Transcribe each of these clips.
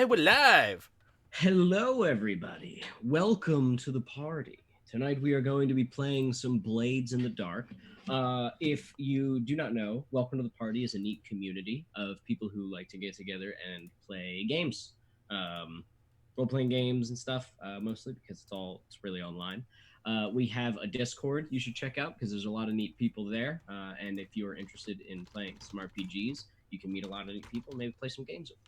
we're live. Hello, everybody. Welcome to the party. Tonight we are going to be playing some Blades in the Dark. If you do not know, Welcome to the Party is a neat community of people who like to get together and play games, role-playing games and stuff, mostly because it's really online. We have a Discord you should check out because there's a lot of neat people there. And if you are interested in playing some RPGs, you can meet a lot of neat people, maybe play some games with them.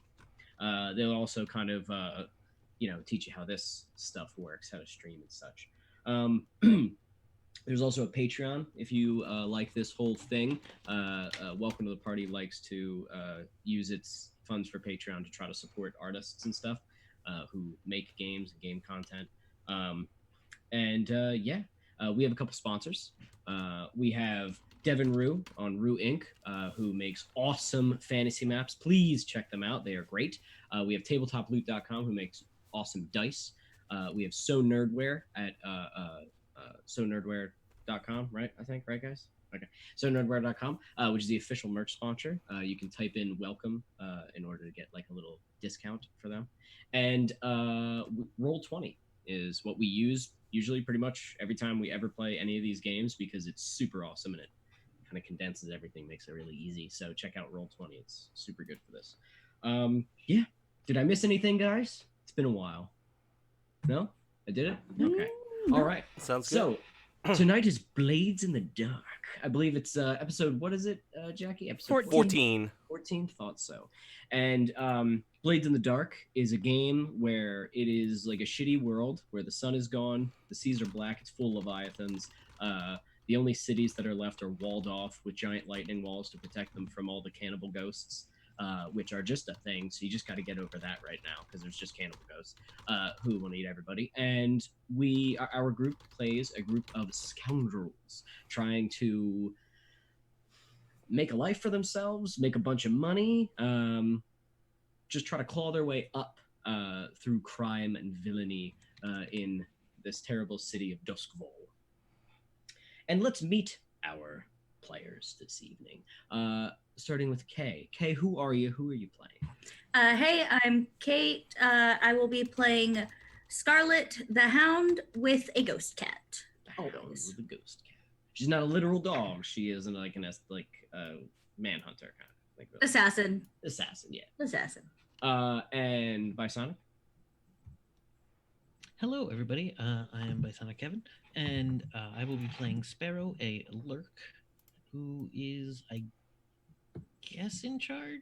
They'll also kind of teach you how this stuff works, how to stream and such. There's also a Patreon if you like this whole thing. Welcome to the Party likes to use its funds for Patreon to try to support artists and stuff who make games and game content. We have a couple sponsors. We have Devin Rue on Rue Inc., who makes awesome fantasy maps. Please check them out. They are great. We have TabletopLoot.com, who makes awesome dice. We have So Nerdware at SoNerdware.com, right? I think, right, guys? Okay. SoNerdware.com, which is the official merch sponsor. You can type in welcome in order to get like a little discount for them. And Roll20 is what we use usually pretty much every time we ever play any of these games because it's super awesome and it kind of condenses everything, makes it really easy. So check out Roll20. It's super good for this. Yeah. Did I miss anything, guys? It's been a while. No? I did it? Okay. All right. Sounds good. So tonight is Blades in the Dark. I believe it's episode, what is it, Jackie? Episode 14. 14, thought so. And Blades in the Dark is a game where it is like a shitty world where the sun is gone, the seas are black, it's full of leviathans. The only cities that are left are walled off with giant lightning walls to protect them from all the cannibal ghosts, which are just a thing. So you just got to get over that right now because there's just cannibal ghosts who want to eat everybody. And our group plays a group of scoundrels trying to make a life for themselves, make a bunch of money, just try to claw their way up through crime and villainy in this terrible city of Duskvol. And let's meet our players this evening. Starting with Kay. Kay, who are you? Who are you playing? Hey, I'm Kate. I will be playing Scarlet the Hound with a ghost cat. With a ghost cat. She's not a literal dog. She is like manhunter kind of. Like Assassin. Assassin, yeah. Assassin. And Bisonic? Hello, everybody. I am Bisonic Kevin, and I will be playing Sparrow, a lurk, who is, I guess, in charge.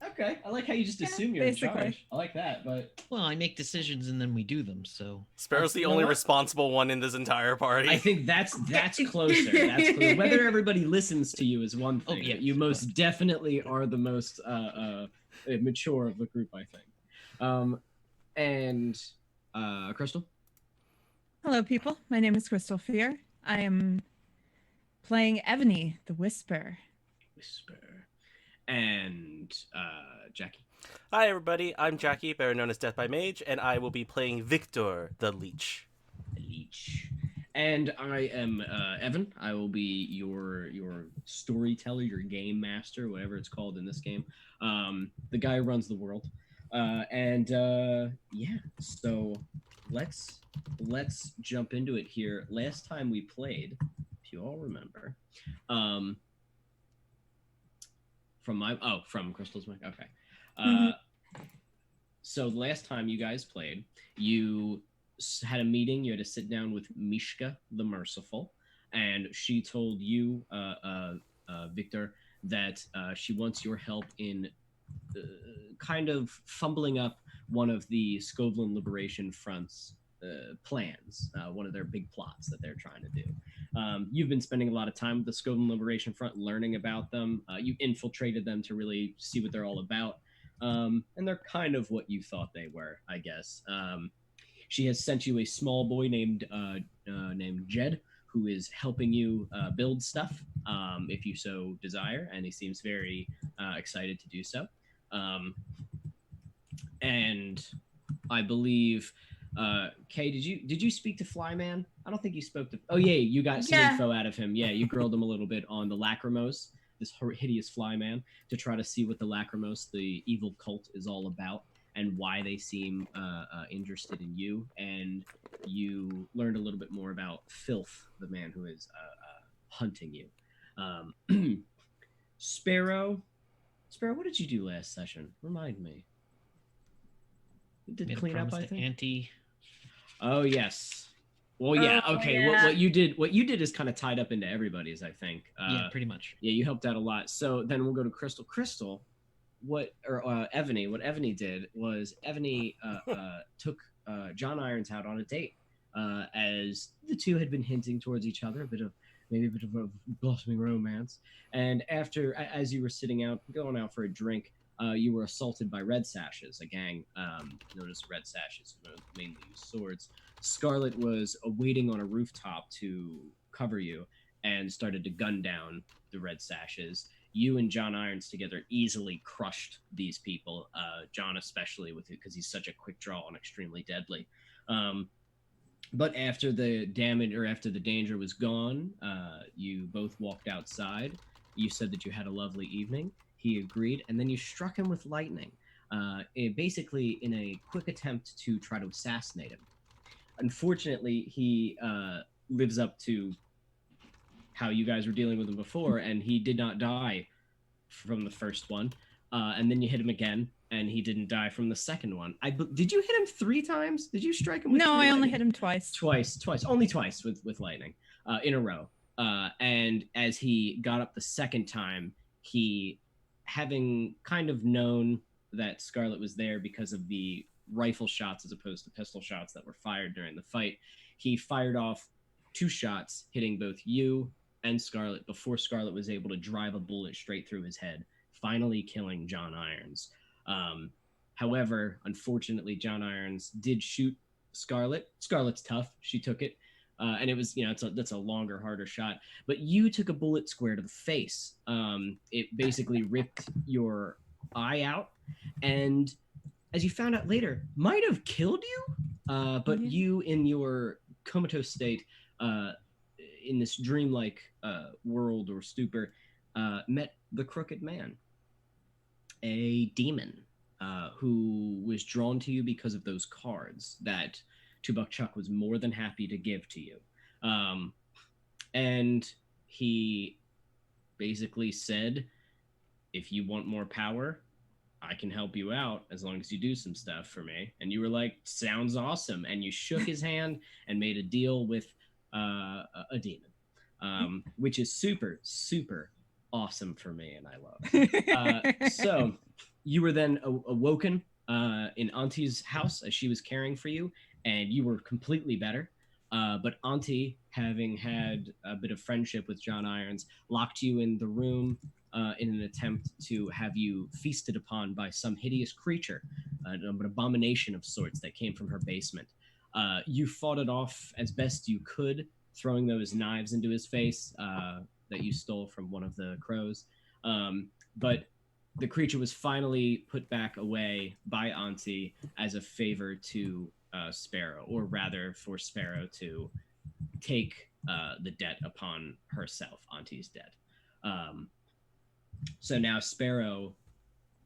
Okay, I like how you just assume you're basically. in charge. I like that, but Well, I make decisions and then we do them, so... Sparrow's the You know only what? responsible one in this entire party. I think that's closer. That's closer. Whether everybody listens to you is one thing. Oh, yeah. But you most definitely are the most mature of the group, I think. And Crystal? Hello, people. My name is Crystal Fear. I am playing Ebony, the Whisper. And Jackie. Hi, everybody. I'm Jackie, better known as Death by Mage, and I will be playing Victor the Leech. And I am Evan. I will be your storyteller, your game master, whatever it's called in this game. The guy who runs the world. So let's jump into it here. Last time we played, if you all remember, from Crystal's mic. Okay. So last time you guys played, you had a meeting. You had to sit down with Mishka the Merciful, and she told you, Victor, that she wants your help in kind of fumbling up one of the Skovlin Liberation Front's plans, one of their big plots that they're trying to do. You've been spending a lot of time with the Skovlin Liberation Front, learning about them. You infiltrated them to really see what they're all about. And they're kind of what you thought they were, I guess. She has sent you a small boy named Jed, who is helping you build stuff, if you so desire, and he seems very excited to do so. And I believe, Kay, did you speak to Flyman? I don't think you spoke to. Oh yeah, you got some info out of him. Yeah, you grilled him a little bit on the Lacrimose. this hideous fly man, to try to see what the Lacrimose, the evil cult, is all about and why they seem interested in you. And you learned a little bit more about Filth, the man who is hunting you. Sparrow, what did you do last session? Remind me. You did Made a clean up, promise I to think. Auntie. Oh yes. Well, yeah. Oh, Okay. yeah. What you did is kind of tied up into everybody's. I think. Yeah, pretty much. Yeah, you helped out a lot. So then we'll go to Crystal. Crystal, Evany? What Evany did was Evany took John Irons out on a date, as the two had been hinting towards each other, maybe a bit of a blossoming romance. And as you were sitting out, going out for a drink, you were assaulted by Red Sashes, a gang known as Red Sashes, who mainly use swords. Scarlet was waiting on a rooftop to cover you and started to gun down the Red Sashes. You and John Irons together easily crushed these people. John especially, with it because he's such a quick draw and extremely deadly. But after the damage or after the danger was gone, you both walked outside. You said that you had a lovely evening. He agreed, and then you struck him with lightning, basically in a quick attempt to try to assassinate him. Unfortunately, he lives up to how you guys were dealing with him before, and he did not die from the first one. And then you hit him again, and he didn't die from the second one. Did you hit him 3 times? Did you strike him with No, three I only lightning? hit him twice. Only twice with lightning in a row. And as he got up the second time, he, having kind of known that Scarlet was there because of the rifle shots as opposed to pistol shots that were fired during the fight, he fired off 2 shots, hitting both you and Scarlet before Scarlet was able to drive a bullet straight through his head, finally killing John Irons. However, unfortunately, John Irons did shoot Scarlet. Scarlet's tough. She took it. And it was, that's a longer, harder shot. But you took a bullet square to the face. It basically ripped your eye out. And as you found out later, might have killed you. But you, in your comatose state, in this dreamlike world or stupor, met the Crooked Man, a demon who was drawn to you because of those cards that Tubok Chuck was more than happy to give to you. And he basically said, if you want more power, I can help you out as long as you do some stuff for me. And you were like, sounds awesome. And you shook his hand and made a deal with a demon, which is super, super awesome for me, and I love. So you were then awoken in Auntie's house as she was caring for you, and you were completely better. But Auntie, having had a bit of friendship with John Irons, locked you in the room in an attempt to have you feasted upon by some hideous creature, an abomination of sorts that came from her basement. You fought it off as best you could, throwing those knives into his face that you stole from one of the crows. But the creature was finally put back away by Auntie as a favor to Sparrow, or rather for Sparrow to take the debt upon herself, Auntie's debt. So now Sparrow,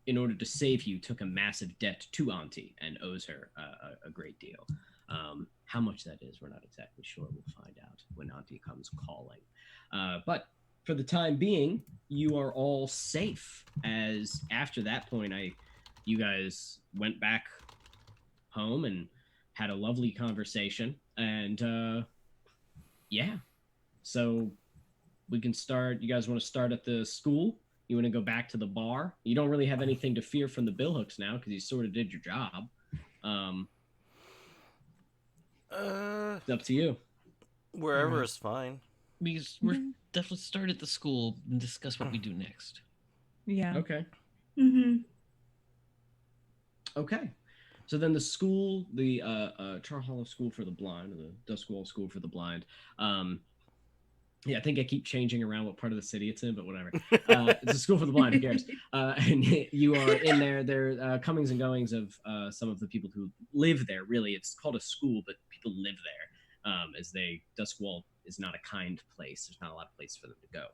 in order to save you, took a massive debt to Auntie and owes her a great deal. How much that is, we're not exactly sure. We'll find out when Auntie comes calling. But for the time being, you are all safe, as after that point, you guys went back home and had a lovely conversation. And yeah, so we can start. You guys want to start at the school? You want to go back to the bar? You don't really have anything to fear from the billhooks now because you sort of did your job. It's up to you. Wherever is fine. Because we're definitely start at the school and discuss what we do next. Yeah. Okay. Mm-hmm. Okay. So then the school, the Char Hollow School for the Blind, or the Duskwall School for the Blind. Yeah, I think I keep changing around what part of the city it's in, but whatever. It's a school for the blind, who cares? And you are in there. There are comings and goings of some of the people who live there. Really, it's called a school, but people live there. Duskwall is not a kind place. There's not a lot of place for them to go.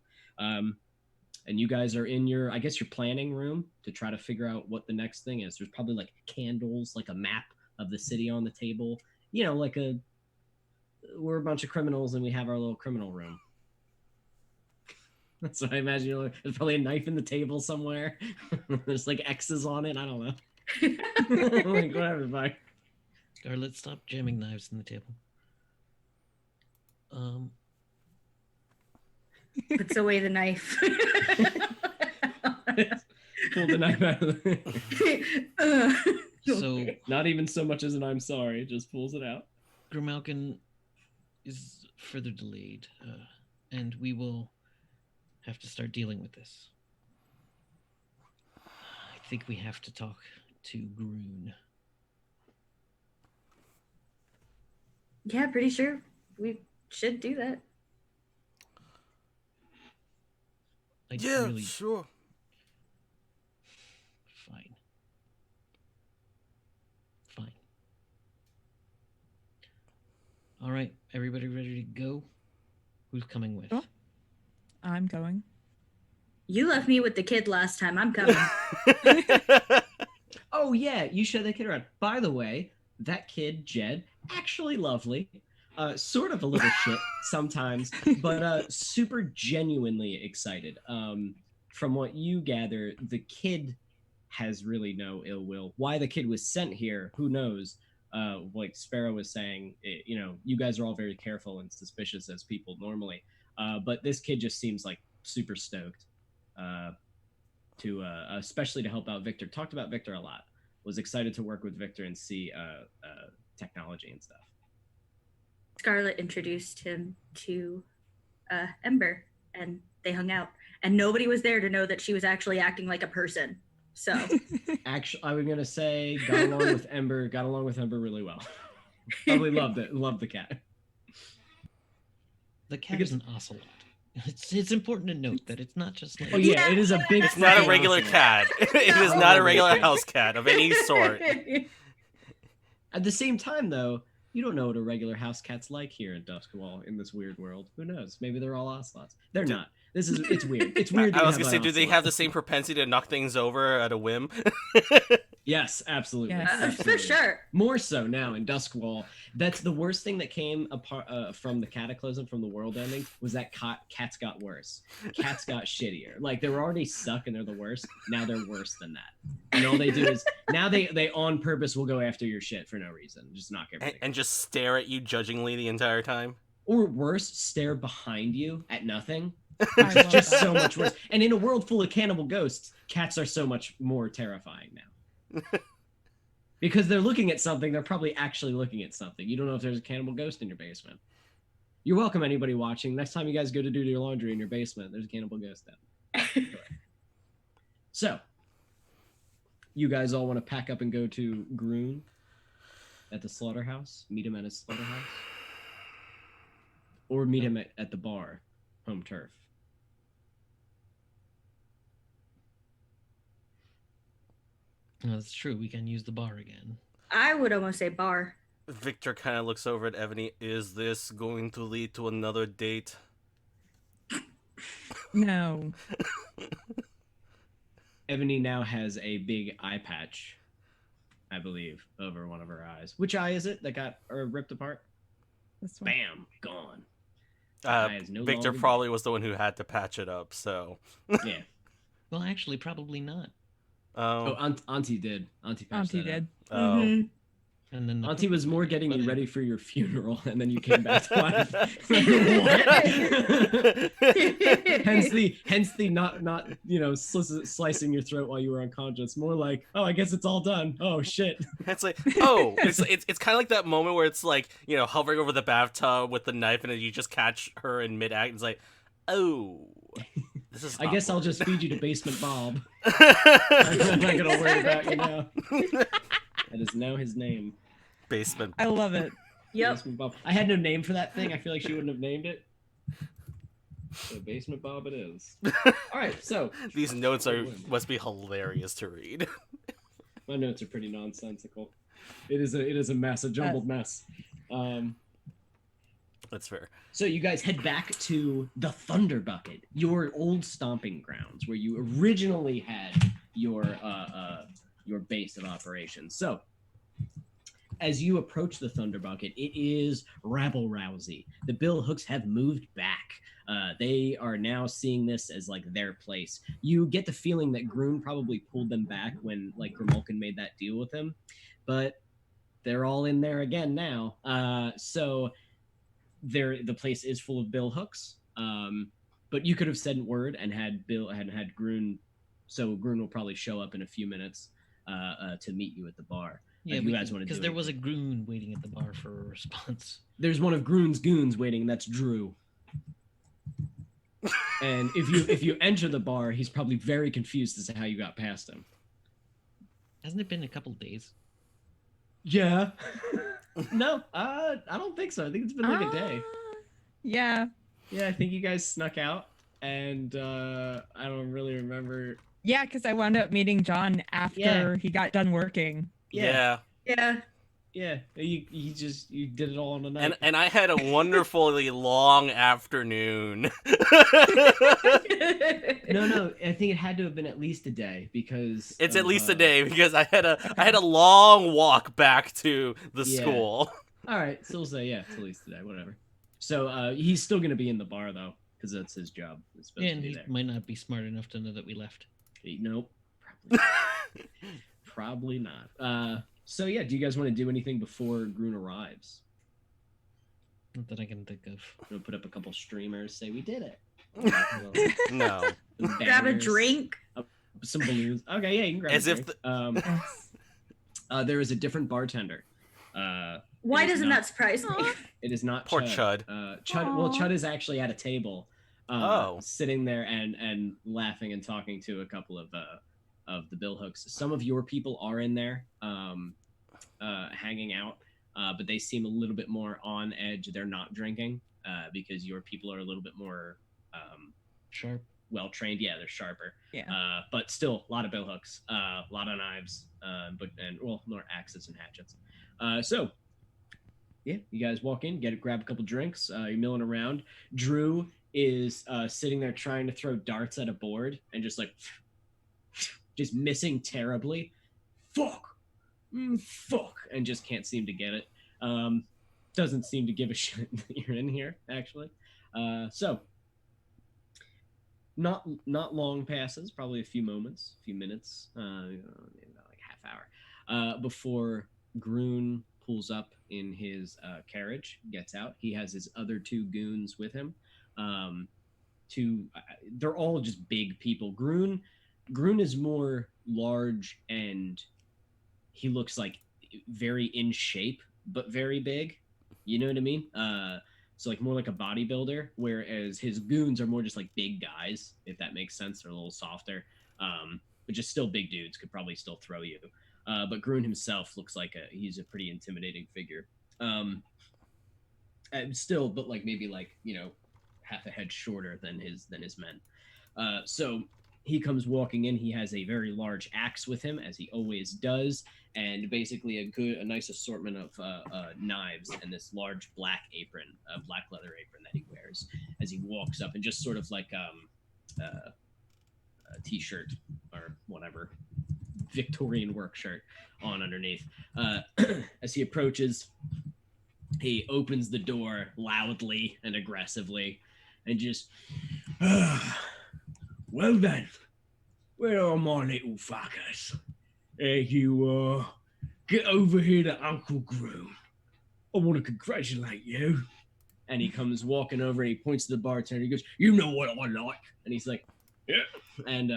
and you guys are in your, I guess, your planning room to try to figure out what the next thing is. There's probably like candles, like a map of the city on the table. You know, like we're a bunch of criminals and we have our little criminal room. That's what I imagine. You know, there's probably a knife in the table somewhere. There's like X's on it. I don't know. Like, whatever, bye. Scarlet, stop jamming knives in the table. Puts away the knife. Pull the knife out of the... So Not even so much as an I'm sorry, just pulls it out. Grimalkin is further delayed, and we will have to start dealing with this. I think we have to talk to Groon. Yeah, pretty sure we should do that. Yeah, Really... sure. Fine. Fine. All right, everybody ready to go? Who's coming with? Sure. I'm going. You left me with the kid last time. I'm coming. Oh yeah, you show that kid around. By the way, that kid, Jed, actually lovely. Sort of a little shit sometimes, but super genuinely excited. From what you gather, the kid has really no ill will. Why the kid was sent here, who knows? Like Sparrow was saying, you know, you guys are all very careful and suspicious as people normally. But this kid just seems like super stoked to especially to help out Victor. Talked about Victor a lot. Was excited to work with Victor and see technology and stuff. Scarlet introduced him to Ember, and they hung out. And nobody was there to know that she was actually acting like a person. So, Actually, I was gonna say got along with Ember really well. Probably loved it. Loved the cat. The cat is an ocelot. It's important to note that it's not just like... Oh yeah, it is a big. It's not a fucking regular ocelot. cat. It is not a regular house cat of any sort. At the same time, though, you don't know what a regular house cat's like here in Duskwall in this weird world. Who knows? Maybe they're all ocelots. They're not. It's weird. It's weird. I that was you gonna say, an do they ocelot. have the same propensity to knock things over at a whim? Yes, absolutely. Yes. for Absolutely. sure. More so now in Duskwall. That's the worst thing that came apart from the cataclysm, from the world ending, was that cats got worse. Cats got shittier. Like, they were already stuck and they're the worst. Now they're worse than that. And all they do is, now they on purpose will go after your shit for no reason. Just knock everything. And just stare at you judgingly the entire time. Or worse, stare behind you at nothing. I Which is love just that. so much worse. And in a world full of cannibal ghosts, cats are so much more terrifying now. Because they're looking at something, they're probably actually looking at something. You don't know if there's a cannibal ghost in your basement. You're welcome, anybody watching. Next time you guys go to do your laundry in your basement, there's a cannibal ghost down. So, you guys all want to pack up and go to Groon at the slaughterhouse? Meet him at his slaughterhouse? Or meet him at the bar, Home Turf? No, that's true. We can use the bar again. I would almost say bar. Victor kind of looks over at Ebony. Is this going to lead to another date? No. Ebony now has a big eye patch, I believe, over one of her eyes. Which eye is it that got ripped apart? This one. Bam, gone. Eye is no Victor longer probably was the one who had to patch it up, so... Yeah. Well, actually, probably not. Oh, Auntie did. Auntie patched Auntie that up. did. Oh. Mhm. And then the Auntie was more getting you ready for your funeral, and then you came back to life. hence the not slicing your throat while you were unconscious. More like, oh, I guess it's all done. Oh shit. It's like, oh, it's kind of like that moment where it's like, hovering over the bathtub with the knife, and then you just catch her in mid-act. It's like, oh, this is I guess I'll awkward. just feed you to Basement Bob. I'm not gonna worry about you now. That is now his name. Basement. I love it. Yep. Basement Bob. I had no name for that thing. I feel like she wouldn't have named it. So Basement Bob it is. All right, so These notes must be hilarious to read. my notes are pretty nonsensical. It is a mess, a jumbled mess. That's fair. So you guys head back to the Thunder Bucket, your old stomping grounds, where you originally had your base of operations. So as you approach the Thunder Bucket, it is rabble rousy. The Bill Hooks have moved back. They are now seeing this as like their place. You get the feeling that Groon probably pulled them back when like Grimulkin made that deal with him, but they're all in there again now. So the place is full of Bill Hooks. But you could have said word and had Groon. So Groon will probably show up in a few minutes to meet you at the bar. Yeah, you guys want to because do there anything. was a Groon waiting at the bar for a response. There's one of Groon's goons waiting. That's Drew. And if you enter the bar, he's probably very confused as to how you got past him. Hasn't it been a couple days? Yeah. No, I don't think so. I think it's been like a day. Yeah. Yeah, I think you guys snuck out, and I don't really remember. Yeah, because I wound up meeting John after he got done working. Yeah, Yeah. yeah. You did it all in a night. And I had a wonderfully long afternoon. No, I think it had to have been at least a day because It's at least a of, day because I had a long walk back to the Yeah. school. All right, so we'll say yeah, it's at least a day, whatever. So he's still gonna be in the bar though, because that's his job. He's supposed Yeah, to and be he there. might not be smart enough to know that we left. Nope, probably not. So yeah, do you guys want to do anything before Groon arrives? Not that I can think of. We'll put up a couple streamers, say we did it. No. Some Grab a banners, drink. some balloons. Okay, yeah, you can grab As a if drink. There is a different bartender. Why It is doesn't not- that surprise me? It is not Poor Chud. Chud. Well, Aw. Chud is actually at a table, Oh. sitting there and laughing and talking to a couple of the Bill Hooks. Some of your people are in there, hanging out, but they seem a little bit more on edge. They're not drinking because your people are a little bit more Sharp. well trained. Yeah, they're sharper. Yeah. But still, a lot of Bill Hooks, a lot of knives, more axes and hatchets. So yeah, you guys walk in, grab a couple drinks. You're milling around. Drew is sitting there trying to throw darts at a board and just like just missing terribly. Fuck, and just can't seem to get it. Doesn't seem to give a shit that you're in here actually. So not long passes, probably a few minutes, maybe about like half hour before Groon pulls up in his carriage, gets out. He has his other two goons with him. They're all just big people. Groon is more large, and he looks like very in shape, but very big. You know what I mean? So like more like a bodybuilder, whereas his goons are more just like big guys, if that makes sense. They're a little softer, but just still big dudes, could probably still throw you. But Groon himself looks like he's a pretty intimidating figure. And still, but like maybe like, half a head shorter than his men. So he comes walking in. He has a very large axe with him, as he always does, and basically a nice assortment of knives and this large black leather apron that he wears as he walks up, and just sort of like a t-shirt or whatever, Victorian work shirt on underneath. As he approaches, he opens the door loudly and aggressively and just, well then, where are my little fuckers? You get over here to Uncle Groom. I want to congratulate you. And he comes walking over and he points to the bartender. He goes, you know what I like. And he's like, yeah. And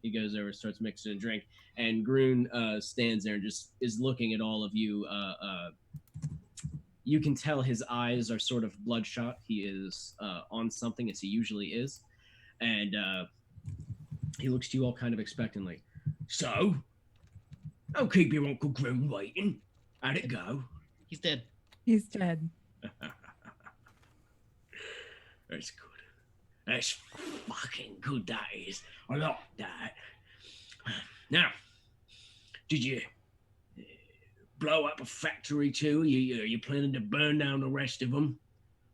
he goes over and starts mixing a drink. And Groon stands there and just is looking at all of you. You can tell his eyes are sort of bloodshot. He is on something, as he usually is. And he looks to you all kind of expectantly. So, don't keep your Uncle Groom waiting. How'd it go? He's dead. He's dead. That's good. That's fucking good, that is. I like that. Now, did you blow up a factory too? You planning to burn down the rest of them?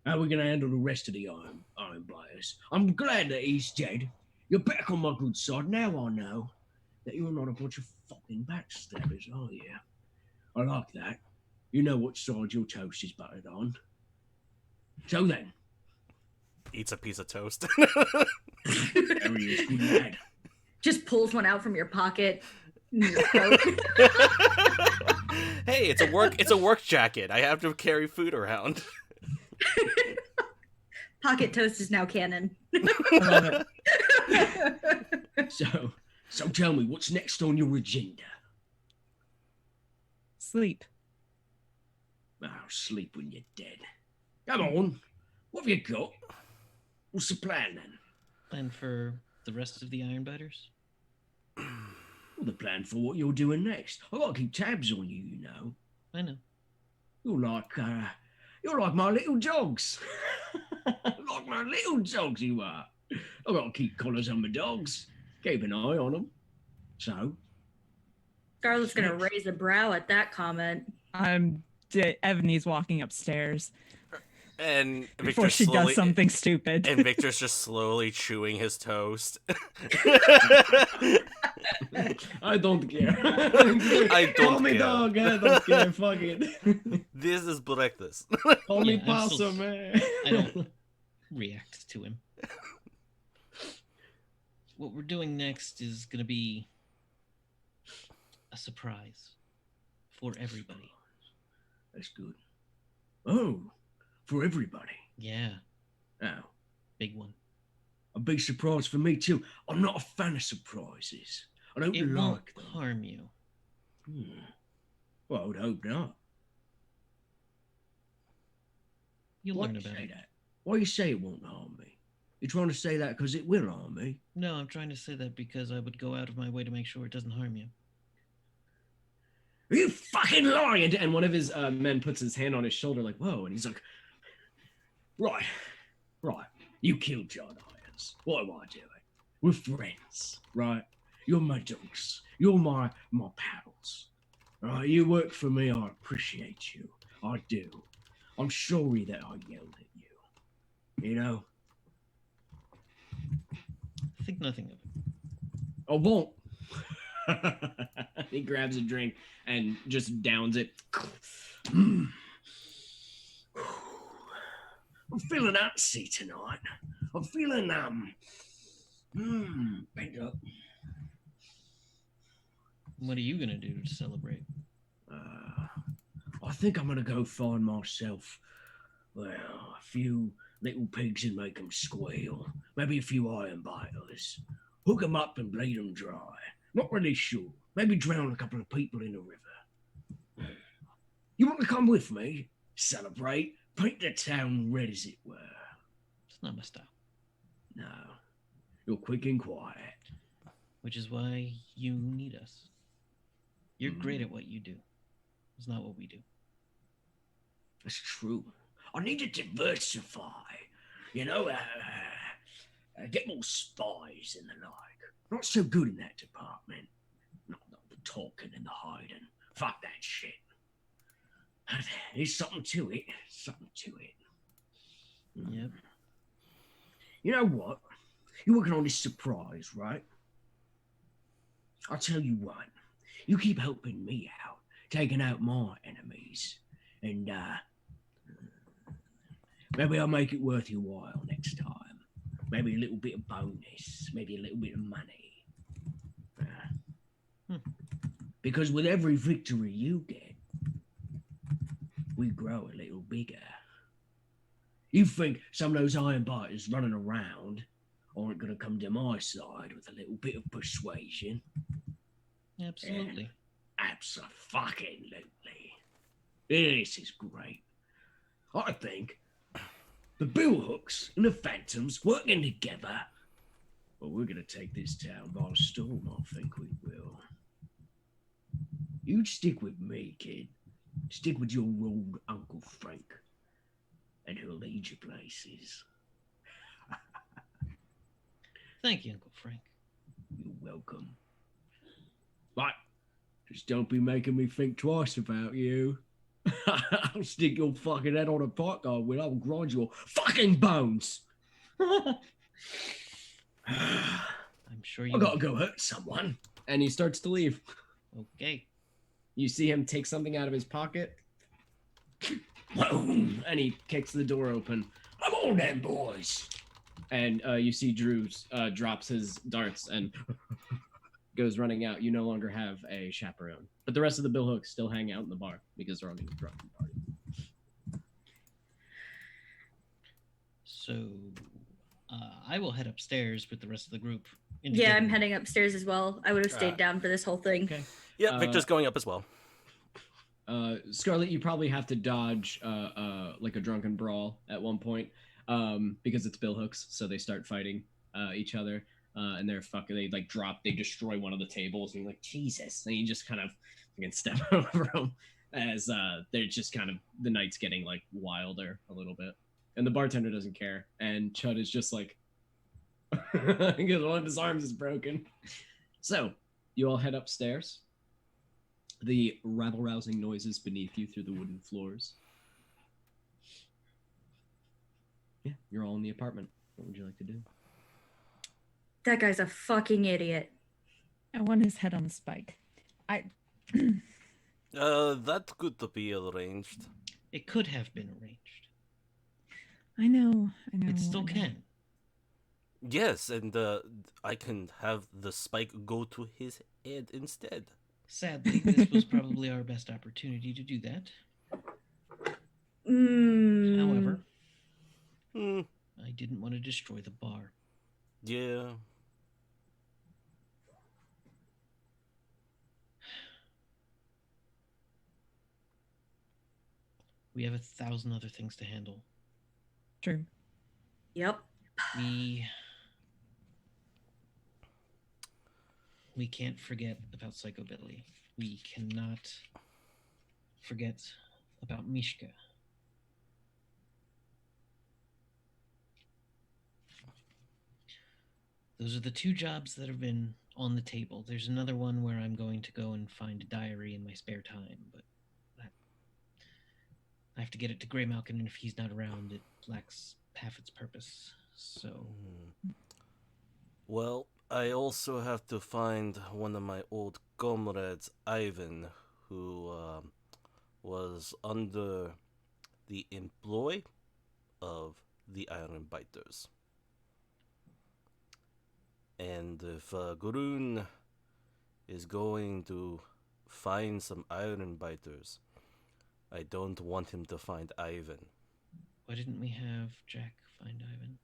How are we going to handle the rest of the Iron Blighters? I'm glad that he's dead. You're back on my good side. Now I know that you're not a bunch of fucking backstabbers, are you? I like that. You know what side your toast is buttered on. So then, Eats a piece of toast. there he is, good lad. Just pulls one out from your pocket. Hey, it's a work jacket. I have to carry food around. Pocket toast is now canon. I love it. So tell me, what's next on your agenda? Sleep. Oh, sleep when you're dead. Come on, what have you got? What's the plan then? And for the rest of the Ironbiters? Well, the plan for what you're doing next. I gotta keep tabs on you, you know. I know. You're like my little dogs. Like my little dogs, you are. I gotta keep collars on my dogs. Keep an eye on them. So, Scarlett's gonna raise a brow at that comment. Ebony's walking upstairs And before Victor's she slowly, does something stupid. And Victor's just slowly chewing his toast. I don't care. I Call don't me care. dog. I don't care. Fuck it. This is breakfast. Call me Yeah, I'm still- possum, man. I don't react to him. What we're doing next is going to be a surprise for everybody. That's good. Oh, for everybody. Yeah, Oh, big one. a big surprise for me too. I'm not a fan of surprises. I don't It won't like them. harm you. Well, I would hope not. You'll Why learn do you about say it. that? Why you say it won't harm me? You're trying to say that because it will harm me? No, I'm trying to say that because I would go out of my way to make sure it doesn't harm you. Are you fucking lying? And one of his men puts his hand on his shoulder like, whoa. And he's like, right. You killed John Irons. What am I doing? We're friends, right? You're my dogs. You're my pals. Right? You work for me. I appreciate you. I do. I'm sorry that I yelled at you. You know? Think nothing of it. I won't. He grabs a drink and just downs it. I'm feeling antsy tonight. I'm feeling bent up. What are you gonna do to celebrate? I think I'm gonna go find myself, well, a few little pigs and make them squeal. Maybe a few iron biters. Hook them up and bleed them dry. Not really sure. Maybe drown a couple of people in the river. You want to come with me? Celebrate? Paint the town red, as it were. It's not my style. No. You're quick and quiet. Which is why you need us. You're great at what you do. It's not what we do. That's true. I need to diversify. You know, get more spies and the like. Not so good in that department. Not the talking and the hiding. Fuck that shit. There's something to it. Something to it. Yep. You know what? You're working on this surprise, right? I'll tell you what. You keep helping me out, taking out my enemies, and maybe I'll make it worth your while next time. Maybe a little bit of bonus, maybe a little bit of money. Because with every victory you get, we grow a little bigger. You think some of those iron biters running around aren't going to come to my side with a little bit of persuasion? Absolutely. Abso-fucking-lutely. This is great. I think the Billhooks and the Phantoms working together, well, we're going to take this town by storm, I think we will. You stick with me, kid. Stick with your old Uncle Frank, and he'll lead you places. Thank you, Uncle Frank. You're welcome. But just don't be making me think twice about you. I'll stick your fucking head on a pot guard when I'll grind your fucking bones. I'm sure you I gotta will. go hurt someone. And he starts to leave. Okay. You see him take something out of his pocket. Boom! And he kicks the door open. I'm on them, boys. And you see Drew drops his darts and goes running out. You no longer have a chaperone. But the rest of the Bill Hooks still hang out in the bar because they're having a drunken party. So I will head upstairs with the rest of the group. Yeah, I'm heading upstairs as well. I would have stayed down for this whole thing. Okay. Yeah, Victor's going up as well. Scarlet, you probably have to dodge like a drunken brawl at one point because it's Bill Hooks, so they start fighting each other, and they like they destroy one of the tables, and you're like, Jesus, and you just kind of fucking step over them as they're just kind of, the night's getting like wilder a little bit, and the bartender doesn't care, and Chud is just like, because one of his arms is broken. So you all head upstairs. The rabble-rousing noises beneath you through the wooden floors. Yeah, you're all in the apartment. What would you like to do? That guy's a fucking idiot. I want his head on a spike. That could be arranged. It could have been arranged. I know. It still I know. can. Yes, and I can have the spike go to his head instead. Sadly, this was probably our best opportunity to do that. However, Hmm. I didn't want to destroy the bar. Yeah. We have 1,000 other things to handle. True. Yep. We can't forget about Psychobilly. We cannot forget about Mishka. Those are the two jobs that have been on the table. There's another one where I'm going to go and find a diary in my spare time, but I have to get it to Grey Malkin, and if he's not around, it lacks half its purpose. So, Well, I also have to find one of my old comrades, Ivan, who was under the employ of the Iron Biters. And if Gurun is going to find some Iron Biters, I don't want him to find Ivan. why didn't we have Jack find Ivan?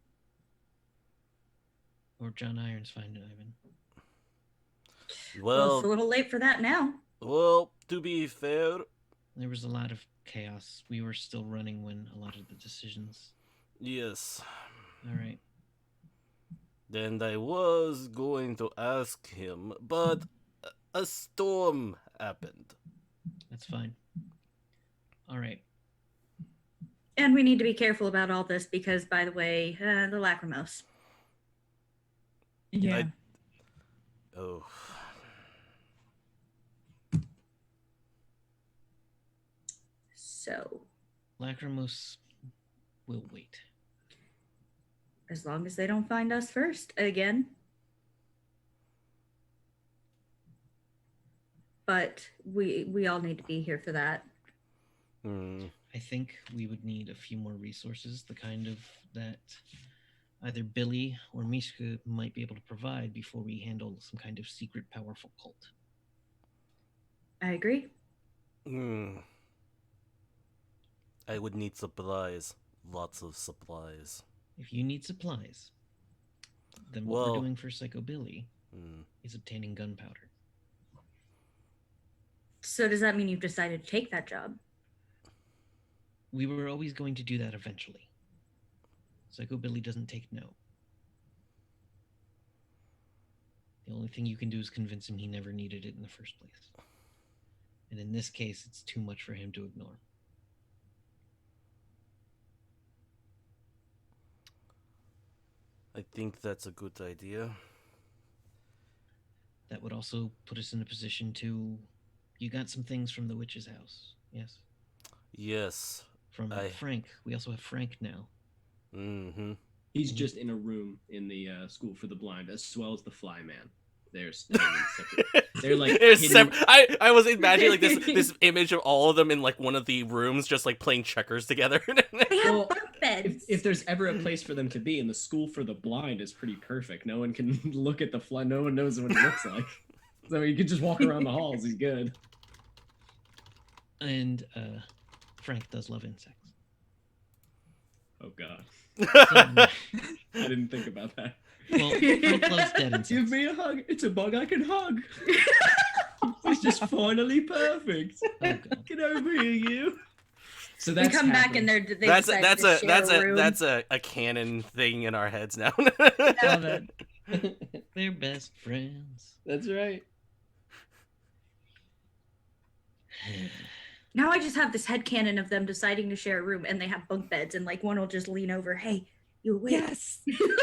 Or John Irons find Ivan? Well, it's a little late for that now. Well, to be fair, There was a lot of chaos. We were still running when a lot of the decisions. yes. All right. And I was going to ask him, but a storm happened. That's fine. All right. And we need to be careful about all this because, by the way, the lacrimose. Yeah. Oh. So, Lacrimose will wait. as long as they don't find us first again. But we all need to be here for that. I think we would need a few more resources, the kind of that either Billy or Mishka might be able to provide before we handle some kind of secret powerful cult. I agree. I would need supplies. Lots of supplies. If you need supplies, then what Well- we're doing for Psychobilly is obtaining gunpowder. So does that mean you've decided to take that job? We were always going to do that eventually. Psychobilly doesn't take no. The only thing you can do is convince him he never needed it in the first place. And in this case, it's too much for him to ignore. I think that's a good idea. That would also put us in a position to... You got some things from the witch's house, yes? Yes. from Frank. We also have Frank now. Mm-hmm. He's just in a room in the school for the blind, as well as the fly man. They're standing separate. They're like hidden... I was imagining like this image of all of them in like one of the rooms, just like playing checkers together. They have Well, bunk beds. if there's ever a place for them to be, and the school for the blind is pretty perfect. No one can look at the fly. No one knows what it looks like. So you can just walk around the halls. He's good. And Frank does love insects. Oh God, So, I didn't think about that. well, Frank loves dead insects. Give me a hug. It's a bug I can hug. It's just finally perfect. Oh, God. Get over here, you. So We that's come back happening. and they That's decide to share a room. that's a canon thing in our heads now. Love it. They're best friends. That's right. Now I just have this headcanon of them deciding to share a room, and they have bunk beds, and like one will just lean over, "Hey, you awake?" Yes.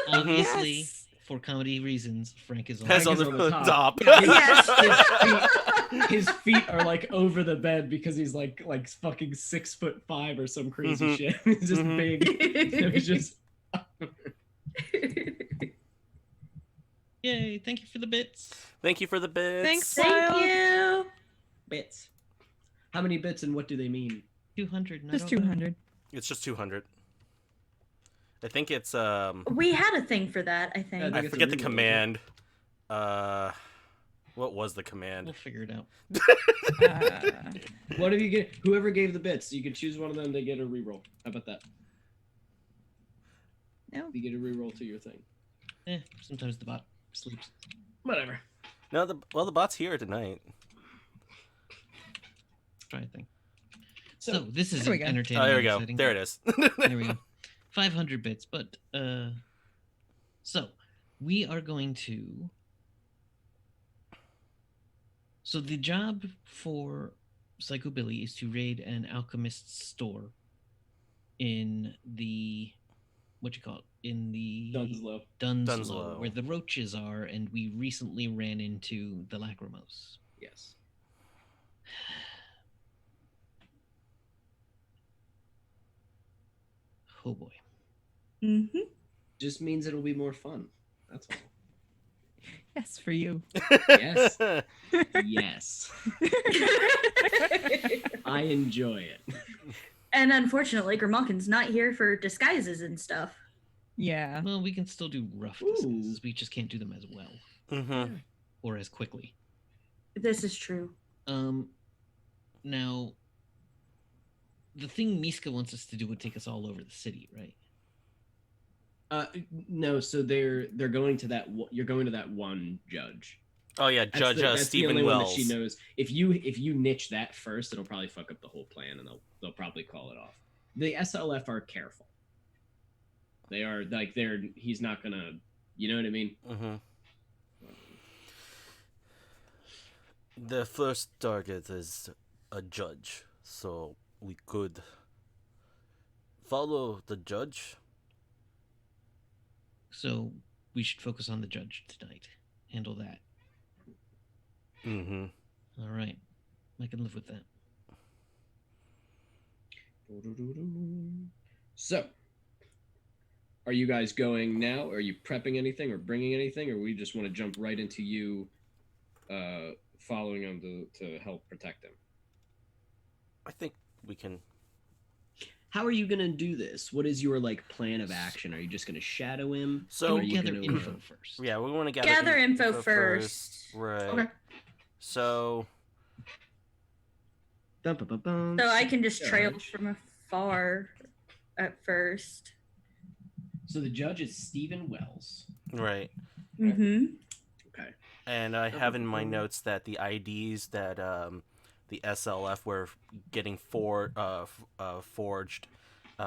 Obviously, Yes. for comedy reasons, Frank is on. Has Frank on is the on the top. Yes. His feet are like over the bed because he's like fucking 6'5" or some crazy Mhm. shit. He's just Mhm. big. It's just Yay! Thank you for the bits. Thank you for the bits. Thanks. Thank you. bits. How many bits and what do they mean? 200. and I Just don't know. 200. It's just 200. I think it's We had a thing for that, I think. I think I it's a forget the reroll, command. What was the We'll command? figure it out. What if you get whoever gave the bits? You can choose one of them. They get a reroll. How about that? No. You get a reroll to your thing. Sometimes the bot sleeps. Whatever. No, the bot's here tonight. Try a thing. So this is There we an go. entertaining. Oh, there we and go. exciting- There it is. There we go. 500 bits, but so we are going to. So the job for Psycho Billy is to raid an alchemist's store in the what you call it, in the Dunslow. Dunslow, where the roaches are, and we recently ran into the Lachrymose. Yes. Oh boy. Mm-hmm. Just means it'll be more fun. That's all. Yes, for you. Yes. Yes. I enjoy it. And unfortunately, Grimalkin's not here for disguises and stuff. Yeah. Well, we can still do rough Ooh. disguises. We just can't do them as well Mm-hmm. or as quickly. This is true. Now, the thing Miska wants us to do would take us all over the city, right? No. So they're going to that. You're going to that one judge. Oh yeah, That's Judge the Stephen only one that Wells. she knows. If you niche that first, it'll probably fuck up the whole plan, and they'll probably call it off. The SLF are careful. They are like he's not gonna. You know what I mean? Mm-hmm. The first target is a judge, so we could follow the judge. So we should focus on the judge tonight. Handle that. Mm-hmm. All right. I can live with that. So, are you guys going now? Are you prepping anything or bringing anything, or we just want to jump right into you following him to help protect him? I think we can. How are you gonna do this? What is your plan of action? Are you just gonna shadow him? So Are you gather gonna, info first. Yeah, we want to Gather info first. Right. Okay. So Dun, bum, bum, bum. So I can just trail Judge. from afar at first. So the judge is Stephen Wells. right. Mm-hmm. Okay. And I have in my notes that the IDs that the SLF were getting forged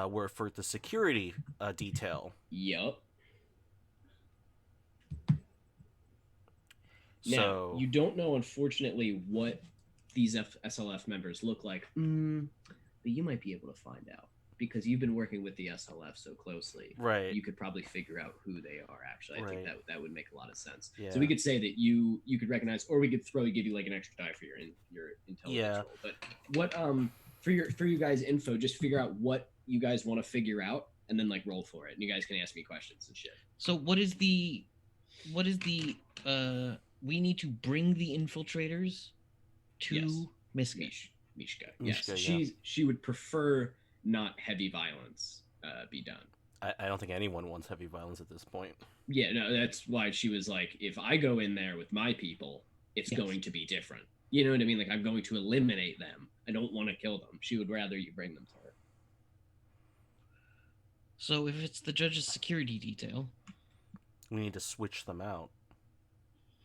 were for the security detail. Yup. So Now, you don't know, unfortunately, what these SLF members look like. But you might be able to find out because you've been working with the SLF so closely. right. You could probably figure out who they are. Actually, I think Right. that would make a lot of sense. Yeah. So we could say that you could recognize, or we could give you an extra die for your intelligence Yeah. roll. But for you guys info, just figure out what you guys want to figure out, and then like roll for it. And you guys can ask me questions and shit. So what is the we need to bring the infiltrators to Yes. Miska. Mishka. Mishka, Yes, yeah. she would prefer not heavy violence be done. I don't think anyone wants heavy violence at this point. Yeah, no, that's why she was like, if I go in there with my people, it's Yes. going to be different. You know what I mean? Like, I'm going to eliminate them. I don't want to kill them. She would rather you bring them to her. So if it's the judge's security detail, We need to switch them out.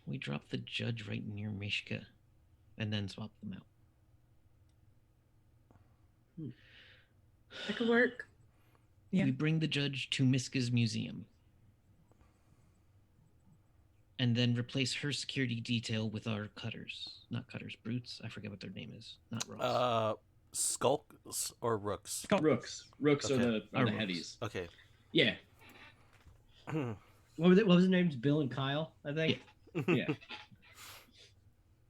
we drop the judge right near Mishka, and then swap them out. That could work. Yeah. We bring the judge to Miska's museum, and then replace her security detail with our not cutters, brutes. I forget what their name is. Not Ross. Skulks or rooks? Skull. Rooks Okay. are the Our rooks. heavies. Okay. Yeah. What was their names? Bill and Kyle, I think. Yeah.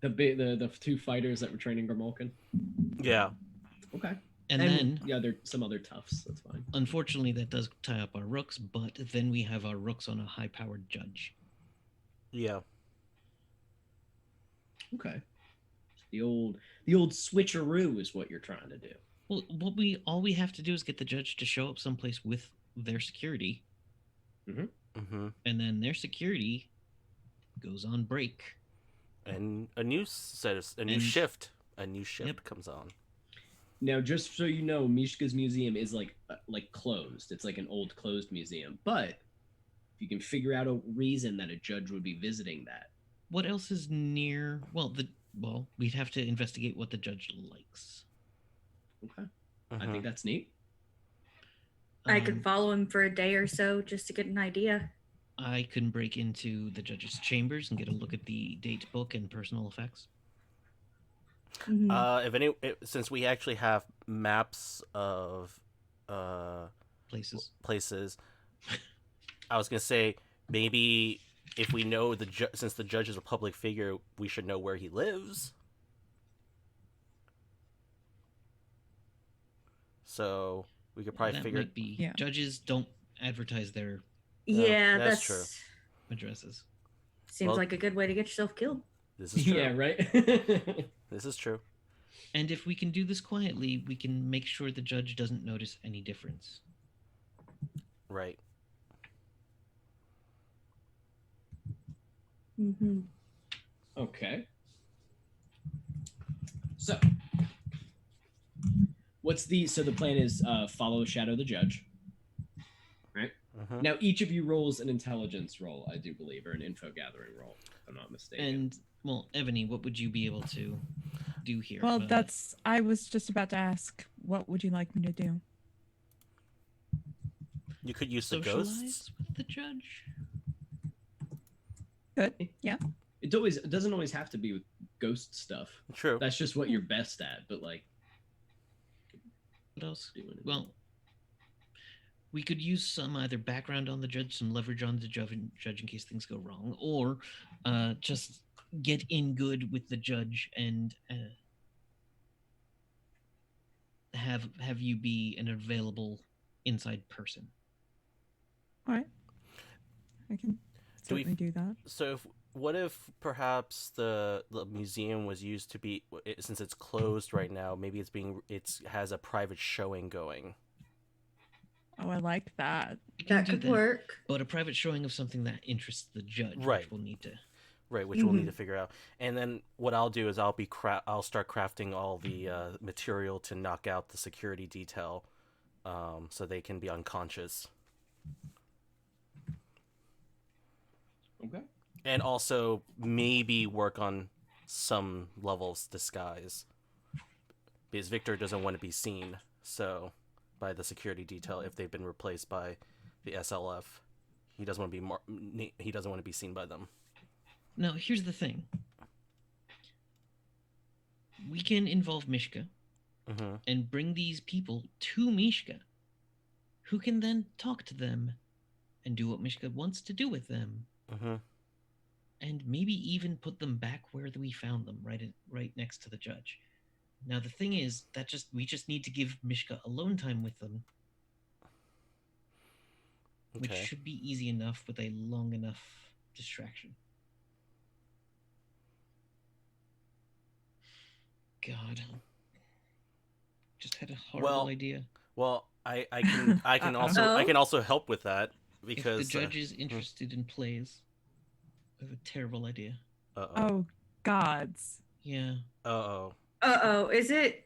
The two fighters that were training Grimulkin. Yeah. Okay. and then, yeah, there's some other toughs. That's fine. unfortunately, that does tie up our rooks. But then we have our rooks on a high-powered judge. Yeah. Okay. The old switcheroo is what you're trying to do. Well, all we have to do is get the judge to show up someplace with their security, Mm-hmm. and then their security goes on break. And a new shift. A new shift Yep. comes on. Now, just so you know, Mishka's museum is like closed. It's like an old closed museum. But if you can figure out a reason that a judge would be visiting that, What else is near? Well, we'd have to investigate what the judge likes. okay, I Mhm. think that's neat. I Um, could follow him for a day or so just to get an idea. I can break into the judge's chambers and get a look at the date book and personal effects. Mhm. Since we actually have maps of Places. places, I was gonna say maybe if we know since the judge is a public figure, we should know where he lives. So we could probably That figure. might be. Yeah. Judges don't advertise their Yeah, that's that's true. addresses. seems Well- like a good way to get yourself killed. This is true. Yeah, right. This is true. And if we can do this quietly, we can make sure the judge doesn't notice any difference. Right. Mm-hmm. Okay. So, so the plan is follow Shadow the Judge. Right? Mm-hmm. Now each of you rolls an intelligence roll, I do believe, or an info gathering roll, if I'm not mistaken. And well, Ebony, what would you be able to do here? Well, I was just about to ask, what would you like me to do? You could use the socialize ghosts. with the judge. Good. Yeah. It doesn't always have to be with ghost stuff. True. That's just what you're best at, but like What else? doing it. Well, we could use some either background on the judge, some leverage on the judge in case things go wrong, or just get in good with the judge and have you be an available inside person. All right. I can Do we- certainly do that. So what if perhaps the museum was used to be, since it's closed right now, maybe it has a private showing going. Oh, I like that. We can That do could work. But a private showing of something that interests the judge, Right. which we'll need to. Right, which we'll need to figure out. And then what I'll do is I'll start crafting all the material to knock out the security detail, so they can be unconscious. Okay. And also maybe work on some levels disguise, because Victor doesn't want to be seen by the security detail if they've been replaced by the SLF. He doesn't want to be seen by them. Now, here's the thing. We can involve Mishka Mm-hmm. and bring these people to Mishka, who can then talk to them and do what Mishka wants to do with them, Mm-hmm. and maybe even put them back where we found them, right next to the judge. Now the thing is that we just need to give Mishka alone time with them, which Okay. should be easy enough with a long enough distraction. God, just had a horrible idea. Well, I can also help with that because If the judge is interested in plays, I have a terrible idea. Oh, gods. Yeah. Is it?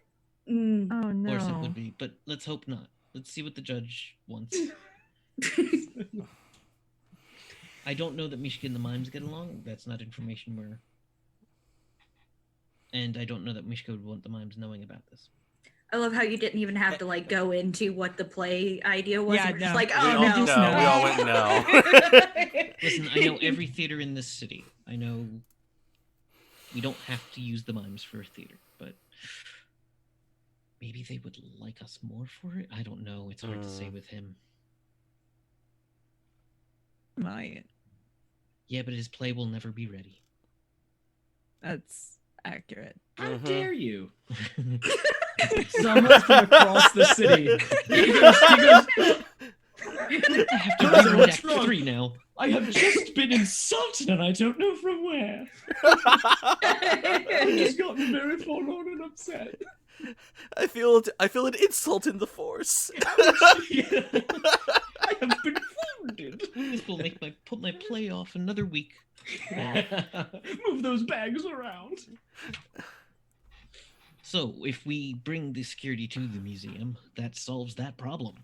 Oh no. Or it would be, but let's hope not. Let's see what the judge wants. I don't know that Mishka and the mimes get along. That's not information we're. And I don't know that Mishka would want the mimes knowing about this. I love how you didn't even have to like go into what the play idea was. Yeah, You were just no. like, We oh all no. know. We all went no. Listen, I know every theater in this city. I know we don't have to use the mimes for a theater, but maybe they would like us more for it. I don't know. It's hard to say with him. Might. Yeah, but his play will never be ready. That's accurate. How Mhm. dare you? Someone's from across the city. He goes, I have to Jonathan, read what's Act wrong? 3 now. I have just been insulted and I don't know from where. I've just gotten very forlorn and upset. I feel an insult in the force. I have been wounded. This will make put my play off another week. Move those bags around. So, if we bring the security to the museum, that solves that problem.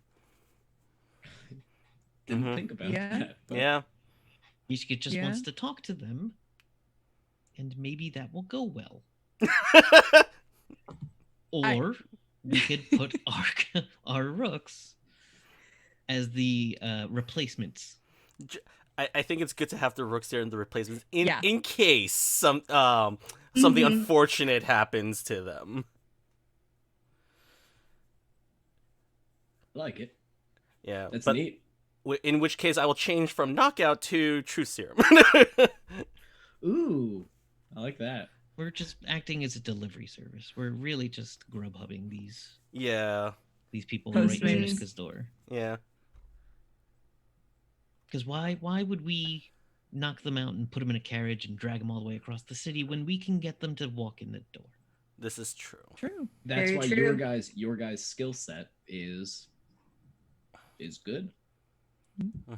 Didn't Mhm. think about Yeah. that. but- Yeah. Mishka just Yeah. wants to talk to them, and maybe that will go well. Or we could put our rooks as the replacements. I think it's good to have the rooks there and the replacements in Yeah. in case something Mhm. unfortunate happens to them. I like it. Yeah, That's but neat. in which case I will change from knockout to truth serum. Ooh, I like that. We're just acting as a delivery service. We're really just grubhubbing these Yeah, people right to Postmates. Mishka's door. yeah. Because why would we knock them out and put them in a carriage and drag them all the way across the city when we can get them to walk in the door? This is true. True. That's Very why true. your guys' skill set is good.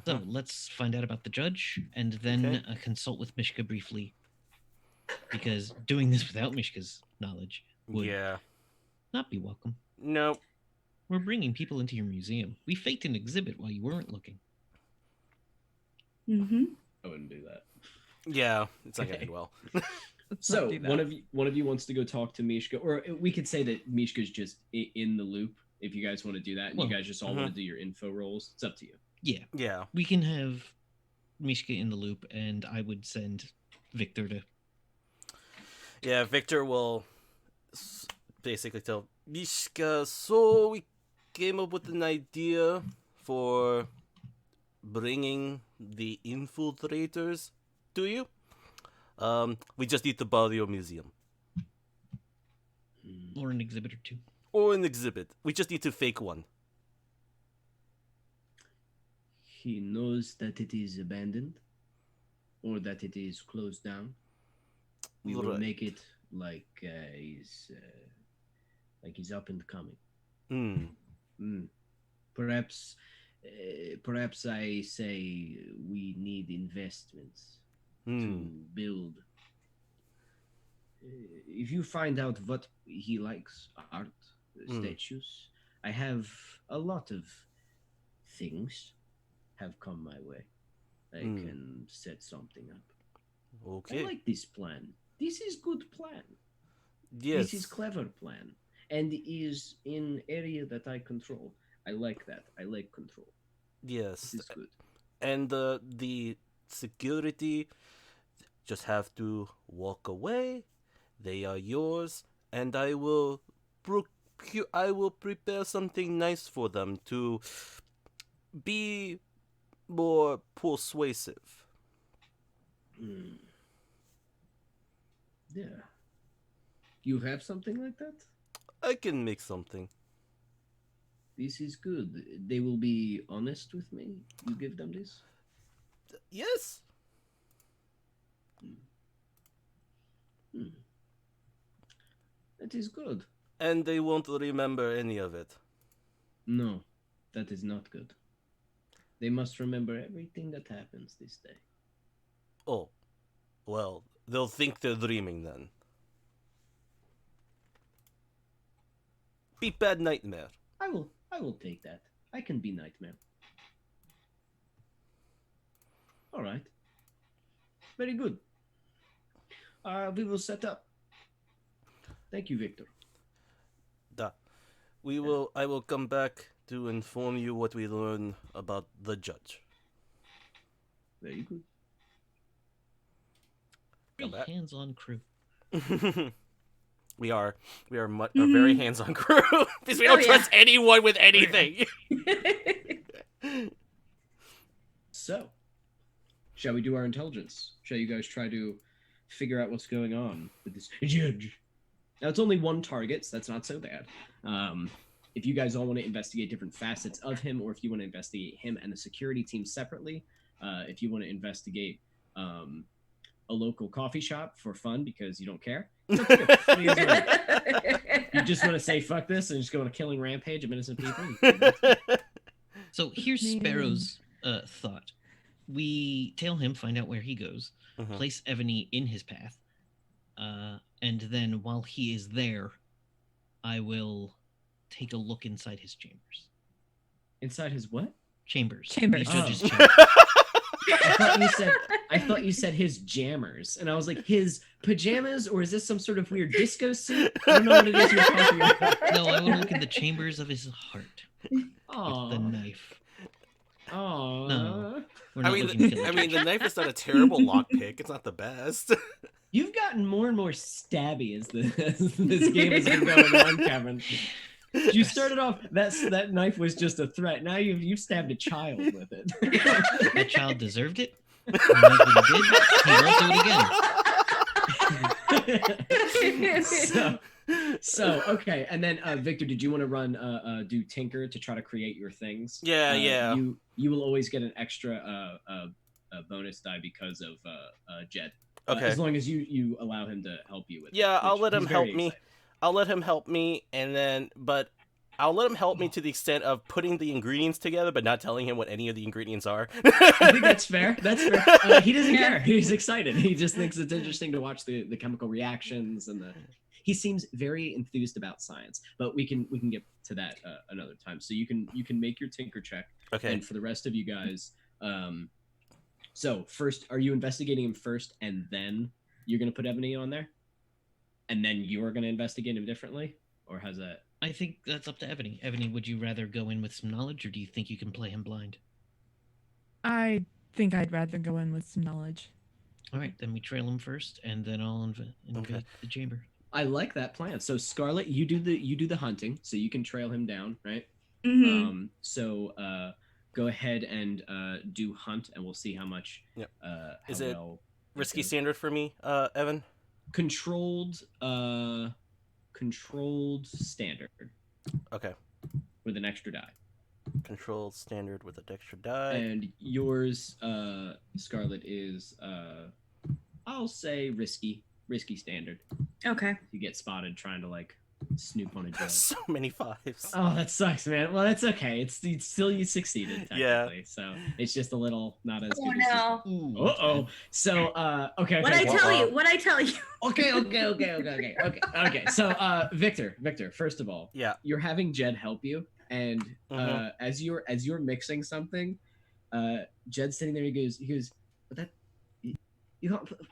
So let's find out about the judge and then Okay. consult with Mishka briefly. Because doing this without Mishka's knowledge would Yeah. not be welcome. No. We're bringing people into your museum. We faked an exhibit while you weren't looking. Mm-hmm. I wouldn't do that. Yeah, it's not gonna Okay. end well. Let's So not do that. one of you wants to go talk to Mishka, or we could say that Mishka's just in the loop. If you guys want to do that, and Well, you guys just all want to do your info rolls, it's up to you. Yeah, Yeah. we can have Mishka in the loop, and I would send Victor to. Yeah, Victor will basically tell Mishka, so we came up with an idea for bringing the infiltrators to you. We just need to borrow your museum. Or an exhibit or two. Or an exhibit. We just need to fake one. He knows that it is abandoned, or that it is closed down. We will Right. make it like he's up and coming. Perhaps I say we need investments to build. If you find out what he likes, art, statues, I have a lot of things have come my way. I can set something up. Okay. I like this plan. This is good plan. Yes. This is clever plan, and is in area that I control. I like that. I like control. Yes. This is good. And the security just have to walk away. They are yours, and I will prepare something nice for them to be more persuasive. Yeah. You have something like that? I can make something. This is good. They will be honest with me. You give them this? Yes. That is good. And they won't remember any of it. No, that is not good. They must remember everything that happens this day. Oh, well, they'll think they're dreaming then. Be bad nightmare. I will take that. I can be Nightmare. All right. Very good. We will set up. Thank you, Victor. Da. I will come back to inform you what we learn about the judge. Very good. Come back. Hands-on crew. We are a very hands-on crew because we don't trust anyone with anything. So, shall we do our intelligence? Shall you guys try to figure out what's going on with this judge? Now, it's only one target, so that's not so bad. If you guys all want to investigate different facets of him, or if you want to investigate him and the security team separately, if you want to investigate a local coffee shop for fun because you don't care, you just want to say fuck this and just go on a killing rampage of innocent people. So here's Sparrow's thought. We tail him, find out where he goes, place Evany in his path, and then while he is there, I will take a look inside his chambers. Inside his what? Chambers. Chambers. The judge's Oh. chambers. I thought you said his jammers, and I was like, his pajamas, or is this some sort of weird disco suit? I don't know what it is you're talking about. No, I want to look in the chambers of his heart Aww. with the knife. Aww. No. We're I not mean, looking to I mean, the knife is not a terrible lockpick. It's not the best. You've gotten more and more stabby as this game has been going on, Kevin. You started off that knife was just a threat. Now you've stabbed a child with it. That child deserved it. He knows what he did. He won't do it again. So okay, and then Victor, did you want to run do Tinker to try to create your things? Yeah. You will always get an extra bonus die because of Jed. Okay. As long as you allow him to help you with it. Yeah, I'll which let him he's help very me. excited. I'll let him help me, but I'll let him help me to the extent of putting the ingredients together, but not telling him what any of the ingredients are. I think that's fair. That's fair. He doesn't Yeah. care. He's excited. He just thinks it's interesting to watch the chemical reactions and the. He seems very enthused about science, but we can get to that another time. So you can make your Tinker check, Okay. and for the rest of you guys, so first, are you investigating him first, and then you're gonna put Ebony on there, and then you're gonna investigate him differently, or how's that? I think that's up to Ebony. Ebony, would you rather go in with some knowledge, or do you think you can play him blind? I think I'd rather go in with some knowledge. All right, then we trail him first, and then I'll invade Okay. the chamber. I like that plan. So Scarlet, you do the hunting, so you can trail him down, right? Mhm. So go ahead and do hunt, and we'll see how much. Yep. How Is it well Risky goes. standard for me, Evan? Controlled standard Okay. with an extra die, Controlled standard with a extra die. and yours, Scarlet, is I'll say risky standard. Okay. You get spotted trying to like snoop on a judge. So many fives. Oh, that sucks, man. Well, that's okay. It's still you succeeded Yeah. technically, so it's just a little not as Oh good. As no. Uh oh. So okay. What okay. I tell wow. you? What I tell you? Okay. So Victor. First of all, Yeah. you're having Jed help you, and Mhm. as you're mixing something, Jed's sitting there. He goes, but that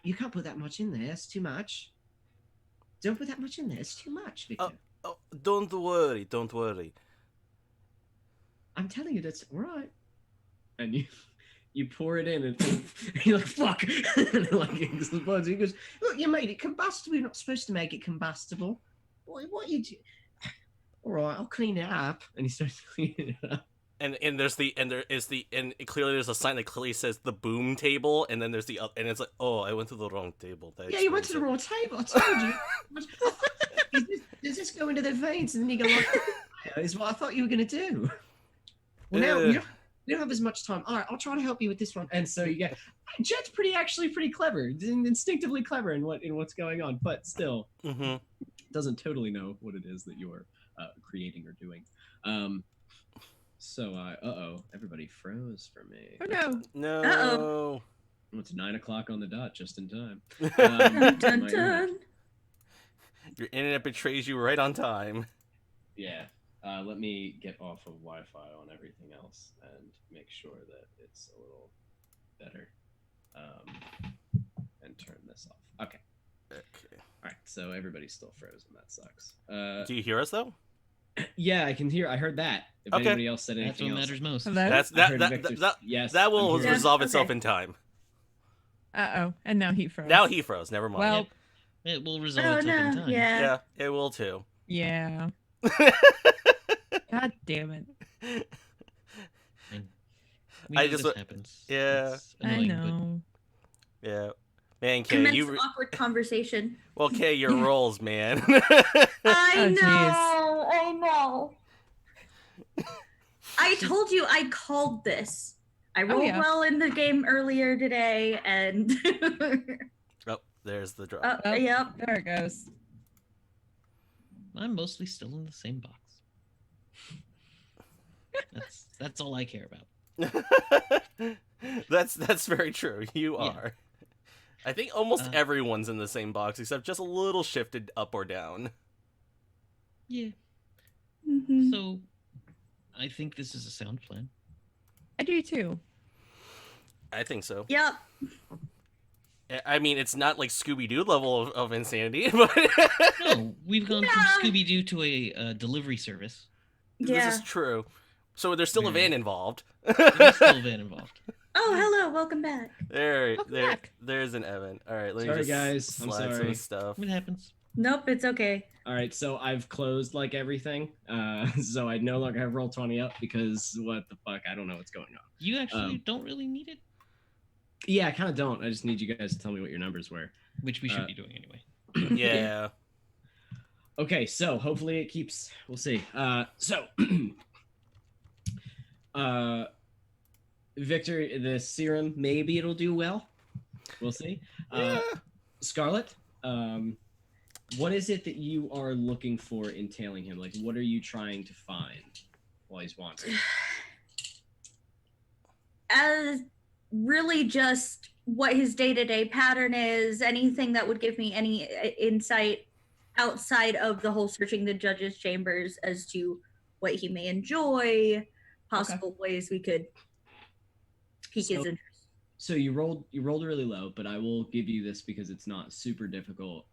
you can't put that much in there. It's too much. Don't put that much in there. It's too much, Victor. Oh, don't worry. Don't worry. I'm telling you, that's all right. And you pour it in, and you're like, fuck. And like it explodes. He goes, look, you made it combustible. You're not supposed to make it combustible. What you do? All right, I'll clean it up. And he starts cleaning it up. And clearly there's a sign that clearly says the boom table, and then there's and it's like, oh, I went to the wrong table. That Yeah, you went to the explains wrong table. I told you. Does this just go into their veins and you go like, is what I thought you were gonna do. Well, now you don't have as much time. All right, I'll try to help you with this one. And so you get Jet's actually pretty clever, instinctively clever in what's going on, but still doesn't totally know what it is that you're creating or doing. So everybody froze for me. Oh no. No. Uh-oh. It's 9 o'clock on the dot, just in time. Dun, dun, dun. Your internet betrays you right on time. Yeah. Let me get off of Wi-Fi on everything else and make sure that it's a little better. And turn this off. Okay. Okay. All right. So everybody's still frozen. That sucks. Do you hear us though? Yeah, I can hear. I heard that. If Okay. anybody else said That's anything what else, matters most. Hello? That's I heard that Victor's- that yes, that I'm will hearing- resolve Yeah, itself okay. in time. Uh-oh. And now he froze. Now he froze. Never mind. Well, It will resolve Oh itself in no, time. yeah. Yeah, it will too. yeah. God damn it. And we I know just this wa- happens. yeah. It's I annoying, know. Yeah. Man, Kay, Commence you awkward conversation. well, Kay, your rolls, man. I Oh, know. jeez. I know. I told you I called this. I rolled yeah. well in the game earlier today, and Oh, there's the drop. Oh. yep. There it goes. but I'm mostly still in the same box. That's all I care about. That's very true. You Yeah. are. I think almost Uh, everyone's in the same box except just a little shifted up or down. Yeah. Mhm. So I think this is a sound plan. I do too. I think so. Yep. I mean, it's not like Scooby Doo level of insanity, but No, we've gone Yeah. from Scooby Doo to a delivery service. Yeah. this is true. So there's still a van involved. There's still a van involved. Oh, hello. Welcome back. Welcome back. There's an Evan. All right, let Sorry, me just guys. I'm slide sorry. some stuff. What happens? Nope, it's okay. All right, so I've closed like everything, so I no longer have Roll20 up because what the fuck? I don't know what's going on. You actually don't really need it, Yeah, I kind of don't. I just need you guys to tell me what your numbers were. which we should Uh, be doing anyway. Yeah. Okay, so hopefully it keeps. We'll see. Victor, the serum, maybe it'll do well. We'll see. Yeah. Scarlet, what is it that you are looking for in tailing him? Like, what are you trying to find while he's wandering? As really just what his day-to-day pattern is, anything that would give me any insight outside of the whole searching the judge's chambers as to what he may enjoy, possible ways we could pique his So- interest. So you rolled really low, but I will give you this because it's not super difficult.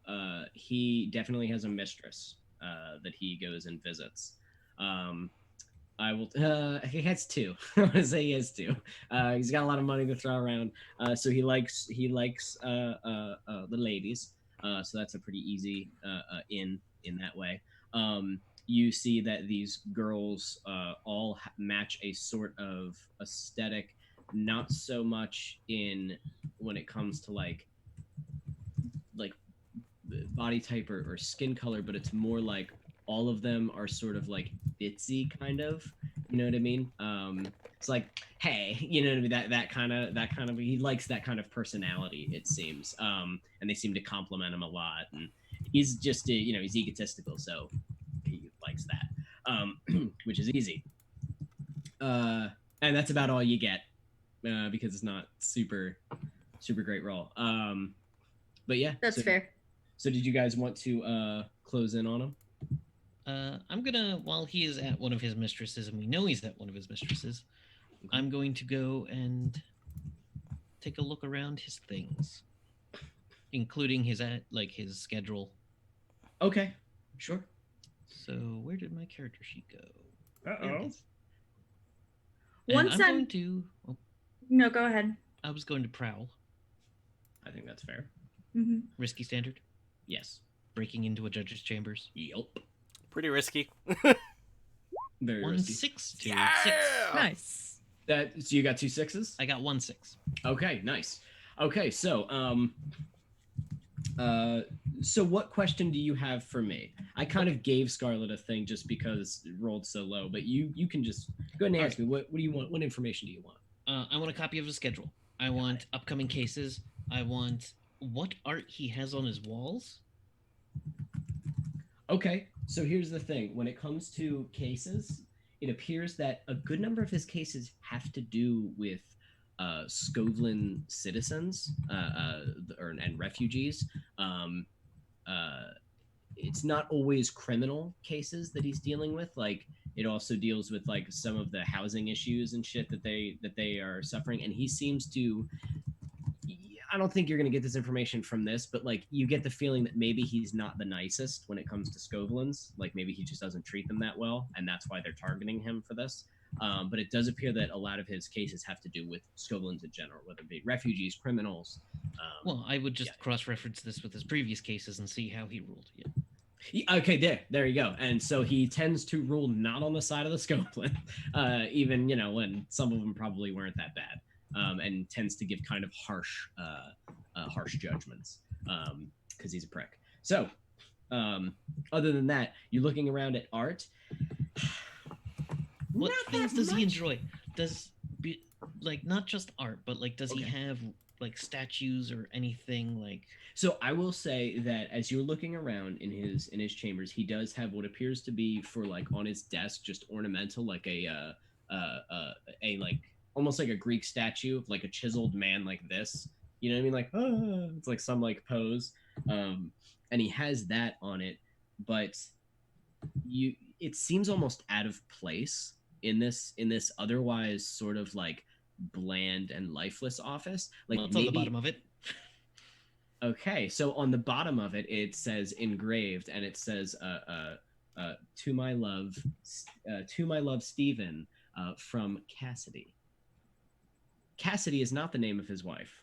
He definitely has a mistress that he goes and visits. I will. He has two. I want to say he has two. He's got a lot of money to throw around. So he likes the ladies. So that's a pretty easy in that way. You see that these girls all match a sort of aesthetic. Not so much in when it comes to like body type or skin color, but it's more like all of them are sort of like bitsy kind of, you know what I mean? It's like, hey, you know what I mean? That kind of he likes that kind of personality, it seems. And they seem to compliment him a lot, and he's just he's egotistical, so he likes that, which is easy. And that's about all you get. Because it's not super great roll. But yeah, That's fair. So did you guys want to close in on him? I'm gonna, while he is at one of his mistresses, and we know he's at one of his mistresses, I'm going to go and take a look around his things, including his his schedule. Okay, sure. So where did my character sheet go? There it Uh-oh. is. And Once I'm going to. Oh, No, go ahead. I was going to prowl. I think that's fair. Hmm. Risky standard. Yes. Breaking into a judge's chambers. Yep. Pretty risky. Very One risky. 6 to Yeah. 6. Nice. So you got 2 6s? I got 1 6. Okay, nice. Okay, so So what question do you have for me? I kind of gave Scarlet a thing just because it rolled so low, but you can just go ahead and ask me. What do you want? What information do you want? I want a copy of the schedule. I want upcoming cases. I want what art he has on his walls. Okay, so here's the thing. When it comes to cases, it appears that a good number of his cases have to do with Scovlin citizens and refugees. It's not always criminal cases that he's dealing with. Like, it also deals with like some of the housing issues and shit that they are suffering. And he seems to. I don't think you're going to get this information from this, but like you get the feeling that maybe he's not the nicest when it comes to Scovlins. Like maybe he just doesn't treat them that well, and that's why they're targeting him for this. But it does appear that a lot of his cases have to do with Scovlins in general, whether it be refugees, criminals. Well, I would just cross-reference this with his previous cases and see how he ruled. Yeah. Okay, there you go. And so he tends to rule not on the side of the Scovlin, even when some of them probably weren't that bad. And tends to give kind of harsh judgments because he's a prick. So, other than that, you're looking around at art. What things does he enjoy? Not just art, but like, does he have like statues or anything like? So I will say that as you're looking around in his chambers, he does have what appears to be for like on his desk, just ornamental, like a like. Almost like a Greek statue of like a chiseled man like this. You know what I mean? Like, it's like some like pose. And he has that on it, but it seems almost out of place in this otherwise sort of like bland and lifeless office. Like, well, it's on the bottom of it. Okay, so on the bottom of it, it says engraved, and it says to my love Stephen from Cassidy. Cassidy is not the name of his wife.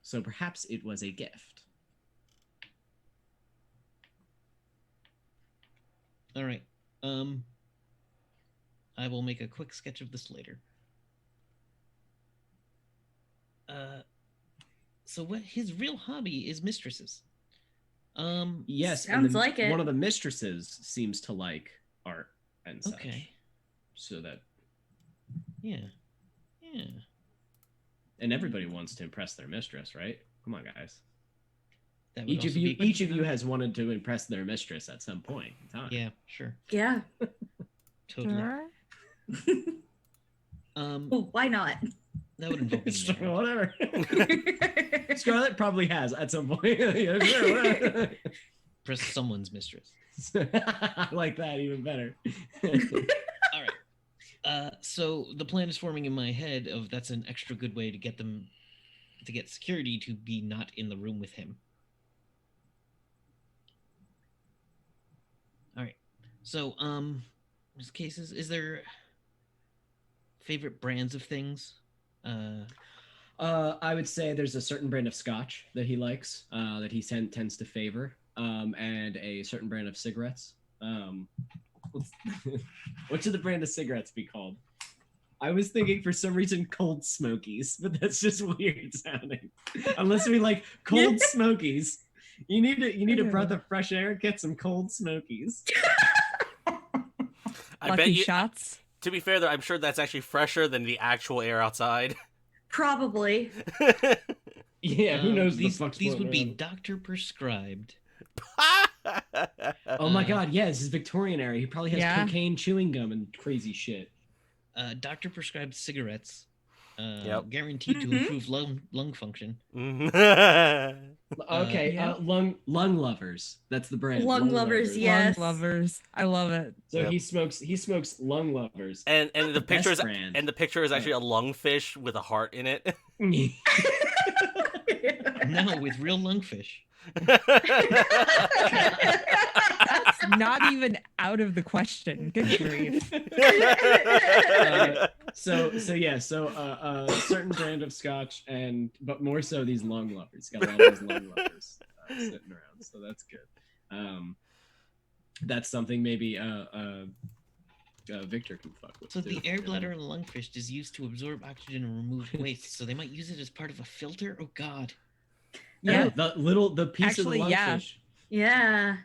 So perhaps it was a gift. All right. I will make a quick sketch of this later. So what his real hobby is mistresses. Yes, sounds like it. One of the mistresses seems to like art and such. Okay. So that. Yeah. And everybody wants to impress their mistress, right? Come on, guys. Each of you has wanted to impress their mistress at some point in time. Yeah, sure. Yeah. Totally. Sure. Well, why not? That would involve me. Whatever. Scarlet probably has at some point. Yeah, sure, Impress someone's mistress. I like that even better. All right. So the plan is forming in my head of that's an extra good way to get security to be not in the room with him. All right. So, his cases, is there favorite brands of things? I would say there's a certain brand of scotch that he likes, that he tends to favor, and a certain brand of cigarettes. What should the brand of cigarettes be called? I was thinking for some reason Cold Smokies, but that's just weird sounding. Unless we like Cold Smokies. You need a breath of fresh air. Get some Cold Smokies. I bet you. Shots. To be fair, though, I'm sure that's actually fresher than the actual air outside. Probably. Yeah, who knows? These would be doctor prescribed. Oh my god, yeah, this is Victorian era. He probably has cocaine, chewing gum, and crazy shit. Doctor prescribed cigarettes. Guaranteed to improve lung function. Okay, lung lovers. That's the brand. Lung lovers, yes. Lung lovers. I love it. So he smokes lung lovers. And the picture is brand. and the picture is actually a lungfish with a heart in it. No, with real lungfish. That's not even out of the question. Good grief. So a certain brand of scotch, but more so these lung lovers. Got a lot of these lung lovers sitting around, so that's good. That's something maybe Victor can fuck with. So the air bladder in lungfish is used to absorb oxygen and remove waste. So they might use it as part of a filter. Oh God. Yeah. The piece Actually, of the yeah. lungfish. Yeah.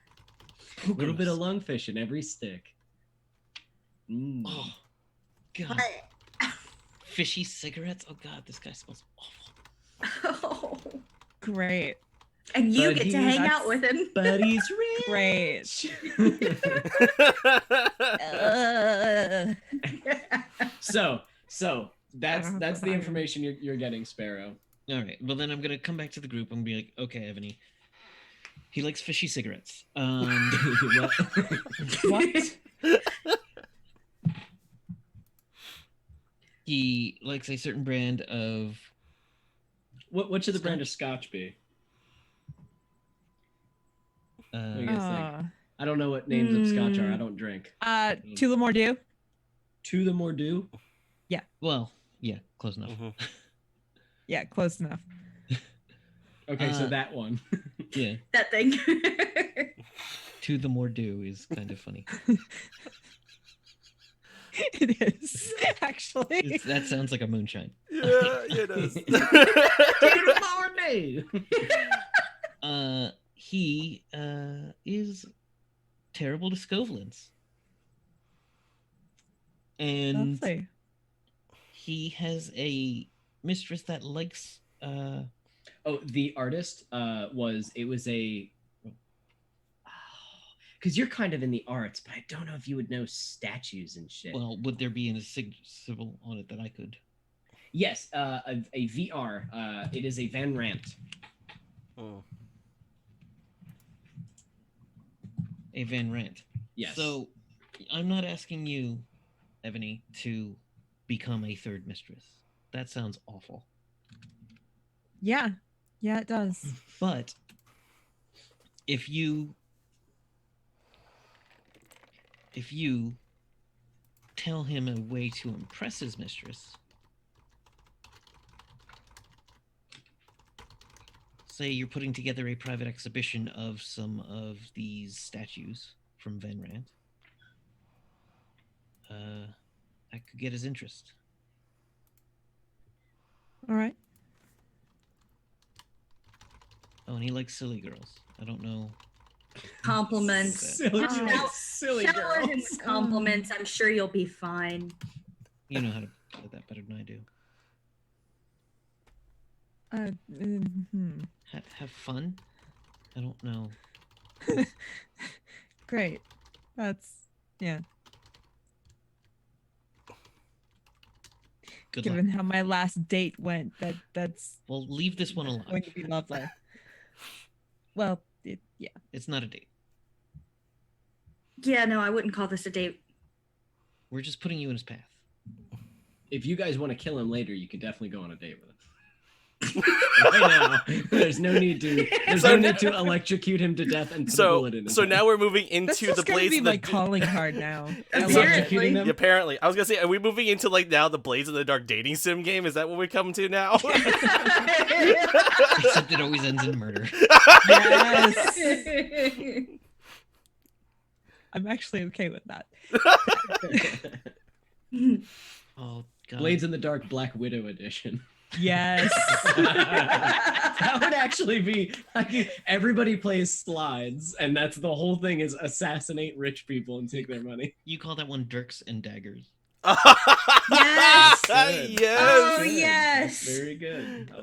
A little bit of lungfish in every stick. Mm. Oh, God. Fishy cigarettes? Oh, God, this guy smells awful. Oh. Great. And you But get to he's- hang out with him. But he's Great. rich. Uh, so that's don't have that's to the hire. information you're getting, Sparrow. All right. Well, then I'm going to come back to the group and be like, okay, Ebony. He likes fishy cigarettes. what? He likes a certain brand of... What should the brand of scotch be? What do you guys think? I don't know what names of scotch are. I don't drink. Tullamore Dew. To the more do. Well, yeah, close enough. Mhm. Yeah, close enough. Okay, so that one. Yeah, That thing. to the more do is kind of funny. It is actually. That sounds like a moonshine. Yeah, it is. To the more do. He is terrible to Scovelins. And Lovely. he has a mistress that likes Oh, the artist was a because you're kind of in the arts, but I don't know if you would know statues and shit. well, would there be a symbol on it that I could? Yes, a VR. It is a Van Rant. Oh. A Van Rant. Yes. So I'm not asking you, Ebony, to become a third mistress. That sounds awful. Yeah. Yeah, it does. But if you tell him a way to impress his mistress, say you're putting together a private exhibition of some of these statues from Van Rant, that could get his interest. All right. Oh, and he likes silly girls. I don't know. Compliments. Silly, Oh. silly Shower him girls. with compliments. I'm sure you'll be fine. You know how to play that better than I do. Have fun? I don't know. Great. That's yeah. Good Given luck. how my last date went, that's Well, leave this one going alive. to be lovely. Well, yeah. It's not a date. Yeah, no, I wouldn't call this a date. We're just putting you in his path. If you guys want to kill him later, you can definitely go on a date with him. Right now, there's no need to. There's So no now- need to electrocute him to death and put a So, bullet in his so head. now we're moving That's into just the gonna Blades be of my the calling card now. Apparently. Electrocuting Yeah, them. apparently. I was gonna say, are we moving into like now the Blades of the Dark dating sim game? Is that what we're coming to now? Except it always ends in murder. Yes. I'm actually okay with that. Oh god. Blades in the Dark Black Widow edition. Yes. That would actually be like everybody plays slides, and that's the whole thing is assassinate rich people and take their money. You call that one Dirks and Daggers. Yes. Good. Yes. Oh, Good. yes. That's very good. I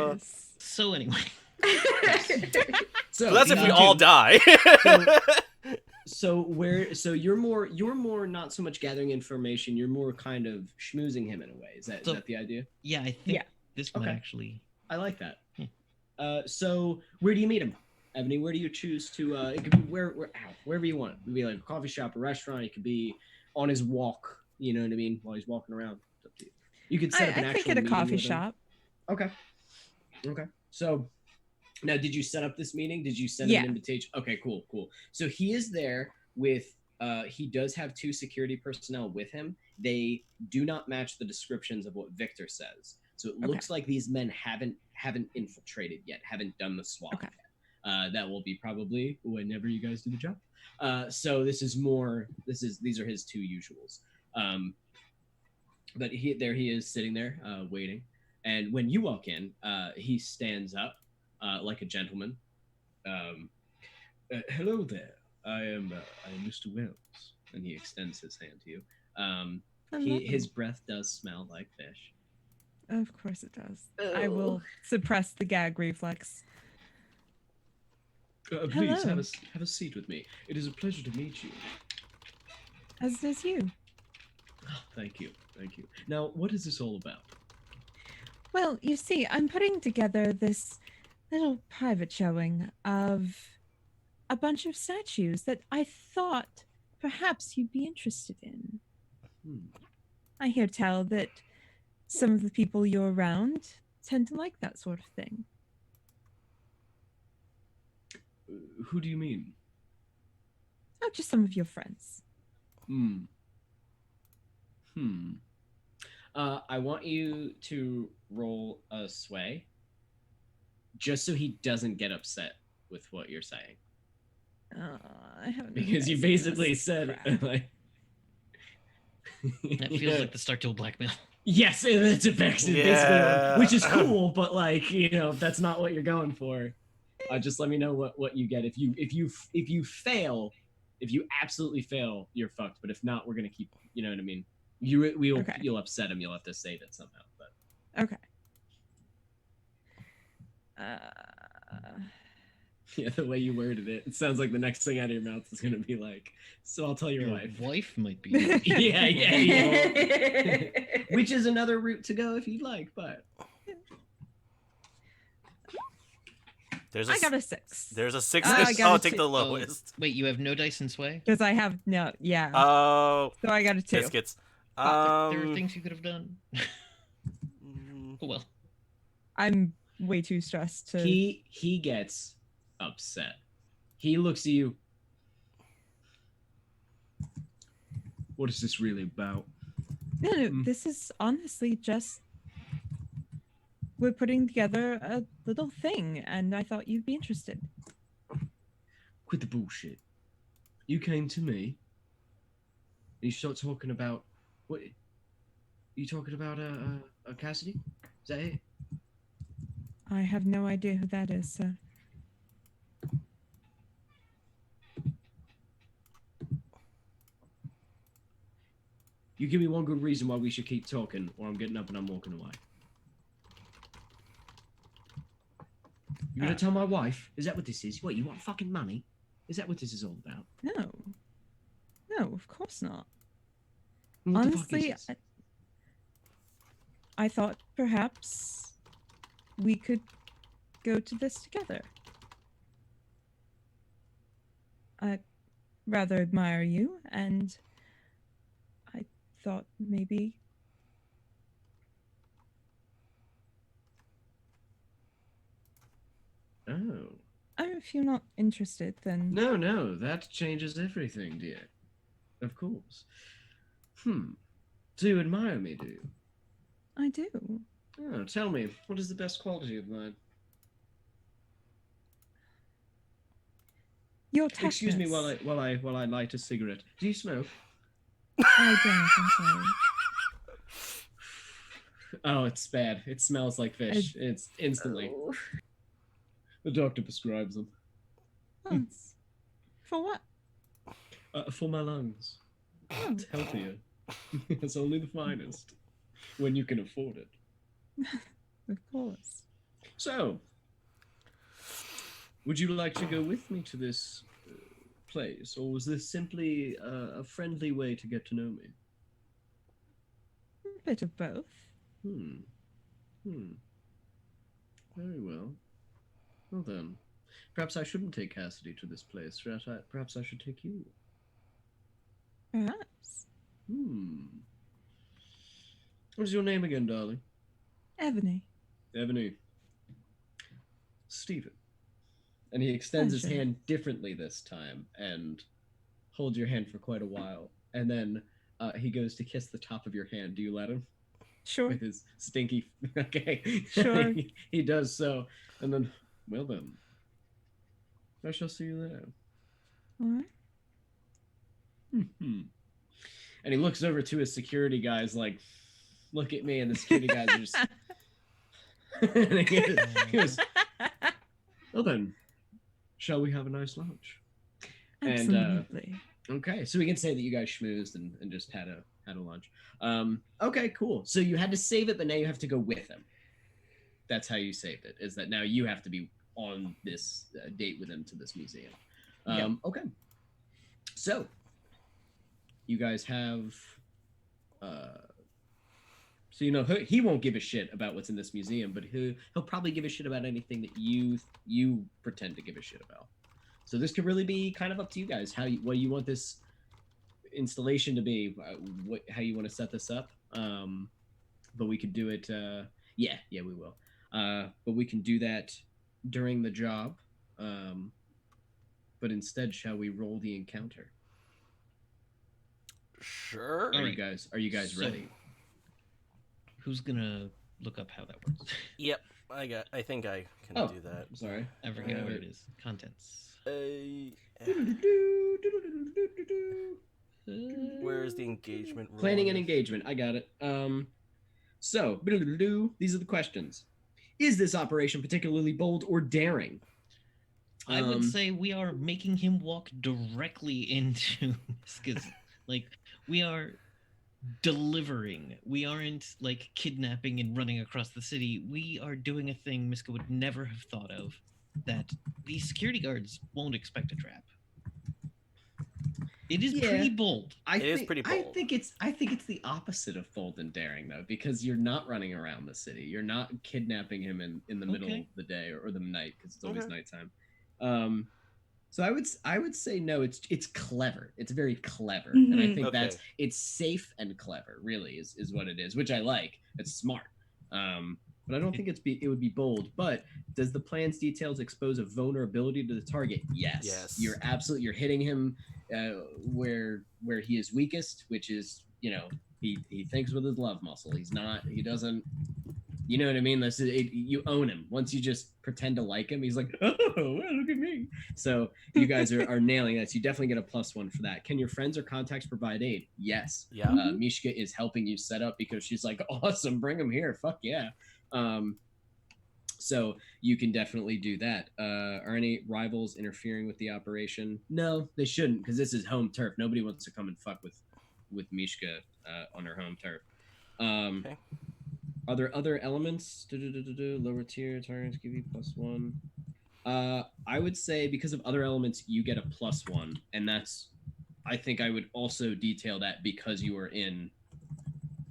like Nice. So anyway, that. So that's if we you all do- die. So you're more not so much gathering information. You're more kind of schmoozing him in a way. Is that the idea? yeah, I think Yeah. this might Okay. actually. I like that. Hmm. So where do you meet him, Ebony? Where do you choose to? It could be wherever you want. It could be like a coffee shop, a restaurant. It could be on his walk. You know what I mean? While he's walking around. It's up to you. You could set up an I actual think at a meeting coffee with him. shop. Okay. Okay. So now, did you set up this meeting? Did you send Yeah. an invitation? Okay, cool. So he is there with he does have 2 security personnel with him. They do not match the descriptions of what Victor says. So it looks like these men haven't infiltrated yet, haven't done the swap Okay. yet. That will be probably whenever you guys do the job. So these are his 2 usuals. But he is sitting there waiting. And when you walk in, he stands up like a gentleman. Hello there. I am Mr. Wells, and he extends his hand to you. Hello. His breath does smell like fish. Of course it does. I will suppress the gag reflex. Please Hello. have a seat with me. It is a pleasure to meet you. As does you. Oh, thank you. Now, what is this all about? Well, you see, I'm putting together this little private showing of a bunch of statues that I thought perhaps you'd be interested in. I hear tell that some of the people you're around tend to like that sort of thing. Who do you mean? Oh, just some of your friends. I want you to roll a sway, just so he doesn't get upset with what you're saying. I haven't. Because you basically said, like, That feels like the start to a blackmail. yes, it's basically Yeah. which is cool, but like, if that's not what you're going for, just let me know what you get. If you fail, if you absolutely fail, you're fucked. But if not, we're gonna keep. You know what I mean? Okay. You'll upset him. You'll have to save it somehow. But Okay. yeah, the way you worded it, it sounds like the next thing out of your mouth is gonna be like, "So I'll tell your wife." Wife might be. yeah. Which is another route to go if you'd like, but I got a 6. There's a 6. I got Oh, a take 2. the lowest. Wait, you have no dice in sway? Because I have no, yeah. Oh, So I got a 2. biscuits. There are things you could have done. Oh well. I'm way too stressed to. he gets upset. He looks at you. What is this really about? No, this is honestly just. We're putting together a little thing, and I thought you'd be interested. Quit the bullshit. You came to me. And you start talking about what? You talking about Cassidy? Is that it? I have no idea who that is, sir. You give me one good reason why we should keep talking, or I'm getting up and I'm walking away. You gonna tell my wife? Is that what this is? What, you want fucking money? Is that what this is all about? No. No, of course not. What the fuck Honestly, is this? I thought perhaps we could go to this together. I rather admire you, and I thought maybe. Oh. If you're not interested, then. No, that changes everything, dear. Of course. Do you admire me, do you? I do. Oh, tell me, what is the best quality of mine? Your toughness. Excuse me while I light a cigarette. Do you smoke? I don't, I'm sorry. Oh, it's bad. It smells like fish. It's instantly. Oh. The doctor prescribes them. Oh, for what? For my lungs. Oh. It's healthier. It's only the finest. When you can afford it. Of course. So, would you like to go with me to this place, or was this simply a friendly way to get to know me? A bit of both. Very well. Well then, perhaps I shouldn't take Cassidy to this place. Perhaps I should take you. Perhaps. What is your name again, darling? Ebony. Ebony. Stephen. And he extends his Pleasure. hand differently this time and holds your hand for quite a while. And then he goes to kiss the top of your hand. Do you let him? Sure. With his stinky... Okay. Sure. He does so. And then, well then, I shall see you there. All right. And he looks over to his security guys like, look at me. And the security guys are just... and he goes, Well then, shall we have a nice lunch? Absolutely. Okay, so we can say that you guys schmoozed and just had a lunch. Okay, cool. So you had to save it, but now you have to go with him. That's how you saved it. Is that now you have to be on this date with him to this museum? Okay. So you guys have. So you know he won't give a shit about what's in this museum, but he'll probably give a shit about anything that you pretend to give a shit about. So this could really be kind of up to you guys what you want this installation to be, how you want to set this up. But we could do it. Yeah, we will. But we can do that during the job. But instead, shall we roll the encounter? Sure. Are you guys ready? Who's gonna look up how that works? Yep. I think I can do that. Sorry. I forget what it is. Contents. Where is the engagement roll? Planning and engagement. I got it. So these are the questions. Is this operation particularly bold or daring? I would say we are making him walk directly into Miska's. Like, we are delivering. We aren't, like, kidnapping and running across the city. We are doing a thing Miska would never have thought of, that these security guards won't expect a trap. It is pretty bold. It is pretty bold. I think it's the opposite of bold and daring, though, because you're not running around the city. You're not kidnapping him in the middle of the day or the night, because it's always nighttime. So I would say no. It's clever. It's very clever, and I think it's safe and clever. Really, is what it is, which I like. It's smart. But I don't think it would be bold. But does the plan's details expose a vulnerability to the target? Yes. You're hitting him where he is weakest, which is, he thinks with his love muscle. He doesn't. You know what I mean? You own him. Once you just pretend to like him, he's like, oh, well, look at me. So you guys are nailing that. So you definitely get a +1 for that. Can your friends or contacts provide aid? Yes. Yeah. Mishka is helping you set up because she's like, awesome, bring him here. Fuck yeah. So you can definitely do that. Are any rivals interfering with the operation? No, they shouldn't, because this is home turf. Nobody wants to come and fuck with Mishka on her home turf. Okay. Are there other elements? Lower tier targets give you +1. I would say because of other elements, you get a +1, and that's. I think I would also detail that because you are in.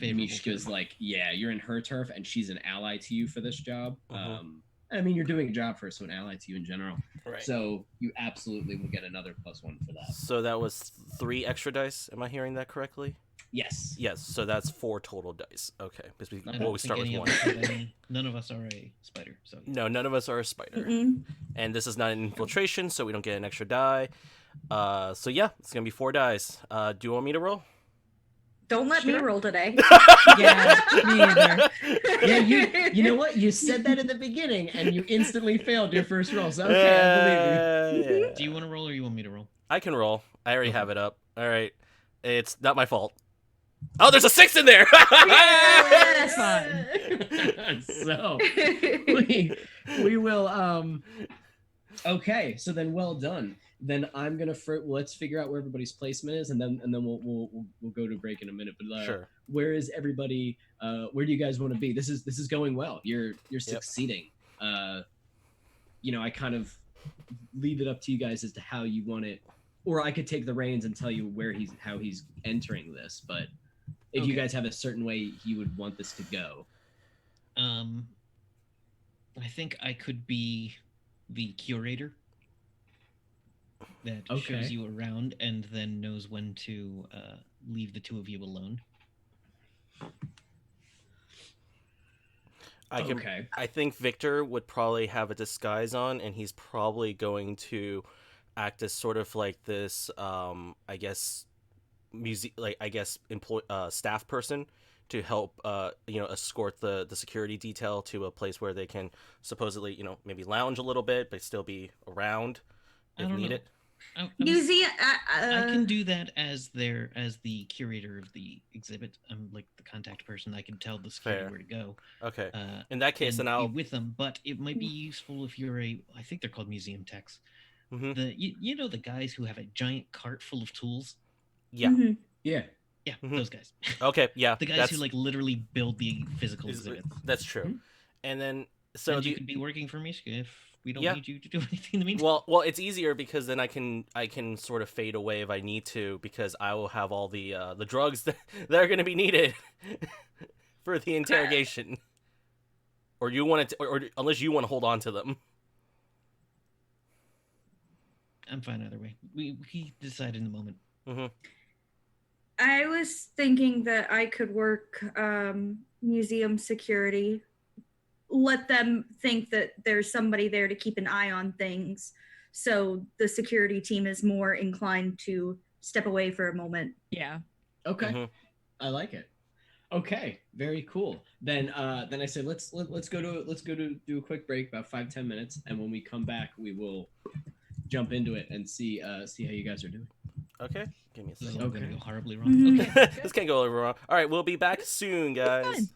Mishka's you're in her turf, and she's an ally to you for this job. I mean, you're doing a job for her, so an ally to you in general. Right. So you absolutely will get another +1 for that. So that was 3 extra dice. Am I hearing that correctly? Yes. Yes. So that's 4 total dice. Okay. Because we start with 1. None of us are a spider. So no, none of us are a spider. And this is not an infiltration, so we don't get an extra die. So yeah, it's gonna be 4 dice. Do you want me to roll? Don't let me roll today. Yeah, me either. Yeah, you know what? You said that in the beginning, and you instantly failed your first roll. So okay, I believe you. Do you want to roll, or you want me to roll? I can roll. I already have it up. All right, it's not my fault. Oh, there's a 6 in there. Yes! Fun. So we will. Okay, so then well done. Then I'm gonna let's figure out where everybody's placement is, and then we'll go to break in a minute. But Sure. Where is everybody? Where do you guys want to be? This is going well. You're succeeding. I kind of leave it up to you guys as to how you want it, or I could take the reins and tell you how he's entering this. But if you guys have a certain way you would want this to go, I think I could be the curator that shows you around and then knows when to leave the two of you alone. I think Victor would probably have a disguise on, and he's probably going to act as sort of like this, staff person to help, escort the security detail to a place where they can supposedly, maybe lounge a little bit, but still be around if needed. Museum. I can do that as the curator of the exhibit. I'm like the contact person. I can tell the security Fair. where to go. Okay. In that case, and then I'll. be with them. But it might be useful if you're I think they're called museum techs. Mhm. You know the guys who have a giant cart full of tools. Yeah. Mhm. Yeah. Yeah, Mhm. those guys. Okay. Yeah. The guys who like literally build the physical is- exhibits. That's true. Mhm. And then so and you could be working for Mishka if we don't Yeah. need you to do anything in the meantime. well, it's easier because then I can sort of fade away if I need to because I will have all the drugs that are going to be needed for the interrogation. Or you want to, or unless you want to hold on to them. I'm fine either way. We decide in the moment. Mm-hmm. I was thinking that I could work museum security. Let them think that there's somebody there to keep an eye on things, so the security team is more inclined to step away for a moment. Yeah. Okay. Mhm. I like it. Okay, very cool. Then I said let's go to do a quick break, about 5-10 minutes, and when we come back, we will jump into it and see how you guys are doing. Okay. Give me a This is second. all going to Okay. go horribly wrong. Mhm. Okay. This can't go over wrong. All right, we'll be back soon, guys. Fine.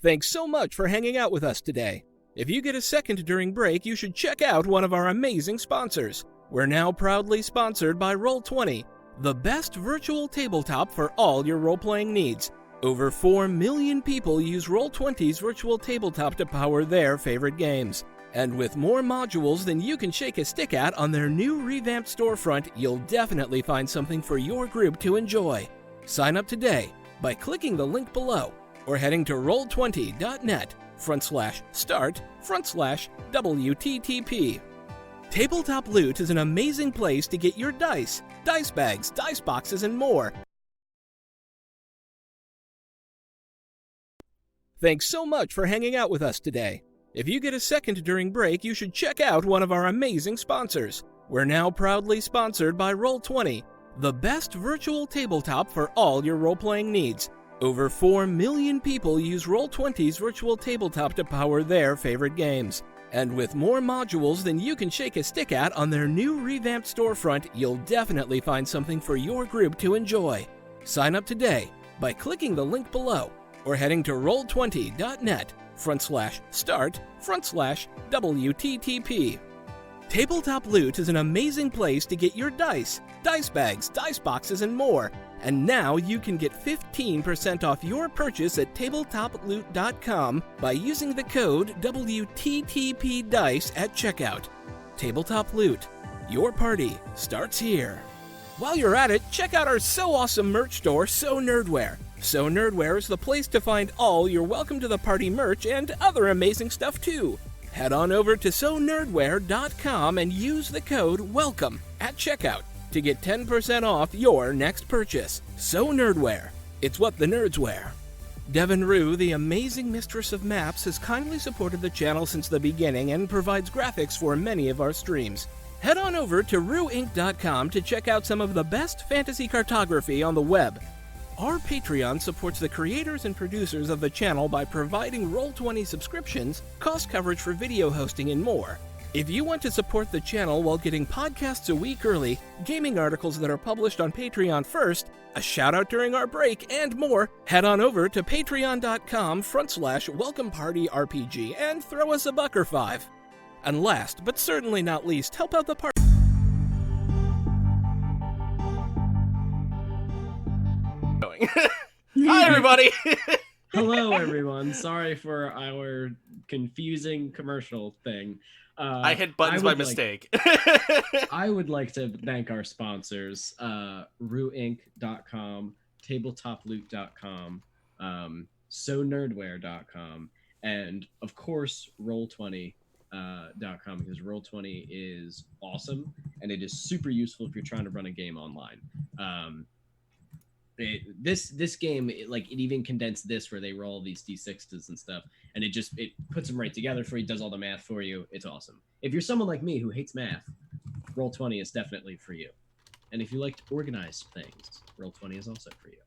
Thanks so much for hanging out with us today. If you get a second during break, you should check out one of our amazing sponsors. We're now proudly sponsored by Roll20, the best virtual tabletop for all your role-playing needs. Over 4 million people use Roll20's virtual tabletop to power their favorite games. And with more modules than you can shake a stick at on their new revamped storefront, you'll definitely find something for your group to enjoy. Sign up today by clicking the link below or heading to roll20.net/start/WTTP. Tabletop Loot is an amazing place to get your dice bags, dice boxes, and more. Thanks so much for hanging out with us today. If you get a second during break, you should check out one of our amazing sponsors. We're now proudly sponsored by Roll20, the best virtual tabletop for all your role-playing needs. Over 4 million people use Roll20's virtual tabletop to power their favorite games. And with more modules than you can shake a stick at on their new revamped storefront, you'll definitely find something for your group to enjoy. Sign up today by clicking the link below or heading to roll20.net/start/WTTP. Tabletop Loot is an amazing place to get your dice bags, dice boxes, and more. And now you can get 15% off your purchase at tabletoploot.com by using the code WTTPDICE at checkout. Tabletop Loot, your party starts here. While you're at it, check out our so awesome merch store, So Nerdware. So Nerdware is the place to find all your Welcome to the Party merch and other amazing stuff too. Head on over to sonerdware.com and use the code WELCOME at checkout to get 10% off your next purchase. So Nerdware, it's what the nerds wear. Devin Rue, the amazing mistress of maps, has kindly supported the channel since the beginning and provides graphics for many of our streams. Head on over to rueinc.com to check out some of the best fantasy cartography on the web. Our Patreon supports the creators and producers of the channel by providing Roll20 subscriptions, cost coverage for video hosting, and more. If you want to support the channel while getting podcasts a week early, gaming articles that are published on Patreon first, a shout out during our break, and more, head on over to patreon.com/welcomepartyrpg and throw us a $1 or $5. And last, but certainly not least, help out the party. Hi, everybody. Hello, everyone. Sorry for our confusing commercial thing. I hit buttons by mistake. I would like to thank our sponsors, ruinc.com, tabletoploot.com, sonerdware.com, and of course, roll20.com, because Roll20 is awesome and it is super useful if you're trying to run a game online. This game, it even condensed this where they roll these d6s and stuff, and it puts them right together for you, does all the math for you. It's awesome. If you're someone like me who hates math, Roll20 is definitely for you. And if you like to organize things, Roll20 is also for you.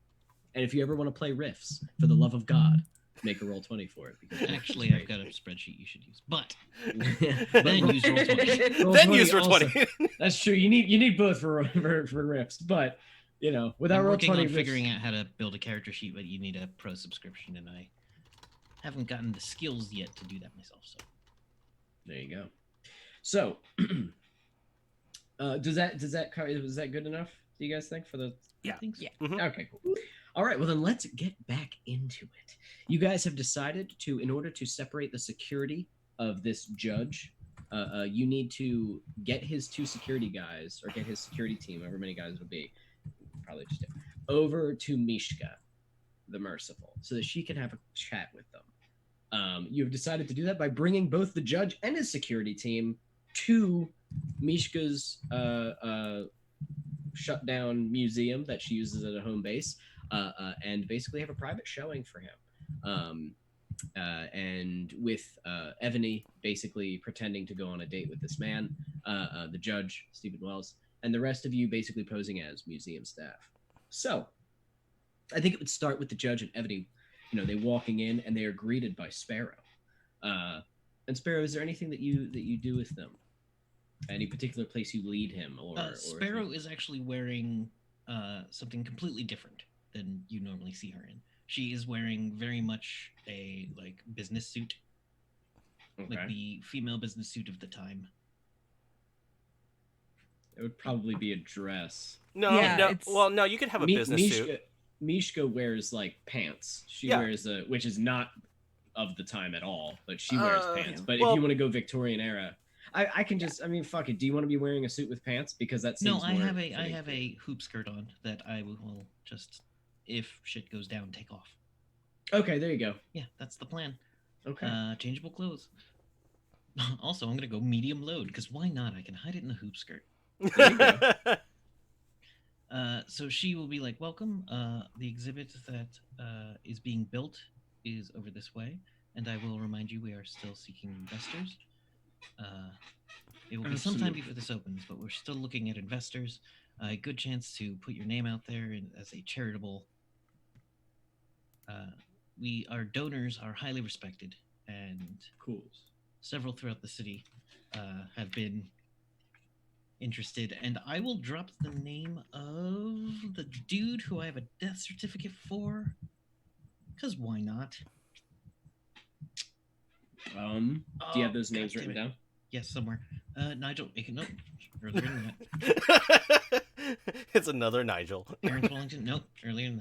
And if you ever want to play riffs, for the love of God, make a Roll20 for it. Because actually, I've got a spreadsheet you should use, but then use Roll20. Then use Roll20. That's true. You need both for riffs, but. You know, without I'm working Roll20, on figuring out how to build a character sheet, but you need a pro subscription, and I haven't gotten the skills yet to do that myself. So there you go. So, was that good enough? Do you guys think for the? Yeah. Yeah. Mm-hmm. Okay. Cool. All right. Well, then let's get back into it. You guys have decided to, in order to separate the security of this judge, you need to get his 2 security guys, or get his security team, however many guys it'll be. Probably just over to Mishka, the Merciful, so that she can have a chat with them. You've decided to do that by bringing both the judge and his security team to Mishka's shut down museum that she uses as a home base, and basically have a private showing for him. And with Evany basically pretending to go on a date with this man, the judge, Stephen Wells, and the rest of you basically posing as museum staff. So, I think it would start with the judge and Evany. You know, they walking in and they are greeted by Sparrow. And Sparrow, is there anything that you do with them? Any particular place you lead him, or Sparrow is actually wearing something completely different than you normally see her in. She is wearing very much a like business suit, like the female business suit of the time. It would probably be a dress. No, Yeah, no. it's- Well, no, you could have a business suit. Mishka wears like pants. She Yeah. wears which is not of the time at all, but she wears pants. But well- if you want to go Victorian era, I can just, I mean, fuck it. Do you want to be wearing a suit with pants? Because that seems No, I more have fitting. a hoop skirt on that I will just, if shit goes down, take off. Okay, there you go. Yeah, that's the plan. Okay. Changeable clothes. Also, I'm gonna go medium load because why not? I can hide it in the hoop skirt. There you go. So she will be like, "Welcome. The exhibit that is being built is over this way, and I will remind you we are still seeking investors. It will be some time Absolutely. before this opens, but we're still looking at investors. A good chance to put your name out there as a charitable. Our donors are highly respected, and Cool. several throughout the city have been interested, and I will drop the name of the dude who I have a death certificate for, because why not? Do you have those names written down? Yes, somewhere. Nigel, nope, earlier than that. It's another Nigel. Terrence Wellington, nope, earlier than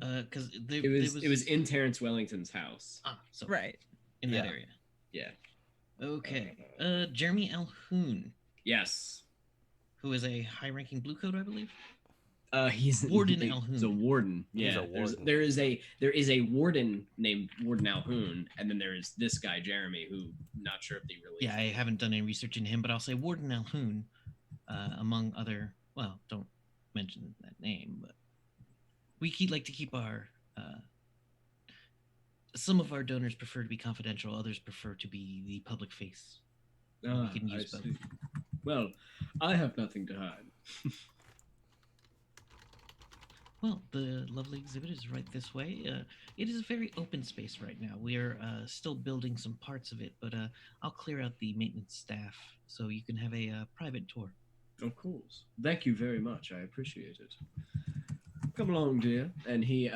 that. Because It was in Terrence Wellington's house. so Right. in that Yeah. area. Yeah. Okay. Jeremy Alhoun, Yes. who is a high-ranking blue coat, I believe. He's Warden He's Alhoun. a warden. He's Yeah. a warden. There is a warden named Warden Alhoun, and then there is this guy Jeremy, who not sure if they really. Yeah, I haven't done any research into him, but I'll say Warden Alhoun, among other. Well, don't mention that name, but we like to keep our. Some of our donors prefer to be confidential; others prefer to be the public face. We can use both. Well, I have nothing to hide. Well, the lovely exhibit is right this way. It is a very open space right now. We are still building some parts of it, but I'll clear out the maintenance staff so you can have a private tour. Of course. Thank you very much. I appreciate it. Come along, dear. And he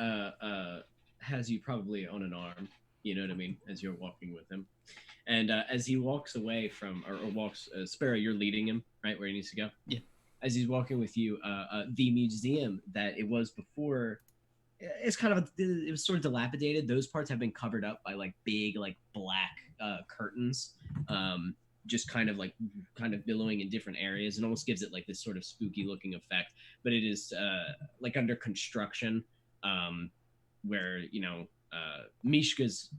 has you probably on an arm, you know what I mean, as you're walking with him. And as he walks away from, or walks, Sparrow, you're leading him, right, where he needs to go? Yeah. As he's walking with you, the museum that it was before, it's kind of, it was sort of dilapidated. Those parts have been covered up by like big, like black curtains. Just kind of billowing in different areas, and almost gives it like this sort of spooky looking effect. But it is like under construction, where Mishka's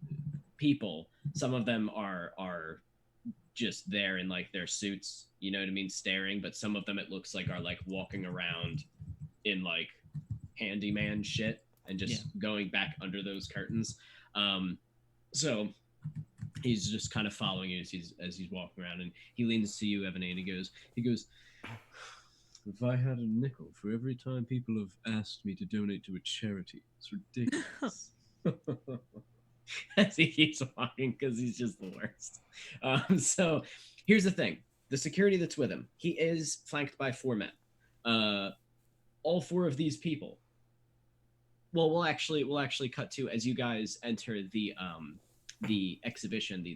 people, some of them are just there in like their suits, you know what I mean, staring. But some of them it looks like are like walking around in like handyman shit and just going back under those curtains. So he's just kind of following you as he's walking around, and he leans to you, Evan, and he goes, if I had a nickel for every time people have asked me to donate to a charity, it's ridiculous. As he keeps walking, because he's just the worst. So here's the thing. The security that's with him, he is flanked by 4 men. All 4 of these people. Well, we'll actually cut to as you guys enter the exhibition.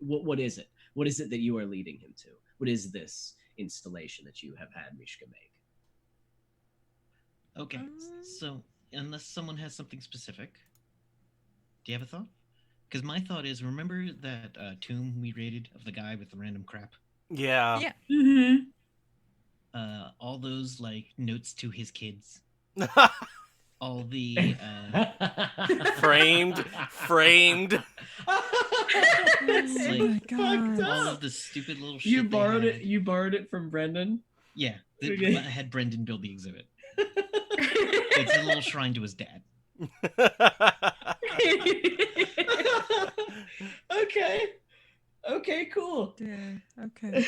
What is it? What is it that you are leading him to? What is this installation that you have had Mishka make? Okay, so unless someone has something specific, do you have a thought? Because my thought is, remember that tomb we raided of the guy with the random crap? Yeah. Yeah. Mm-hmm. All those like notes to his kids, all the framed. Oh my God. all of the stupid little shit. You they borrowed had. it. You borrowed it from Brendan. Yeah, Okay. I had Brendan build the exhibit. It's a little shrine to his dad. Okay, cool. Yeah, okay.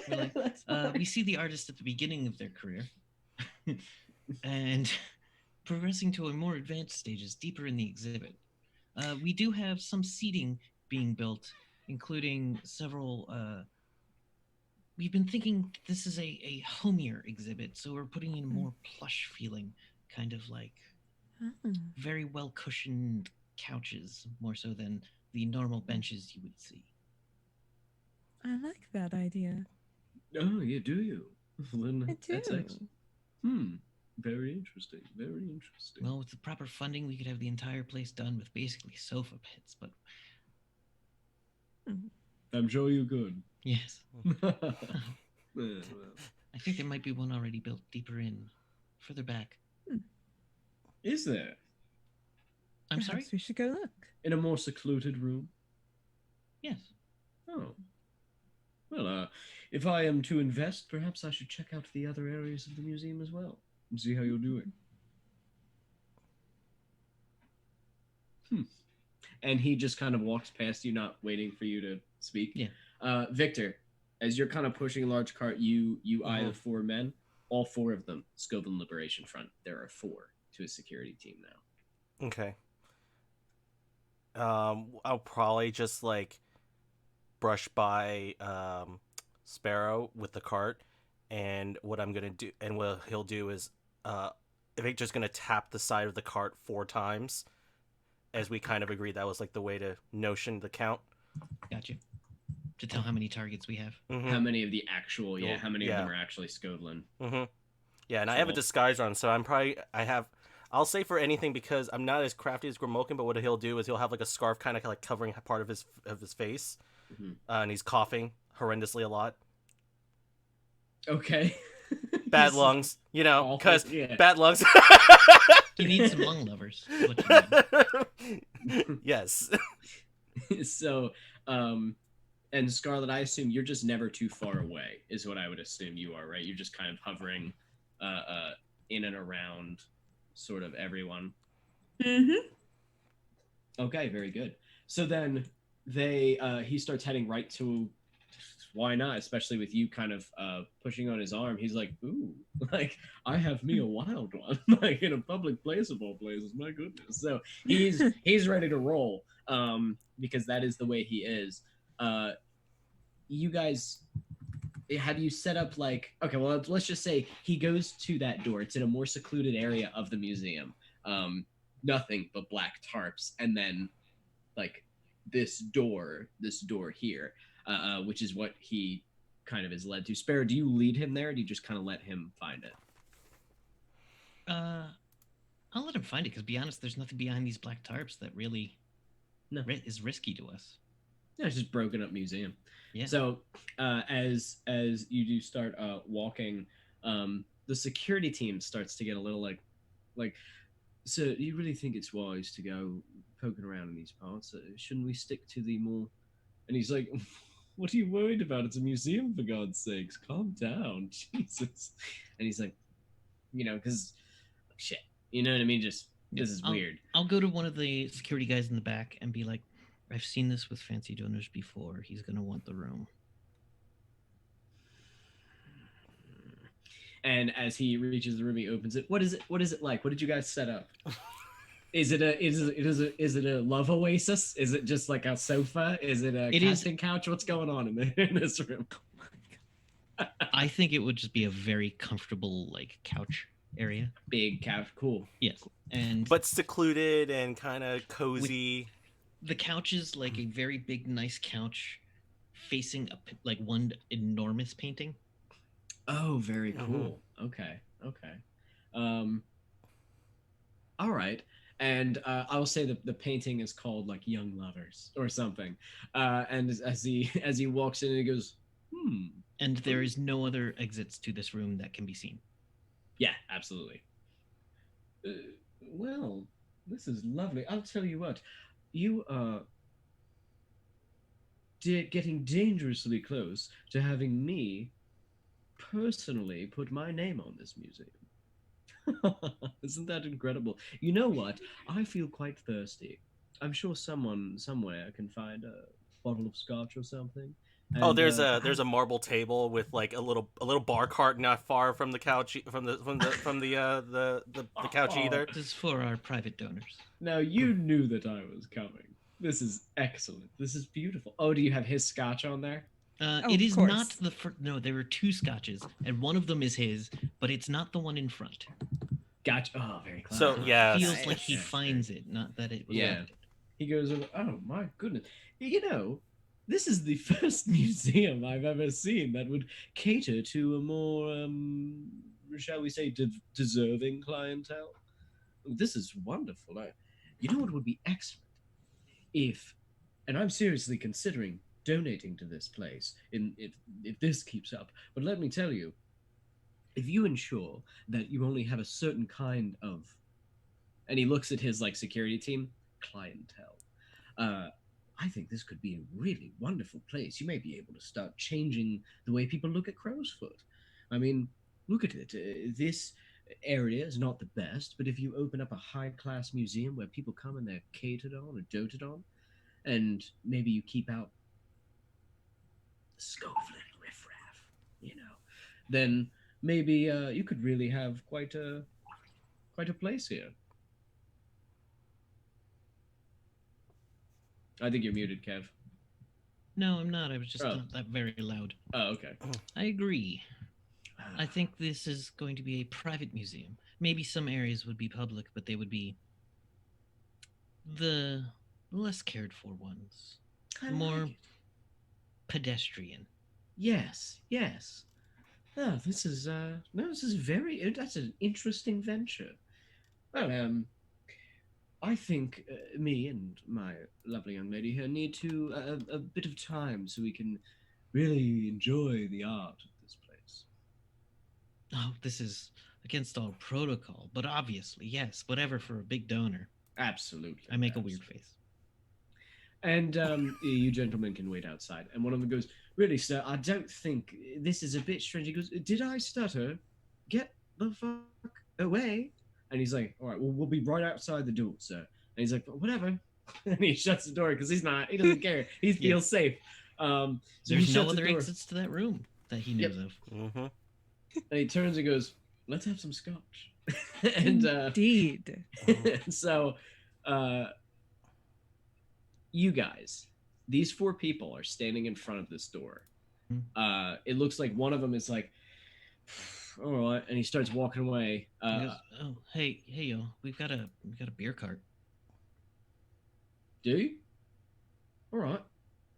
We're like, we see the artist at the beginning of their career and progressing to a more advanced stages deeper in the exhibit. We do have some seating being built, including several. We've been thinking this is a homier exhibit, so we're putting in a more plush feeling kind of like Oh, very well cushioned couches, more so than the normal benches you would see. I like that idea. Oh, yeah, do you? Then I that's do. excellent. Very interesting. Very interesting. Well, with the proper funding, we could have the entire place done with basically sofa pits, but I'm sure you could. yes. Well, I think there might be one already built deeper in, further back. is there? I'm Perhaps sorry? we should go look. In a more secluded room? Yes. Oh. Well, if I am to invest, perhaps I should check out the other areas of the museum as well and see how you're doing. And he just kind of walks past you, not waiting for you to speak. Yeah. Victor, as you're kind of pushing a large cart, you eye the 4 men. All 4 of them, Scovin Liberation Front. There are 4 to a security team now. Okay. I'll probably just like brush by Sparrow with the cart, and what I'm gonna do, and what he'll do is, Victor's gonna tap the side of the cart 4 times, as we kind of agreed that was like the way to notion the count. Gotcha. To tell how many targets we have. Mm-hmm. How many of the actual? Yeah, how many of them Yeah. are actually Scovlin? Mm-hmm. Yeah, and I have a Cool. disguise on, so I'll say for anything, because I'm not as crafty as Grimoken, but what he'll do is he'll have like a scarf kind of like covering part of his face, Mhm. And he's coughing horrendously a lot. Okay. Bad This is lungs, you know, awful. because Yeah. bad lungs. You need some lung lovers. is what you need. Yes. So, and Scarlet, I assume you're just never too far away, is what I would assume you are, right? You're just kind of hovering, in and around, sort of everyone. Mm-hmm. Okay, very good. So then he starts heading right to, why not? Especially with you kind of pushing on his arm. He's like, ooh, like I have me a wild one, like in a public place of all places. My goodness. So he's ready to roll, because that is the way he is. You guys, have you set up like, okay, well, let's just say he goes to that door. It's in a more secluded area of the museum. Nothing but black tarps, and then like this door here, which is what he kind of is led to. Sparrow, do you lead him there, or do you just kind of let him find it? I'll let him find it, because, to be honest, there's nothing behind these black tarps that really is risky to us. Yeah, it's just broken up museum. Yeah. So as you do start walking, the security team starts to get a little like, so do you really think it's wise to go poking around in these parts? Shouldn't we stick to the more? And he's like, what are you worried about? It's a museum, for God's sakes. Calm down. Jesus. And he's like, because shit. You know what I mean? Just, this is weird. I'll go to one of the security guys in the back and be like, I've seen this with fancy donors before. He's going to want the room. And as he reaches the room, he opens it. What is it like? What did you guys set up? Is it a love oasis? Is it just like a sofa? Is it a casting couch? What's going on in this room? I think it would just be a very comfortable like couch area. Big couch, cool. Yes, and but secluded and kind of cozy. The couch is like a very big, nice couch facing like one enormous painting. Oh, very cool. Okay. All right. And I'll say that the painting is called like Young Lovers or something. And as he walks in, he goes, And there is no other exits to this room that can be seen. Yeah, absolutely. Well, this is lovely. I'll tell you what. You are getting dangerously close to having me personally put my name on this museum. Isn't that incredible? You know what? I feel quite thirsty. I'm sure someone somewhere can find a bottle of scotch or something. And, there's a marble table with like a little bar cart not far from the couch from the couch either. This is for our private donors. Now you knew that I was coming. This is excellent. This is beautiful. Oh, do you have his scotch on there? It is not the no. There are 2 scotches, and one of them is his, but it's not the one in front. Gotcha. Oh, very clever. So, yeah. Feels like he Yeah. finds it, not that it was Yeah. left. He goes, oh my goodness. You know, this is the first museum I've ever seen that would cater to a more, shall we say, deserving clientele. This is wonderful. You know what would be excellent? If, and I'm seriously considering donating to this place if this keeps up, but let me tell you, if you ensure that you only have a certain kind of, and he looks at his like security team, clientele, I think this could be a really wonderful place. You may be able to start changing the way people look at Crowsfoot. I mean, look at it. This area is not the best, but if you open up a high-class museum where people come and they're catered on or doted on, and maybe you keep out Scovlin riffraff, you know, then maybe you could really have quite a place here. I think you're muted, Kev. No, I'm not. I was just not that very loud. Oh, okay. I agree. I think this is going to be a private museum. Maybe some areas would be public, but they would be the less cared for ones. More pedestrian. Yes. Oh, this is that's an interesting venture. Well, I think me and my lovely young lady here need to a bit of time so we can really enjoy the art of this place. Oh, this is against all protocol, but obviously, yes, whatever for a big donor. Absolutely. I make a weird face. And you gentlemen can wait outside. And one of them goes, really, sir, I don't think this is a bit strange. He goes, did I stutter? Get the fuck away. And he's like, all right, well, we'll be right outside the door, sir. And he's like, whatever. And he shuts the door because he doesn't care. He feels safe. So there's no other exits to that room that he knows of. Mm-hmm. And he turns and goes, let's have some scotch. And Indeed. so you guys, these 4 people are standing in front of this door. It looks like one of them is like, all right, and he starts walking away. He goes, oh, hey, yo, we've got a beer cart. Do you? All right.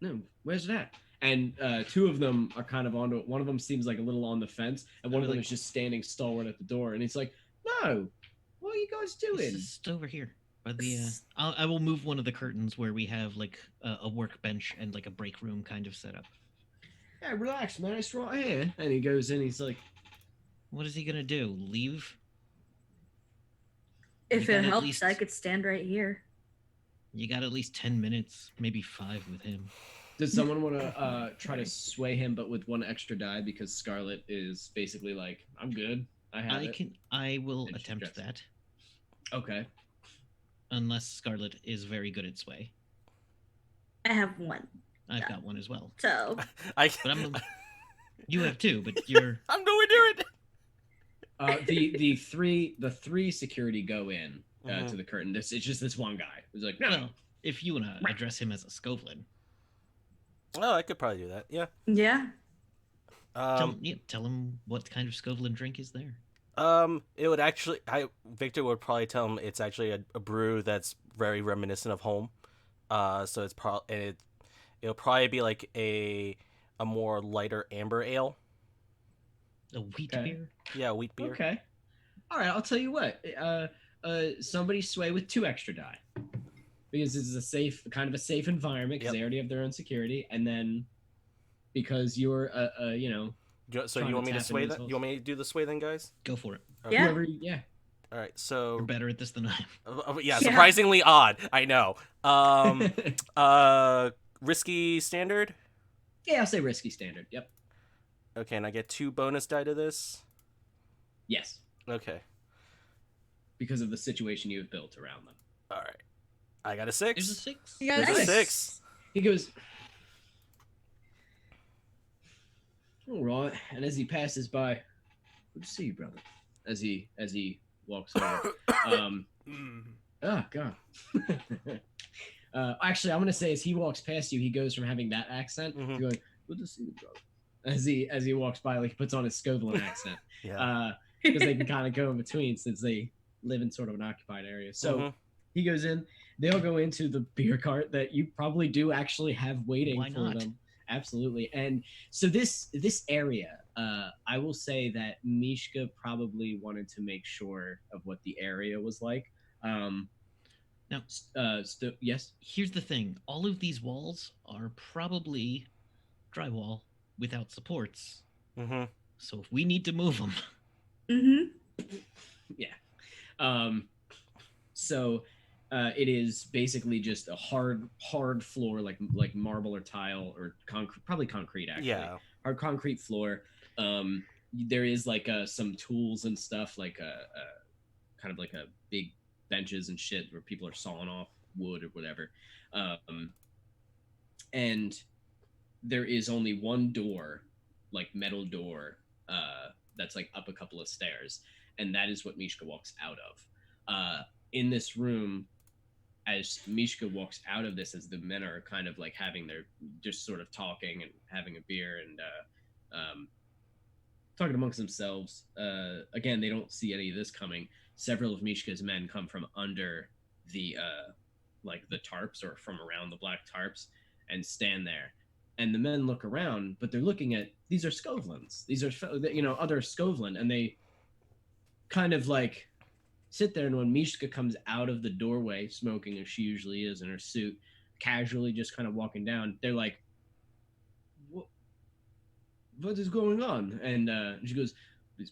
No, where's that? And 2 of them are kind of onto it. One of them seems like a little on the fence, and one of them is just standing stalwart at the door. And he's like, no, what are you guys doing? It's just over here. By the, I will move one of the curtains where we have like a workbench and like a break room kind of set up. Yeah, relax, man. It's right here. And he goes in. He's like, what is he gonna do? Leave? If You it got at helps, least- I could stand right here. You got at least 10 minutes, maybe 5 with him. does someone want to try to sway him, but with 1 extra die because Scarlet is basically like, I'm good. I will And she attempt gets it. that. Okay. Unless Scarlet is very good at sway. I have 1. I've Yeah. got 1 as well. So I But you have 2, but you're I'm going to do it. The 3 security go in Mhm. to the curtain. It's just this one guy who's like, no. well, if you want to address him as a Scovlin, Oh, I could probably do that. Yeah. yeah. tell him what kind of Scovlin drink is there. It would actually. Victor would probably tell him it's actually a brew that's very reminiscent of home. So it's it'll probably be like a more lighter amber ale. A wheat Okay. beer? Yeah, wheat beer. Okay. All right, I'll tell you what. Somebody sway with 2 extra die. Because this is a safe environment because Yep. they already have their own security, and then because you're So Trying you want to me to tap sway into that? his You want me to do the sway then, guys? Go for it. Okay. Yeah. yeah. All right. So You're better at this than I am. yeah, Yeah. surprisingly odd. I know. Risky standard. Yeah, I'll say risky standard. Yep. Okay, and I get 2 bonus die to this. Yes, Okay. because of the situation you have built around them. All right. I got a 6. There's a 6. You got There's a a Nice. 6. He goes, all right, and as he passes by, good to see you, brother. As he walks over. Oh God. Actually, I'm gonna say as he walks past you, he goes from having that accent Mhm. to going, "Good to see you, brother." As he walks by, like he puts on his Scovlin accent, Yeah. because they can kind of go in between since they live in sort of an occupied area. So Mhm. he goes in. They all go into the beer cart that you probably do actually have waiting Why for not? them. Absolutely. And so this area, I will say that Mishka probably wanted to make sure of what the area was like. Now, Yes. here's the thing: all of these walls are probably drywall without supports. Mhm. So if we need to move them, Mm-hmm. Yeah. So it is basically just a hard floor, like marble or tile or concrete, probably concrete actually. Yeah. Hard concrete floor. There is like some tools and stuff, like kind of like a big benches and shit where people are sawing off wood or whatever. And there is only one door, like metal door, that's like up a couple of stairs, and that is what Mishka walks out of. In this room, as Mishka walks out of this, as the men are kind of like having their just sort of talking and having a beer and talking amongst themselves. Again, they don't see any of this coming. Several of Mishka's men come from under the like the tarps or from around the black tarps and stand there. And the men look around, but they're looking at, these are Skovlins. These are, other Skovlin, and they kind of like sit there. And when Mishka comes out of the doorway, smoking as she usually is in her suit, casually just kind of walking down, they're like, what is going on? And she goes,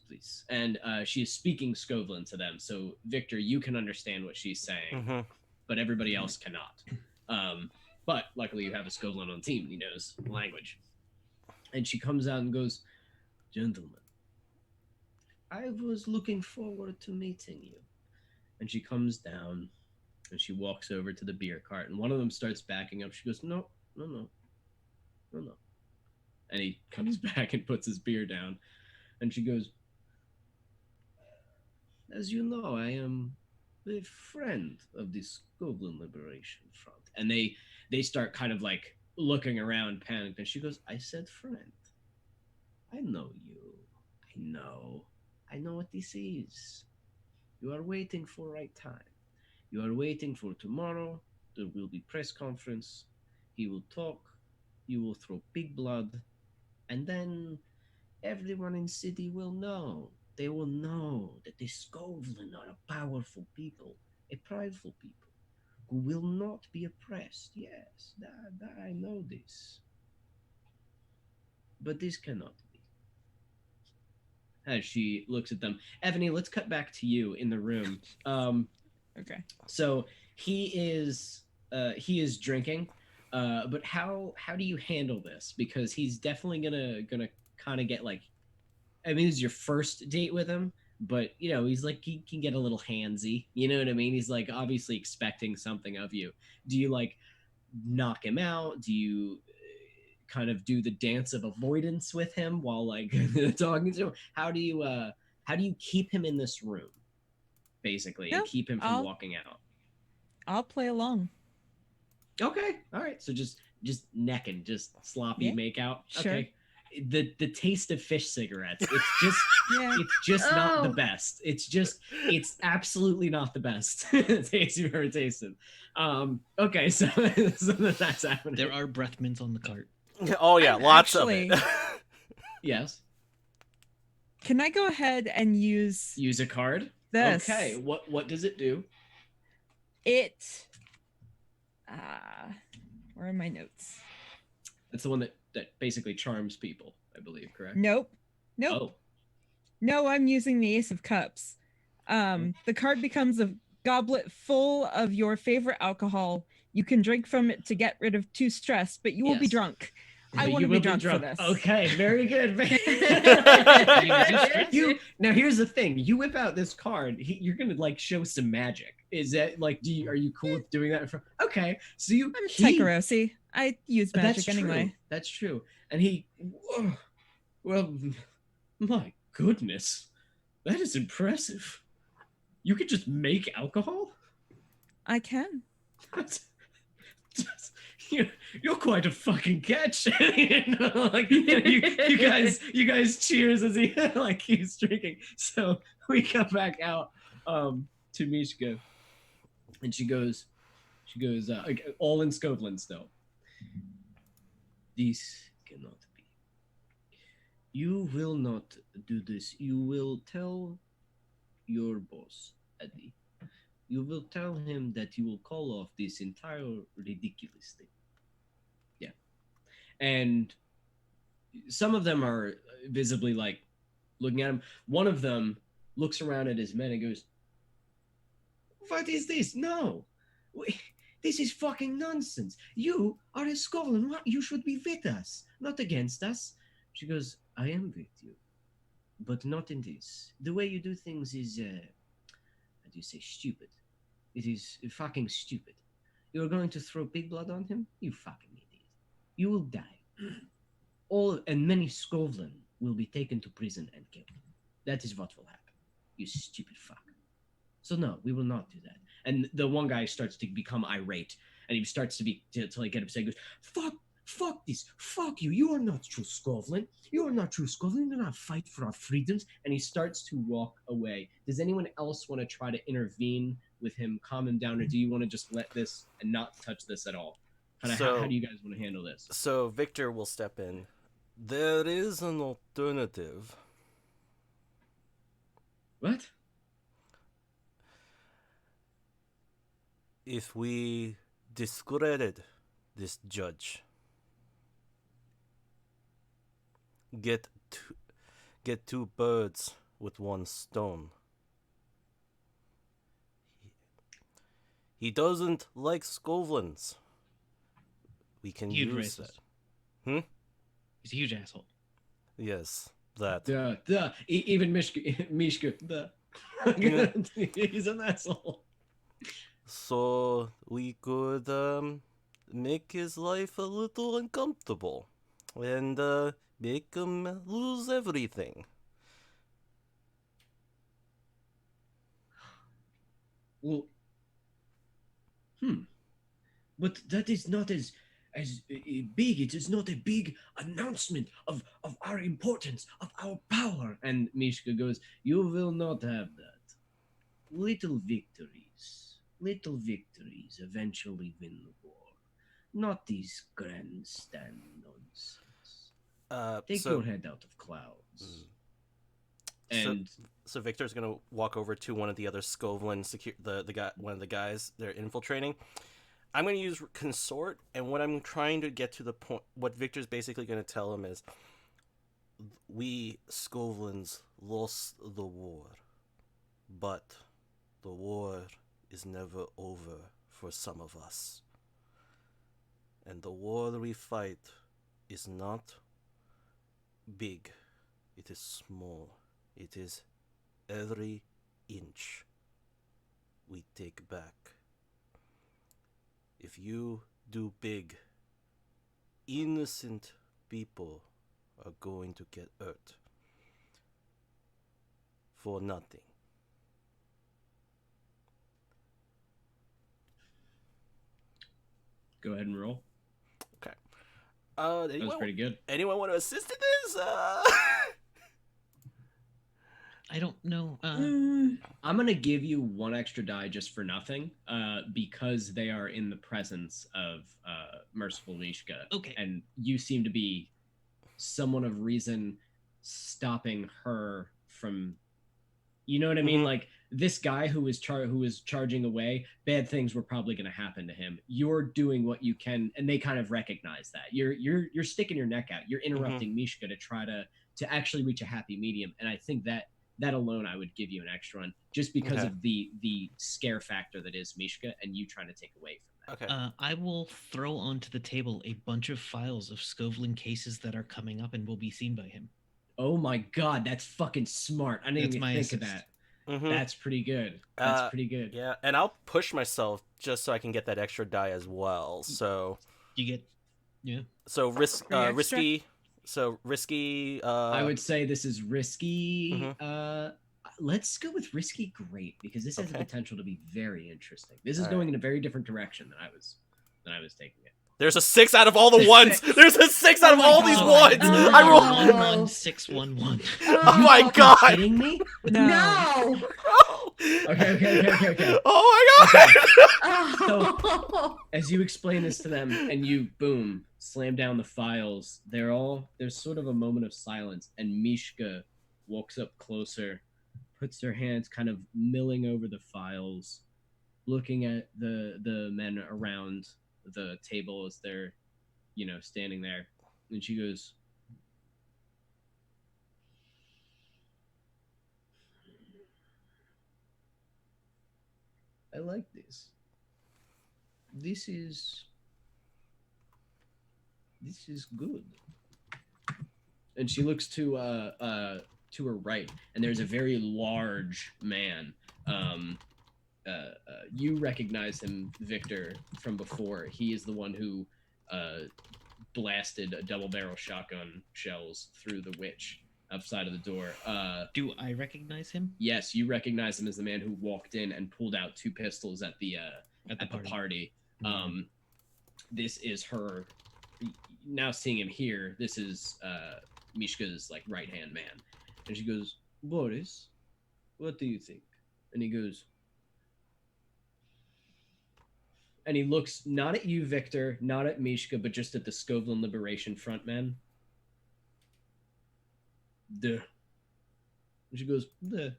please. And she is speaking Skovlin to them. So, Victor, you can understand what she's saying, Mhm. but everybody else cannot. But luckily you have a Skovlin on the team. He knows the language. And she comes out and goes, gentlemen, I was looking forward to meeting you. And she comes down and she walks over to the beer cart. And one of them starts backing up. She goes, no. And he comes back and puts his beer down. And she goes, as you know, I am a friend of the Skovlin Liberation Front. And they start kind of like looking around, panicked. And she goes, I said friend. I know you. I know what this is. You are waiting for right time. You are waiting for tomorrow. There will be press conference. He will talk. You will throw big blood. And then everyone in city will know. They will know that the Skovlin are a powerful people, a prideful people, who will not be oppressed. Yes, I know this. But this cannot be. As she looks at them. Ebony, let's cut back to you in the room. Okay. So he is drinking. But how do you handle this? Because he's definitely gonna kind of get like, I mean, this is your first date with him, but he's like, he can get a little handsy. You know what I mean? He's like obviously expecting something of you. Do you like knock him out? Do you kind of do the dance of avoidance with him while like talking to him? How do you keep him in this room, basically, and keep him from walking out? I'll play along. Okay, all right. So just necking, just sloppy make out. Sure. Okay. The taste of fish cigarettes. It's just not the best. It's absolutely not the best taste you've ever tasted. Okay, so that's happening. there are breath mints on the cart. Oh yeah, lots of it. Yes. Can I go ahead and use a card? this? Okay. What does it do? It. Where are my notes? It's the one that basically charms people, I believe, correct? Nope. Oh. No, I'm using the Ace of Cups. The card becomes a goblet full of your favorite alcohol. You can drink from it to get rid of stress, but you will be drunk. I want to be drunk for this. Okay, very good. Now here's the thing: you whip out this card, you're gonna like show some magic. Is that like, are you cool with doing that? Okay, so I'm Tycherosi. I use magic anyway. That's true. And well, my goodness, that is impressive. You could just make alcohol? I can. You're quite a fucking catch. Like you guys cheers as he like keeps drinking. So we come back out. to Mishka, and she goes, all in Scotland still. This cannot be. You will not do this. You will tell your boss, Eddie. You will tell him that you will call off this entire ridiculous thing. Yeah. And some of them are visibly like looking at him. One of them looks around at his men and goes, "What is this? No. This is fucking nonsense. You are a Scotland. What? You should be with us, not against us." She goes, "I am with you, but not in this. The way you do things is, how do you say, stupid. It is fucking stupid. You are going to throw pig blood on him? You fucking idiot. You will die. And many Scotland will be taken to prison and killed. That is what will happen. You stupid fuck. So no, we will not do that." And the one guy starts to become irate, and he starts to like get upset. He goes, fuck this, fuck you. You are not true Scotland. You are not true Scotland. You do not fight for our freedoms. And he starts to walk away. Does anyone else want to try to intervene with him, calm him down, or do you want to just let this and not touch this at all? How do you guys want to handle this? So Victor will step in. There is an alternative. What? If we discredit this judge, get two birds with one stone. He doesn't like Scotlands. We can Huge use racist. that. He's a huge asshole. Yes, that. Even Mishka, he's an asshole. So we could make his life a little uncomfortable and make him lose everything. Well, but that is not as big. It is not a big announcement of our importance, of our power. And Mishka goes, "You will not have that. Little victories eventually win the war. Not these grandstand nonsense. Take your head out of clouds." And so Victor's gonna walk over to one of the other Scotland one of the guys they're infiltrating. I'm gonna use consort, and what I'm trying to get to the point, what Victor's basically gonna tell him is, we Scotlands lost the war, but the war is never over for some of us. And the war we fight is not big, it is small. It is every inch we take back. If you do big, innocent people are going to get hurt for nothing. go ahead and roll. Okay. That was pretty good. Anyone want to assist in this? I don't know. I'm gonna give you one extra die just for nothing, because they are in the presence of Merciful Mishka. Okay. And you seem to be someone of reason stopping her from, you know what I mean? Mhm. Like this guy who was charging away, bad things were probably going to happen to him. You're doing what you can, and they kind of recognize that. You're sticking your neck out. You're interrupting Mishka to try to actually reach a happy medium. And I think that alone, I would give you an extra one, just because of the scare factor that is Mishka, and you trying to take away from that. Okay. I will throw onto the table a bunch of files of Skovlin cases that are coming up and will be seen by him. Oh my god, that's fucking smart. I didn't even think of that. Mhm. That's pretty good. That's pretty good. Yeah, and I'll push myself just so I can get that extra die as well. So You get, yeah. So extra? risky. So risky. I would say this is risky. Mhm. Let's go with risky great, because this has the Okay. potential to be very interesting. This is All going in a very different direction than I was taking it. There's a 6 out of all the ones. There's a 6 out of all these ones. Oh. I rolled. 11611. Oh my Are you god. kidding me? No. Oh. Okay. Oh my Oh. As you explain this to them and you boom slam down the files, there's sort of a moment of silence, and Mishka walks up closer, puts her hands kind of milling over the files, looking at the men around the table as they're standing there, and she goes, I like this. This is good. And she looks to her right, and there's a very large man. You recognize him, Victor, from before. He is the one who blasted a double-barrel shotgun shells through the witch outside of the door. Do I recognize him? Yes, you recognize him as the man who walked in and pulled out 2 pistols at the party. Mm-hmm. This is her. Now seeing him here, this is Mishka's like right-hand man, and she goes, Boris, what do you think? And he goes, and he looks not at you, Victor, not at Mishka, but just at the Skovlin Liberation Front men. Duh. And she goes, Duh.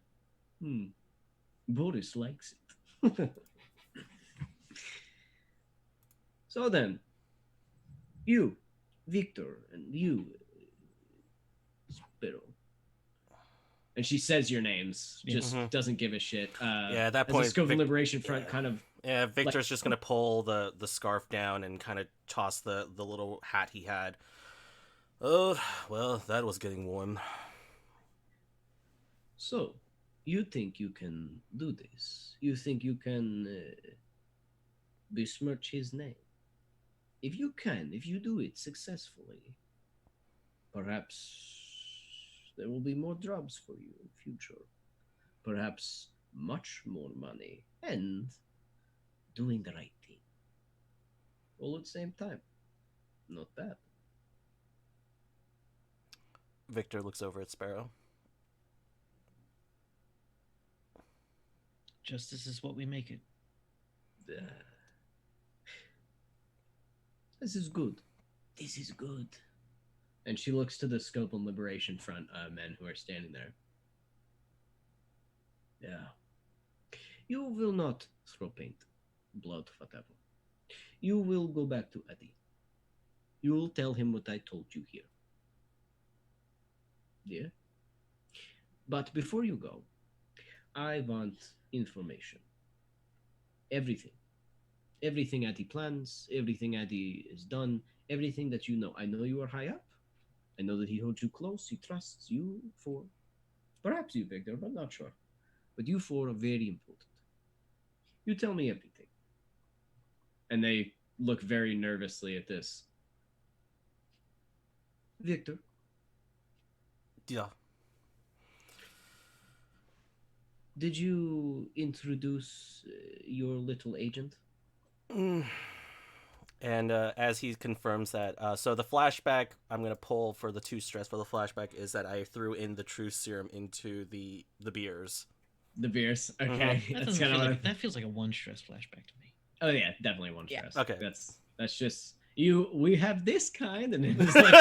Boris likes it. So then, you, Victor, and you, Spiro. And she says your names, just doesn't give a shit. Yeah, at that point, the Skovlin Liberation Front kind of. Yeah, Victor's just gonna pull the scarf down and kind of toss the little hat he had. Oh, well, that was getting warm. So, you think you can do this? You think you can besmirch his name? If you can, if you do it successfully, perhaps there will be more jobs for you in future. Perhaps much more money and doing the right thing. All at the same time. Not bad. Victor looks over at Sparrow. Justice is what we make it. This is good. This is good. And she looks to the Skovlin Liberation Front men who are standing there. Yeah. You will not throw paint, blood, whatever. You will go back to Eddie. You will tell him what I told you here. Yeah? But before you go, I want information. Everything. Everything Eddie plans, everything Eddie has done, everything that you know. I know you are high up. I know that he holds you close. He trusts you for, perhaps you, Victor, but not sure. But you four are very important. You tell me everything. And they look very nervously at this. Victor. Yeah. Did you introduce your little agent? And as he confirms that, so the flashback I'm going to pull for the 2 stress for the flashback is that I threw in the truth serum into the beers. The beers, okay. That's kind of that feels like a 1 stress flashback to me. Oh yeah, definitely 1 stress. Yeah. Okay. That's just you. We have this kind, and it's like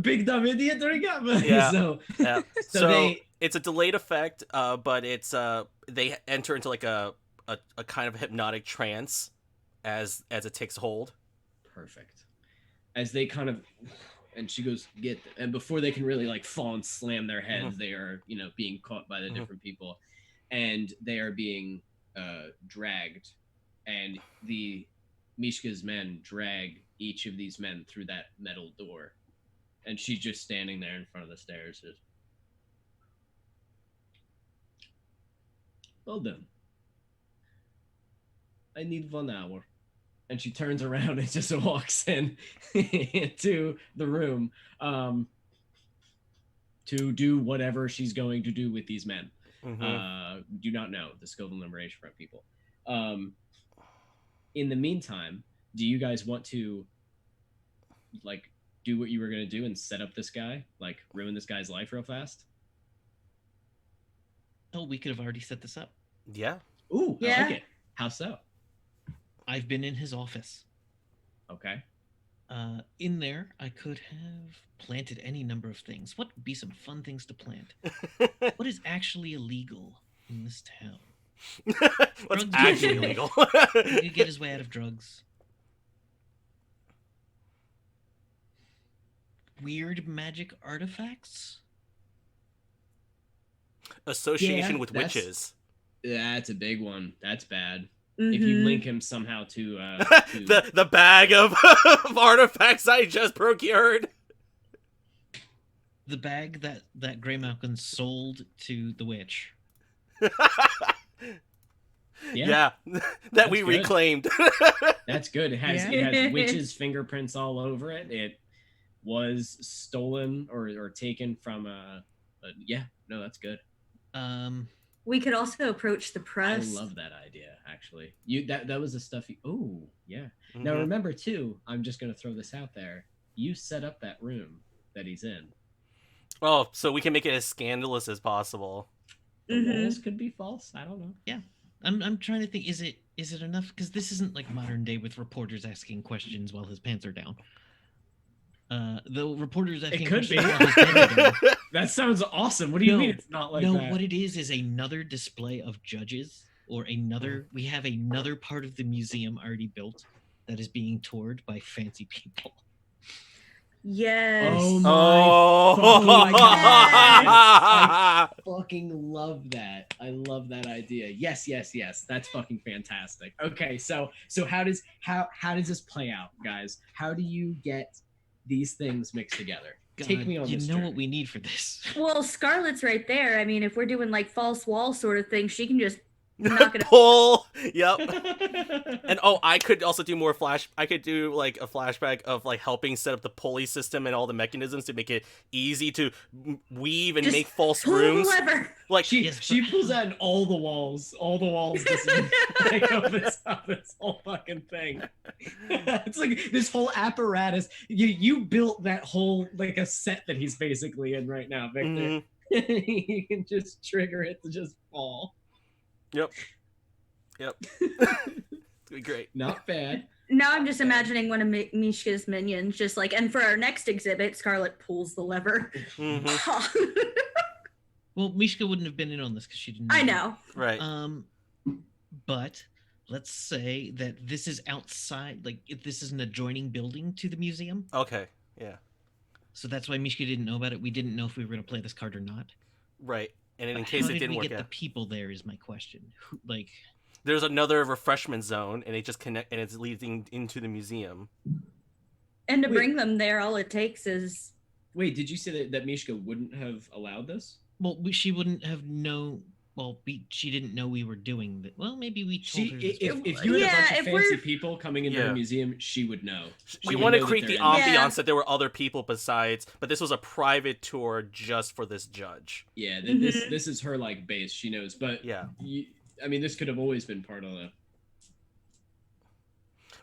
big dumb idiot remember. Yeah. So So it's a delayed effect, but it's they enter into like a kind of hypnotic trance as it takes hold. Perfect. As they kind of, and she goes, get them. And before they can really like fall and slam their heads, they are, being caught by the different people, and they are being dragged, and the Mishka's men drag each of these men through that metal door, and she's just standing there in front of the stairs. Just, well done. I need 1 hour. And she turns around and just walks in into the room to do whatever she's going to do with these men. Do not know, the Skovlin Liberation Front people. In the meantime, do you guys want to like do what you were going to do and set up this guy? Like ruin this guy's life real fast? Oh, we could have already set this up. Yeah. Ooh, I Yeah. like it. How so? I've been in his office. Okay. In there, I could have planted any number of things. What would be some fun things to plant? What is actually illegal in this town? What's Drugs actually usually- illegal? He could get his way out of drugs. Weird magic artifacts? Association Yeah, with that's- witches. That's a big one. That's bad. If you Mhm. link him somehow to, the bag of, of artifacts I just procured. The bag that Grey Malkin sold to the witch. yeah, that we That's good. reclaimed. that's good. It has Yeah. it has witches' fingerprints all over it. It was stolen or taken from yeah. No, that's good. We could also approach the I press. love that idea. Actually, that was the stuff. Oh yeah. Now Mhm. remember too. I'm just gonna throw this out there. You set up that room that he's in. Oh, so we can make it as scandalous as possible. The Mhm. walls could be false. I don't know. I'm trying to think. Is it enough? Because this isn't like modern day with reporters asking questions while his pants are down. The reporters asking could questions be. while his pants are down. That sounds awesome. What do you No, mean it's not like no, that? what it is another display of judges or another. We have another part of the museum already built that is being toured by fancy people. Yes. Oh my Oh, fucking God. fucking love that. I love that idea. Yes. That's fucking fantastic. Okay, so how does this play out, guys? How do you get these things mixed together? Take God, me on you this know journey. what we need for this. Well, Scarlet's right there. I mean, if we're doing like false wall sort of thing, she can just knock it. Pull. Yep. And I could also do more I could do like a flashback of like helping set up the pulley system and all the mechanisms to make it easy to weave and Just make false Pull the rooms. lever. Like She pulls out in all the walls. This like opens up this whole fucking thing. It's like this whole apparatus. You built that whole like a set that he's basically in right now, Victor. mhm. You can just trigger it to just fall. Yep. It's gonna be great. Not bad. Now I'm just imagining one of Mishka's minions, just like, and for our next exhibit, Scarlet pulls the lever. Mhm. Well, Mishka wouldn't have been in on this because she didn't. I know. Right. But let's say that this is outside, like if this is an adjoining building to the museum. Okay. Yeah. So that's why Mishka didn't know about it. We didn't know if we were going to play this card or not. Right. And in But case how it did didn't we work get the out, people there is my question. Who, like, there's another refreshment zone, and it just connect, and it's leading into the museum. And to Wait. bring them there, all it takes is Wait, did you say that Mishka wouldn't have allowed this? well, she wouldn't have known. Well, she didn't know we were doing that. Well, maybe we told She, her. this if before. you had Yeah, a bunch of if fancy we're- people coming into Yeah. the museum, she would know. We would want to know that create the they're in there. ambiance Yeah. that there were other people besides, but this was a private tour just for this judge. Yeah, Mhm. this is her like base. She knows, but Yeah. I mean, this could have always been part of the.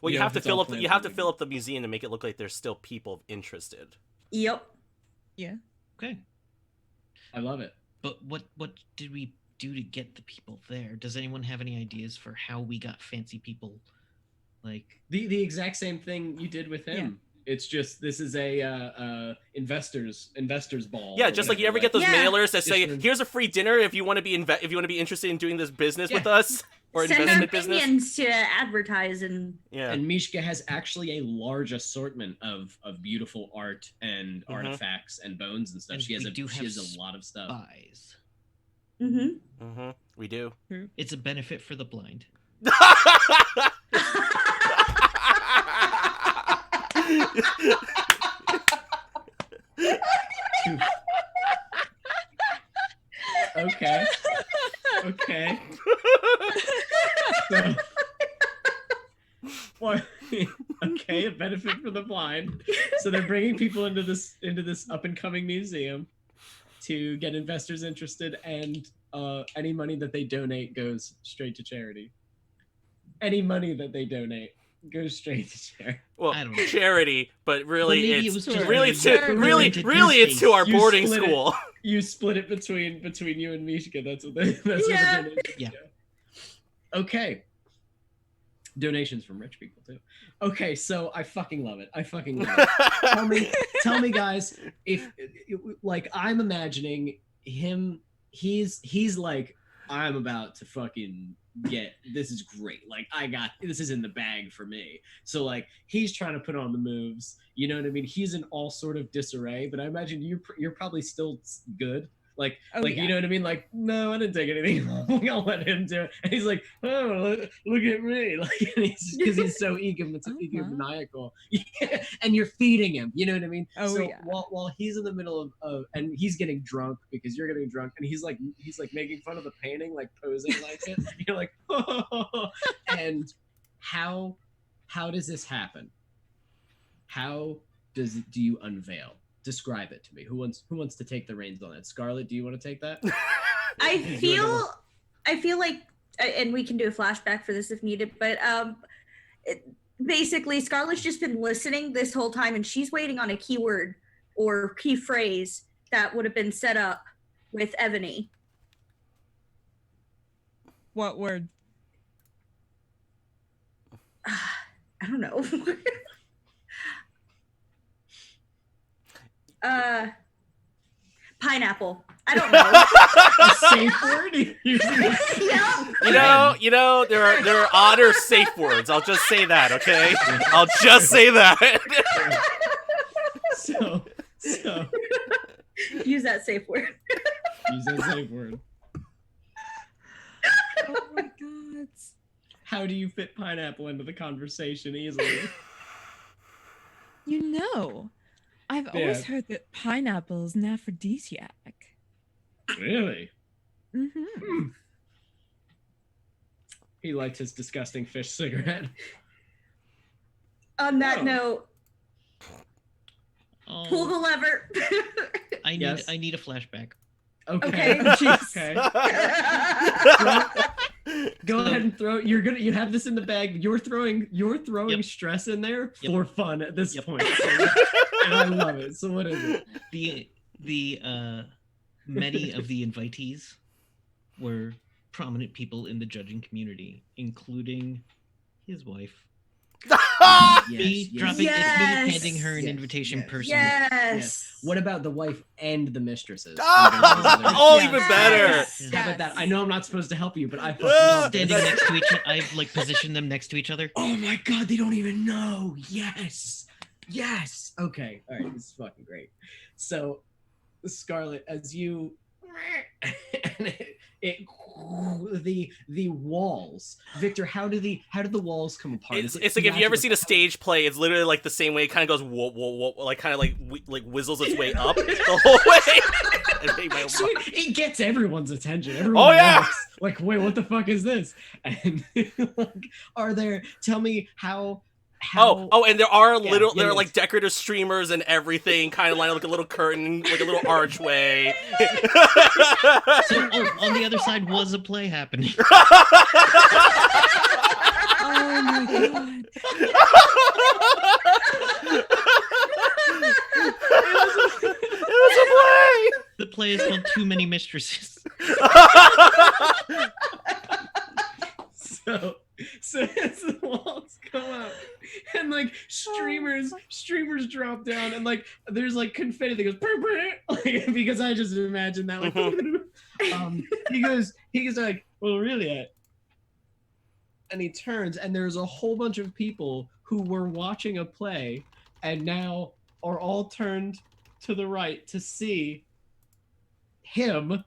Well, you Yeah, have if to it's all fill up. planned You have from to the fill up the museum to make it look like there's still people interested. yep. Okay, I love it. but what did we do to get the people there? Does anyone have any ideas for how we got fancy people? Like, The exact same thing you did with him. It's just this is a investors ball. Yeah, or just like you whatever, ever get those Yeah. mailers that say, Just- "Here's a free dinner if you want to be if you want to be interested in doing this business with Yeah. us or Send our investment business." minions to advertise and Yeah. And Mishka has actually a large assortment of beautiful art and Mhm. artifacts and bones and stuff. And She has we do she have has a lot of stuff. spies. mm-hmm. We do. It's a benefit for the blind. Okay. Okay. So, what? Okay, a benefit for the blind. So they're bringing people into this up and coming museum to get investors interested, and any money that they donate goes straight to charity. Any money that they donate. goes straight to charity. Well, I don't know. charity, but really Well, maybe it it's was just really a to charity. really it's to our You boarding split it. school. You split it between you and Mishka. That's what that's Yeah. what the donations Yeah. go. Okay. Donations from rich people too. Okay, so I fucking love it. Tell me, guys, if like I'm imagining him, he's like, I'm about to fucking get this is great. Like this is in the bag for me. So like he's trying to put on the moves. You know what I mean? He's in all sort of disarray, but I imagine you're probably still good. Like, you know what I mean? Like, no, I didn't take anything wrong. I'll let him do it. And he's like, oh, look at me. Like, because he's so egomaniacal. Yeah, and you're feeding him. You know what I mean? Oh, so yeah. while he's in the middle of and he's getting drunk because you're getting drunk, and he's like making fun of the painting, like posing like it. You're like, oh. And how does this happen? How do you unveil? Describe it to me. Who wants to take the reins on that? Scarlett, do you want to take that? I feel like, and we can do a flashback for this if needed, but basically Scarlett's just been listening this whole time, and she's waiting on a keyword or key phrase that would have been set up with Ebony. What word? I don't know. Pineapple. I don't know. A safe word? Yeah. You know, there are odder safe words. I'll just say that, okay? I'll just say that. So Use that safe word. use that safe word. Oh my god. How do you fit pineapple into the conversation easily? You know, I've always heard that pineapple is an aphrodisiac. Really? Mm-hmm. He liked his disgusting fish cigarette. On that Oh. note, pull the Oh, lever. I Yes. need a flashback. Okay. Okay. Okay. Go ahead and throw. You have this in the bag. You're throwing Yep. stress in there Yep. for fun at this Yep. point. And I love it. So what is it? The many of the invitees were prominent people in the judging community, including his wife. Me dropping it's me handing her an Yes, invitation yes. personally. Yes. What about the wife and the mistresses? Oh, Yes. even better. Yes. How about that? I know I'm not supposed to help you, but I fucking Ah, love Standing this. next to each other, I've like positioned them next to each other. Oh my god, they don't even know. Yes. Yes. Okay. All right. This is fucking great. So, Scarlett, as you and the walls, Victor, how do the walls come apart? It's Is it like if you ever theatrical? seen a stage play, it's literally like the same way. It kind of goes whoa, whoa, whoa, like kind of like whizzles its way up the whole way. I made my- So it gets everyone's attention. Everyone Oh, yeah. looks like, wait, what the fuck is this? And like, tell me how and there are Yeah, little, yeah, there are yes. like decorative streamers and everything, kind of like a little curtain, like a little archway. So on the other side was a play happening. Oh my god. It was a play. The play is called Too Many Mistresses. So as the walls come up and like streamers drop down and like there's like confetti that goes brr, brr, like, because I just imagine that like he goes like, well really and he turns and there's a whole bunch of people who were watching a play and now are all turned to the right to see him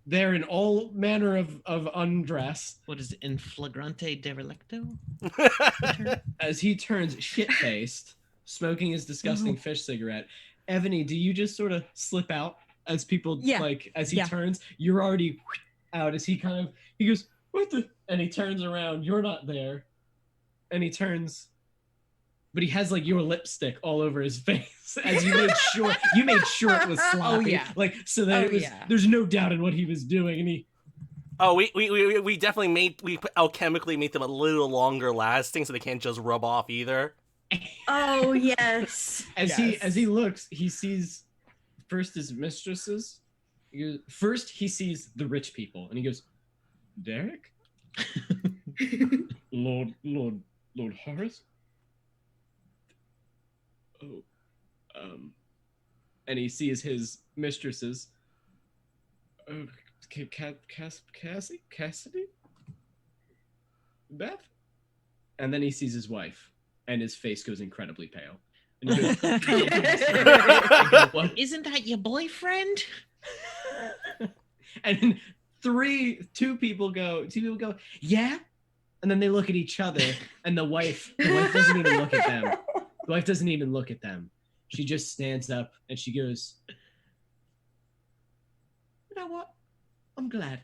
there in all manner of undress What is it, in flagrante derelicto? as he turns shit-faced, smoking his disgusting fish cigarette. Ebony, do you just sort of slip out as people Yeah. like as he Yeah. turns? You're already out as he goes, what the? And he turns around. You're not there. And he turns, but he has like your lipstick all over his face as you made sure it was sloppy. yeah. Like so that Oh, it was. yeah. There's no doubt in what he was doing, and he Oh, we definitely alchemically made them a little longer lasting, so they can't just rub off either. Oh yes. As he looks, he sees first his mistresses. First he sees the rich people, and he goes, Derek, Lord Horace. Oh, and he sees his mistresses. Oh, Cassidy, Beth, and then he sees his wife, and his face goes incredibly pale. And he goes, Isn't that your boyfriend? and then two people go, yeah, and then they look at each other, and the wife doesn't even look at them. The wife doesn't even look at them. She just stands up and she goes, you know what? I'm glad.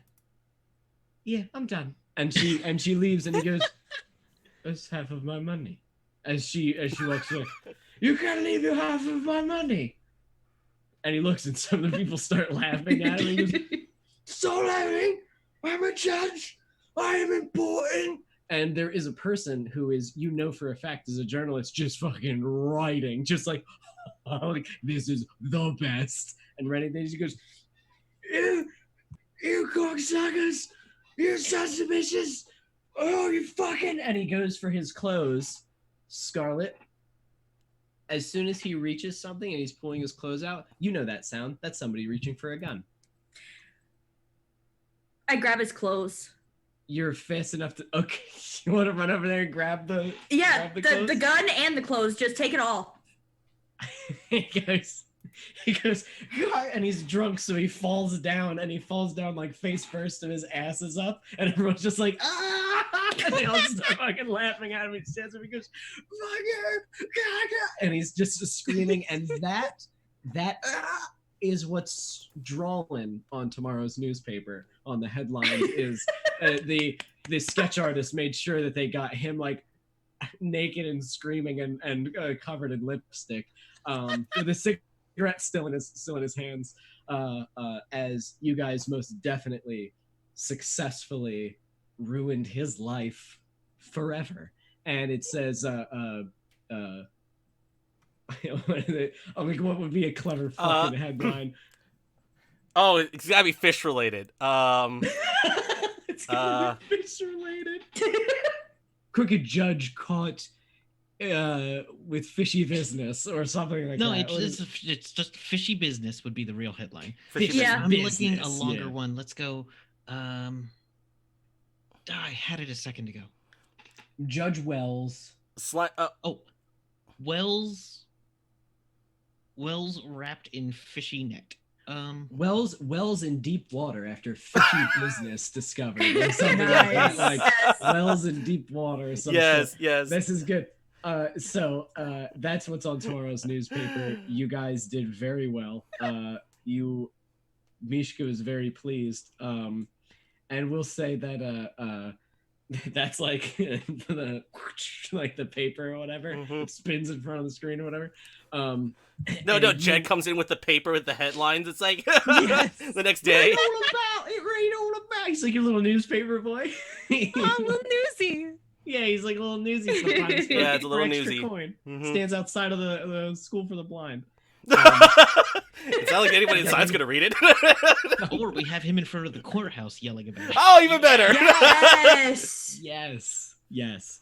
Yeah, I'm done. And she leaves, and he goes, that's half of my money. As she walks away, you can't leave your half of my money. And he looks, and some of the people start laughing at him. He goes, stop laughing! I'm a judge! I am important! And there is a person who is, you know for a fact, is a journalist, just fucking writing, just like, oh, this is the best. And writing things, he goes, you cocksuckers! You sons of bitches! Oh, you fucking... And he goes for his clothes. Scarlet, as soon as he reaches something and he's pulling his clothes out, you know that sound. That's somebody reaching for a gun. I grab his clothes. You're fast enough to... Okay, you want to run over there and grab the... Yeah, grab the gun and the clothes. Just take it all. he goes, and he's drunk, so he falls down, and he falls down like face first, and his ass is up, and everyone's just like, ah! And they all start fucking laughing at him. He stands up, he goes, fuck you, and he's just screaming, and that is what's drawn on tomorrow's newspaper. On the headlines is the sketch artist made sure that they got him like naked and screaming and covered in lipstick, with a cigarette still in his hands, as you guys most definitely successfully ruined his life forever. And it says, I'm like, what would be a clever fucking headline? Oh, it's gotta be fish related. It's gotta be fish related. Crooked judge caught with fishy business or something like no, that. it's just fishy business would be the real headline. Yeah. I'm looking a Business, longer yeah. one. Let's go. I had it a second ago. Judge Wells. Wells wrapped in fishy net. Wells in deep water after fishy business discovered. Or something Nice. like Wells in deep water or something. Yes. This is good. So that's what's on tomorrow's newspaper. You guys did very well. Mishka was very pleased. And we'll say that that's like the paper or whatever. Mhm. It spins in front of the screen or whatever. No, Jed comes in with the paper with the headlines. It's like Yes. the next day. Read all about. He's like your little newspaper boy. Oh, little newsy. Yeah, he's like a little newsy sometimes. Yeah, it's a little for extra newsy. Coin. Mhm. Stands outside of the school for the blind. It's not like anybody inside's gonna read it. Or we have him in front of the courthouse yelling about it. Oh, even better. Yes. Yes.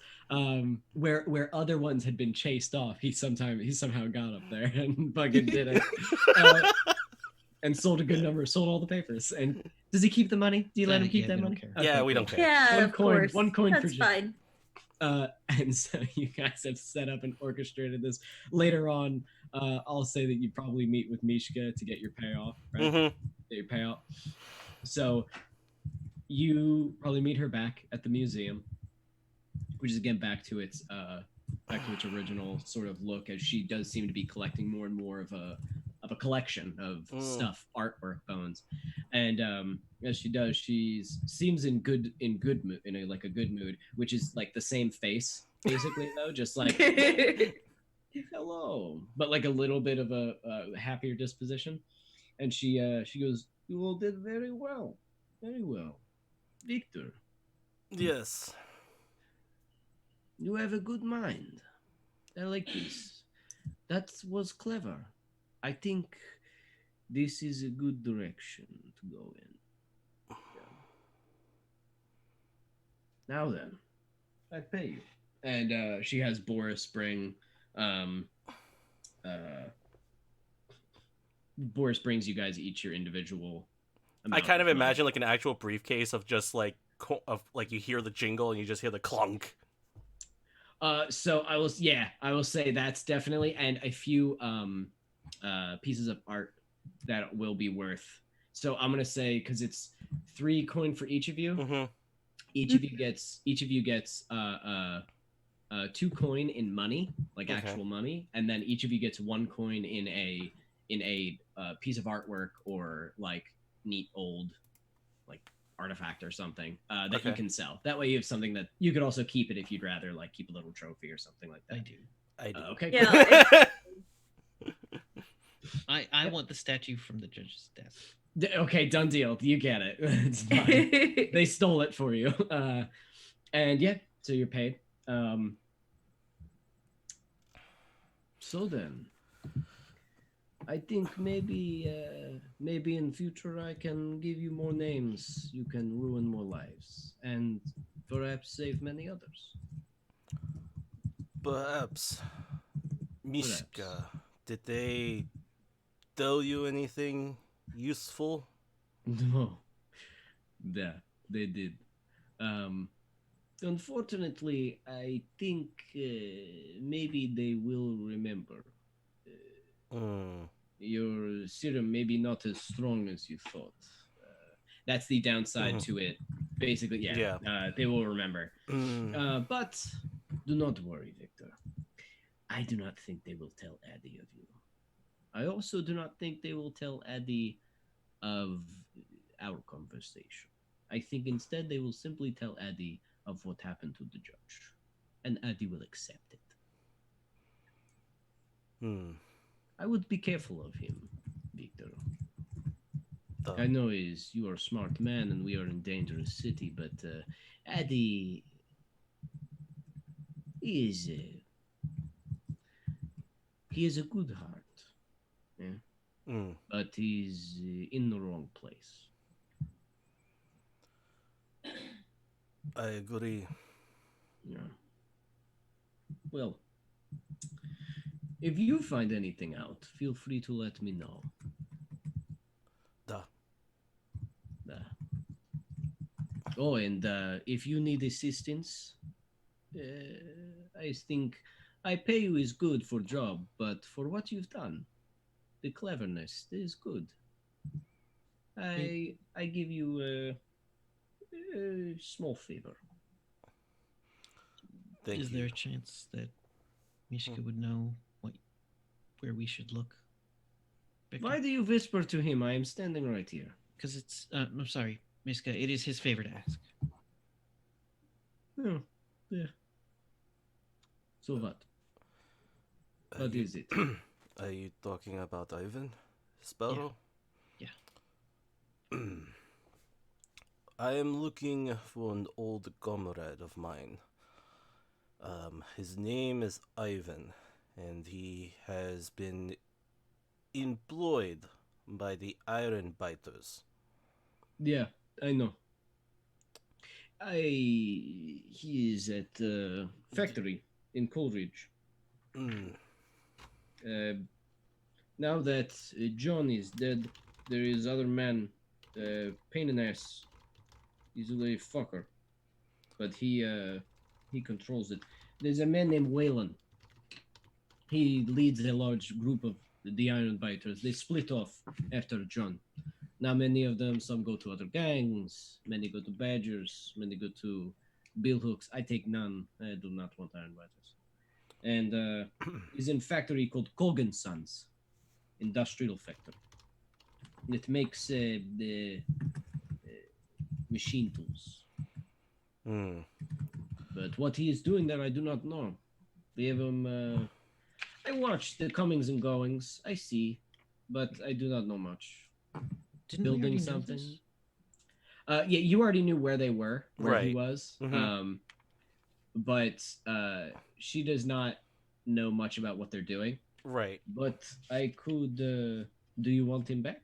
Where other ones had been chased off, he somehow got up there and fucking did it. And sold all the papers. And does he keep the money? Do you let him keep Yeah, that we don't money? care. Yeah, we don't care. Yeah, One of coin- course. one coin for That's Jim. fine. And so you guys have set up and orchestrated this. Later on, I'll say that you probably meet with Mishka to get your payoff, right? Mhm. Get your payout. So you probably meet her back at the museum, which is again back to its original sort of look, as she does seem to be collecting more and more of a collection of stuff, artwork, bones, and as she does, she seems in a good mood, which is like the same face basically though, just like hello, but like a little bit of a happier disposition. And she goes, "You all did very well, very well. Victor, Yes. you have a good mind. I like this. That was clever. I think this is a good direction to go in. Now then, I pay you. And she has Boris bring Boris brings you guys each your individual I amount kind of money. imagine like an actual briefcase of just like like you hear the jingle and you just hear the clunk. So I will say that's definitely, and a few pieces of art that will be worth. So I'm gonna say, because it's 3 coin for each of you. Mm-hmm. Each of you gets 2 coin in money, like Okay. actual money, and then each of you gets 1 coin in a piece of artwork or like neat old like artifact or something that you Okay. can sell. That way you have something that you could also keep it if you'd rather like keep a little trophy or something like that. I do. I do. Okay. Yeah. I want the statue from the judge's desk. Okay, done deal. You get it. It's fine. They stole it for you. And yeah, so you're paid. So then, I think maybe in future I can give you more names. You can ruin more lives and perhaps save many others. Perhaps. Mishka, did they tell you anything useful? No. Yeah, they did. Unfortunately, I think maybe they will remember. Your serum maybe not as strong as you thought. That's the downside to it. Basically, they will remember. But do not worry, Victor. I do not think they will tell Addy of you. I also do not think they will tell Addy of our conversation. I think instead they will simply tell Addy of what happened to the judge. And Addy will accept it. I would be careful of him, Victor. I know you are a smart man and we are in dangerous city, but Addy he is a good heart. Yeah. But he's in the wrong place. I agree. Yeah. Well, if you find anything out, feel free to let me know. Da. Oh, and if you need assistance, I think I pay you is good for job, but for what you've done, the cleverness is good. I give you a small favor. Is there a chance that Mishka would know where we should look? Victor? Why do you whisper to him? I am standing right here. Because it's... I'm sorry, Mishka. It is his favor to ask. Oh, yeah. So what? What is it? Are you talking about Ivan Sparrow? Yeah. I am looking for an old comrade of mine. His name is Ivan, and he has been employed by the Iron Biters. Yeah, I know. He is at the factory in Coleridge. Now that John is dead, there is other man, pain in ass. He's a little fucker, but he controls it. There's a man named Wayland. He leads a large group of the Iron Biters. They split off after John. Now many of them, some go to other gangs, many go to Badgers, many go to Bill Hooks. I take none. I do not want Iron Biters. And is in a factory called Colgan Sons, industrial factory. It makes the machine tools. But what he is doing there, I do not know. They have him. I watch the comings and goings. I see, but I do not know much. Didn't Building we already something. know this? Yeah, you already knew where they were, where he Right. was. Mhm. But she does not know much about what they're doing. Right. But I could. Do you want him back?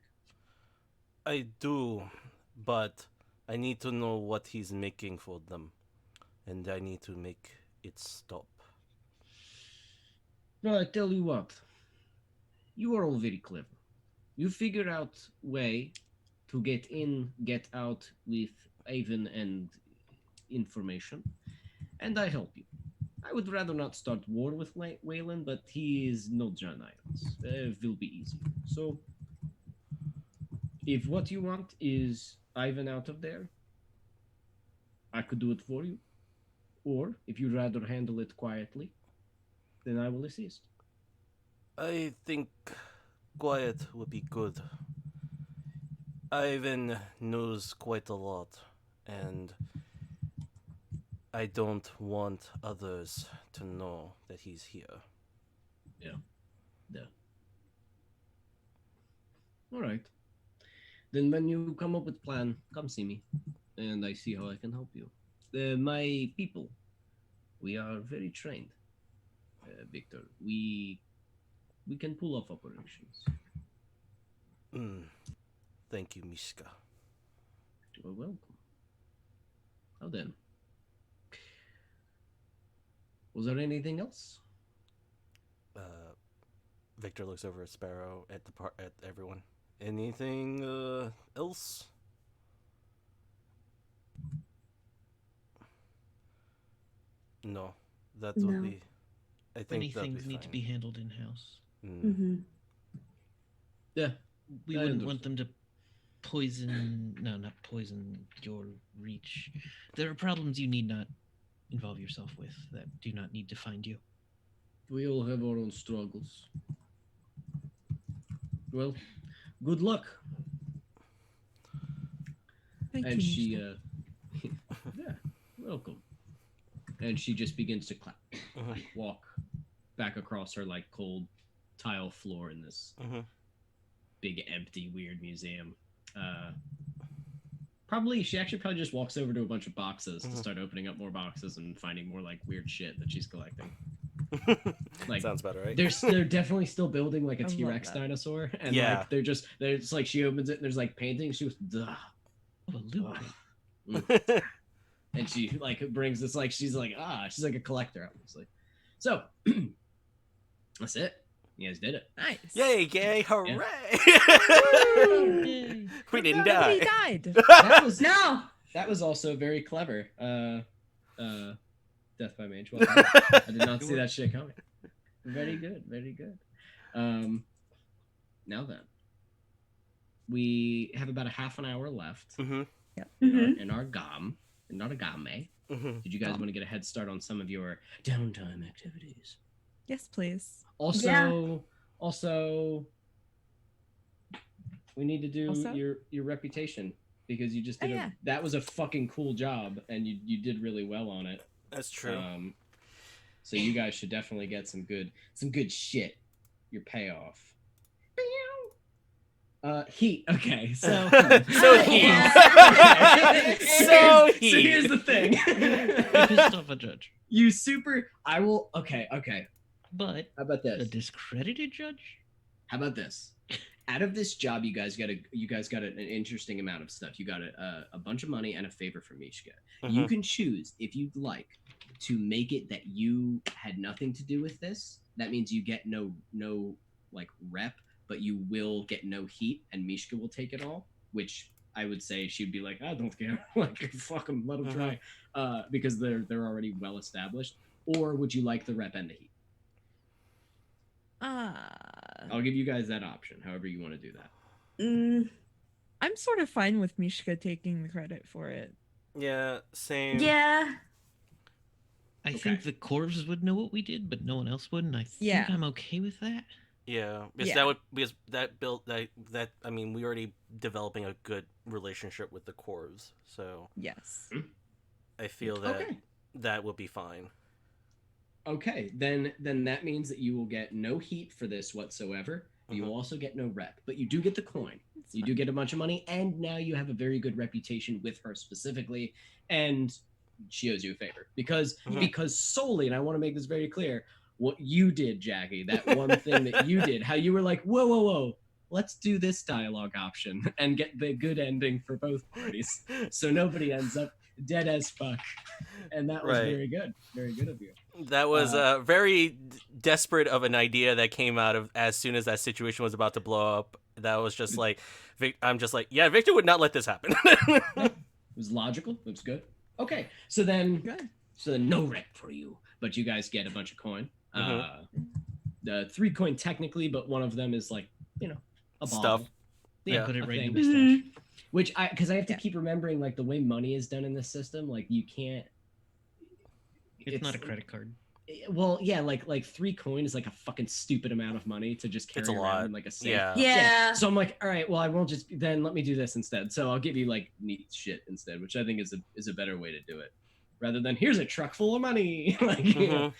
I do, but I need to know what he's making for them, and I need to make it stop. No, I tell you what. You are all very clever. You figure out way to get in, get out with Avon and information, and I help you. I would rather not start war with Wayland, but he is no John Irons. It will be easy. So, if what you want is Ivan out of there, I could do it for you. Or, if you'd rather handle it quietly, then I will assist. I think quiet would be good. Ivan knows quite a lot, and I don't want others to know that he's here. Yeah. All right. Then when you come up with plan, come see me, and I see how I can help you. My people, we are very trained, Victor. We can pull off operations. Thank you, Mishka. You are welcome. Now then, was there anything else? Victor looks over at Sparrow, at at everyone. Anything else? No, that will No. be. I think Many that'll things be need to fine. be handled in house. Mm-hmm. Yeah. We I wouldn't want understand. them to poison. No, not poison your reach. There are problems you need not involve yourself with that do not need to find you. We all have our own struggles. Well, good luck. Thank And you. she, Mishka. yeah, welcome. And she just begins to clap, like walk back across her like cold tile floor in this Mhm. big, empty, weird museum. She actually probably just walks over to a bunch of boxes to Mhm. start opening up more boxes and finding more like weird shit that she's collecting. Like, Sounds better, right? they're definitely still building like a I love T-Rex that. dinosaur, and Yeah. like there's like she opens it and there's like paintings. She goes, duh. Oh, a loot. And she like brings this like she's like a collector obviously. So that's it. You guys did it. Nice. Yay, gay! Hooray! Yay. We didn't Nobody die. died. That was also very clever. Death by Mage. Well done. I did not see that shit coming. Very good, very good. Now then, we have about a half an hour left Mm-hmm. in our game. Mm-hmm. Did you guys want to get a head start on some of your downtime activities? Yes, please. Also, we need to do Also? your reputation because you just did yeah. that was a fucking cool job and you did really well on it. That's true. So you guys should definitely get some good shit. Your payoff. Heat. Okay, so So heat. Okay. So So heat. here's the thing. Pissed off a judge. You super. I will. Okay. But How about a this? discredited judge? How about this? Out of this job, you guys got an interesting amount of stuff. You got a bunch of money and a favor from Mishka. You Mhm. can choose if you'd like to make it that you had nothing to do with this. That means you get no like rep, but you will get no heat, and Mishka will take it all. Which I would say she'd be like, I don't care, like fuck them, let them try, because they're already well established. Or would you like the rep and the heat? I'll give you guys that option, however you want to do that. I'm sort of fine with Mishka taking the credit for it. Yeah, same. Yeah. I Okay. think the corvs would know what we did, but no one else would, and I think Yeah. I'm okay with that. Yeah, because Yeah. that would that built that I mean we already developing a good relationship with the Corvs, so Yes. I feel that Okay. that would be fine. Okay, then that means that you will get no heat for this whatsoever, You Mhm. also get no rep, but you do get the coin. It's You fine. do get a bunch of money, and now you have a very good reputation with her specifically, and she owes you a favor Mhm. because solely, and I want to make this very clear, what you did, Jackie, that one thing that you did, how you were like, whoa, whoa, whoa, let's do this dialogue option and get the good ending for both parties, so nobody ends up dead as fuck, and that was Right. very good of you. That was Uh, very desperate of an idea that came out of as soon as that situation was about to blow up. That was just like, I'm just like, yeah, Victor would not let this happen. It was logical. It was good. Okay, so then Good. no rep for you, but you guys get a bunch of coin. Mhm. The 3 coin technically, but one of them is like a Stuff. bauble. Yeah. Put it a right in thing. my stash. Which because I have to Yeah. keep remembering like the way money is done in this system, like you can't. It's not a credit card. Well, yeah, like 3 coin is like a fucking stupid amount of money to just carry It's a around lot. in like a safe. Yeah. Yeah. So I'm like, all right, well, I won't just then let me do this instead. So I'll give you like neat shit instead, which I think is a better way to do it, rather than here's a truck full of money. Like you know, Mhm.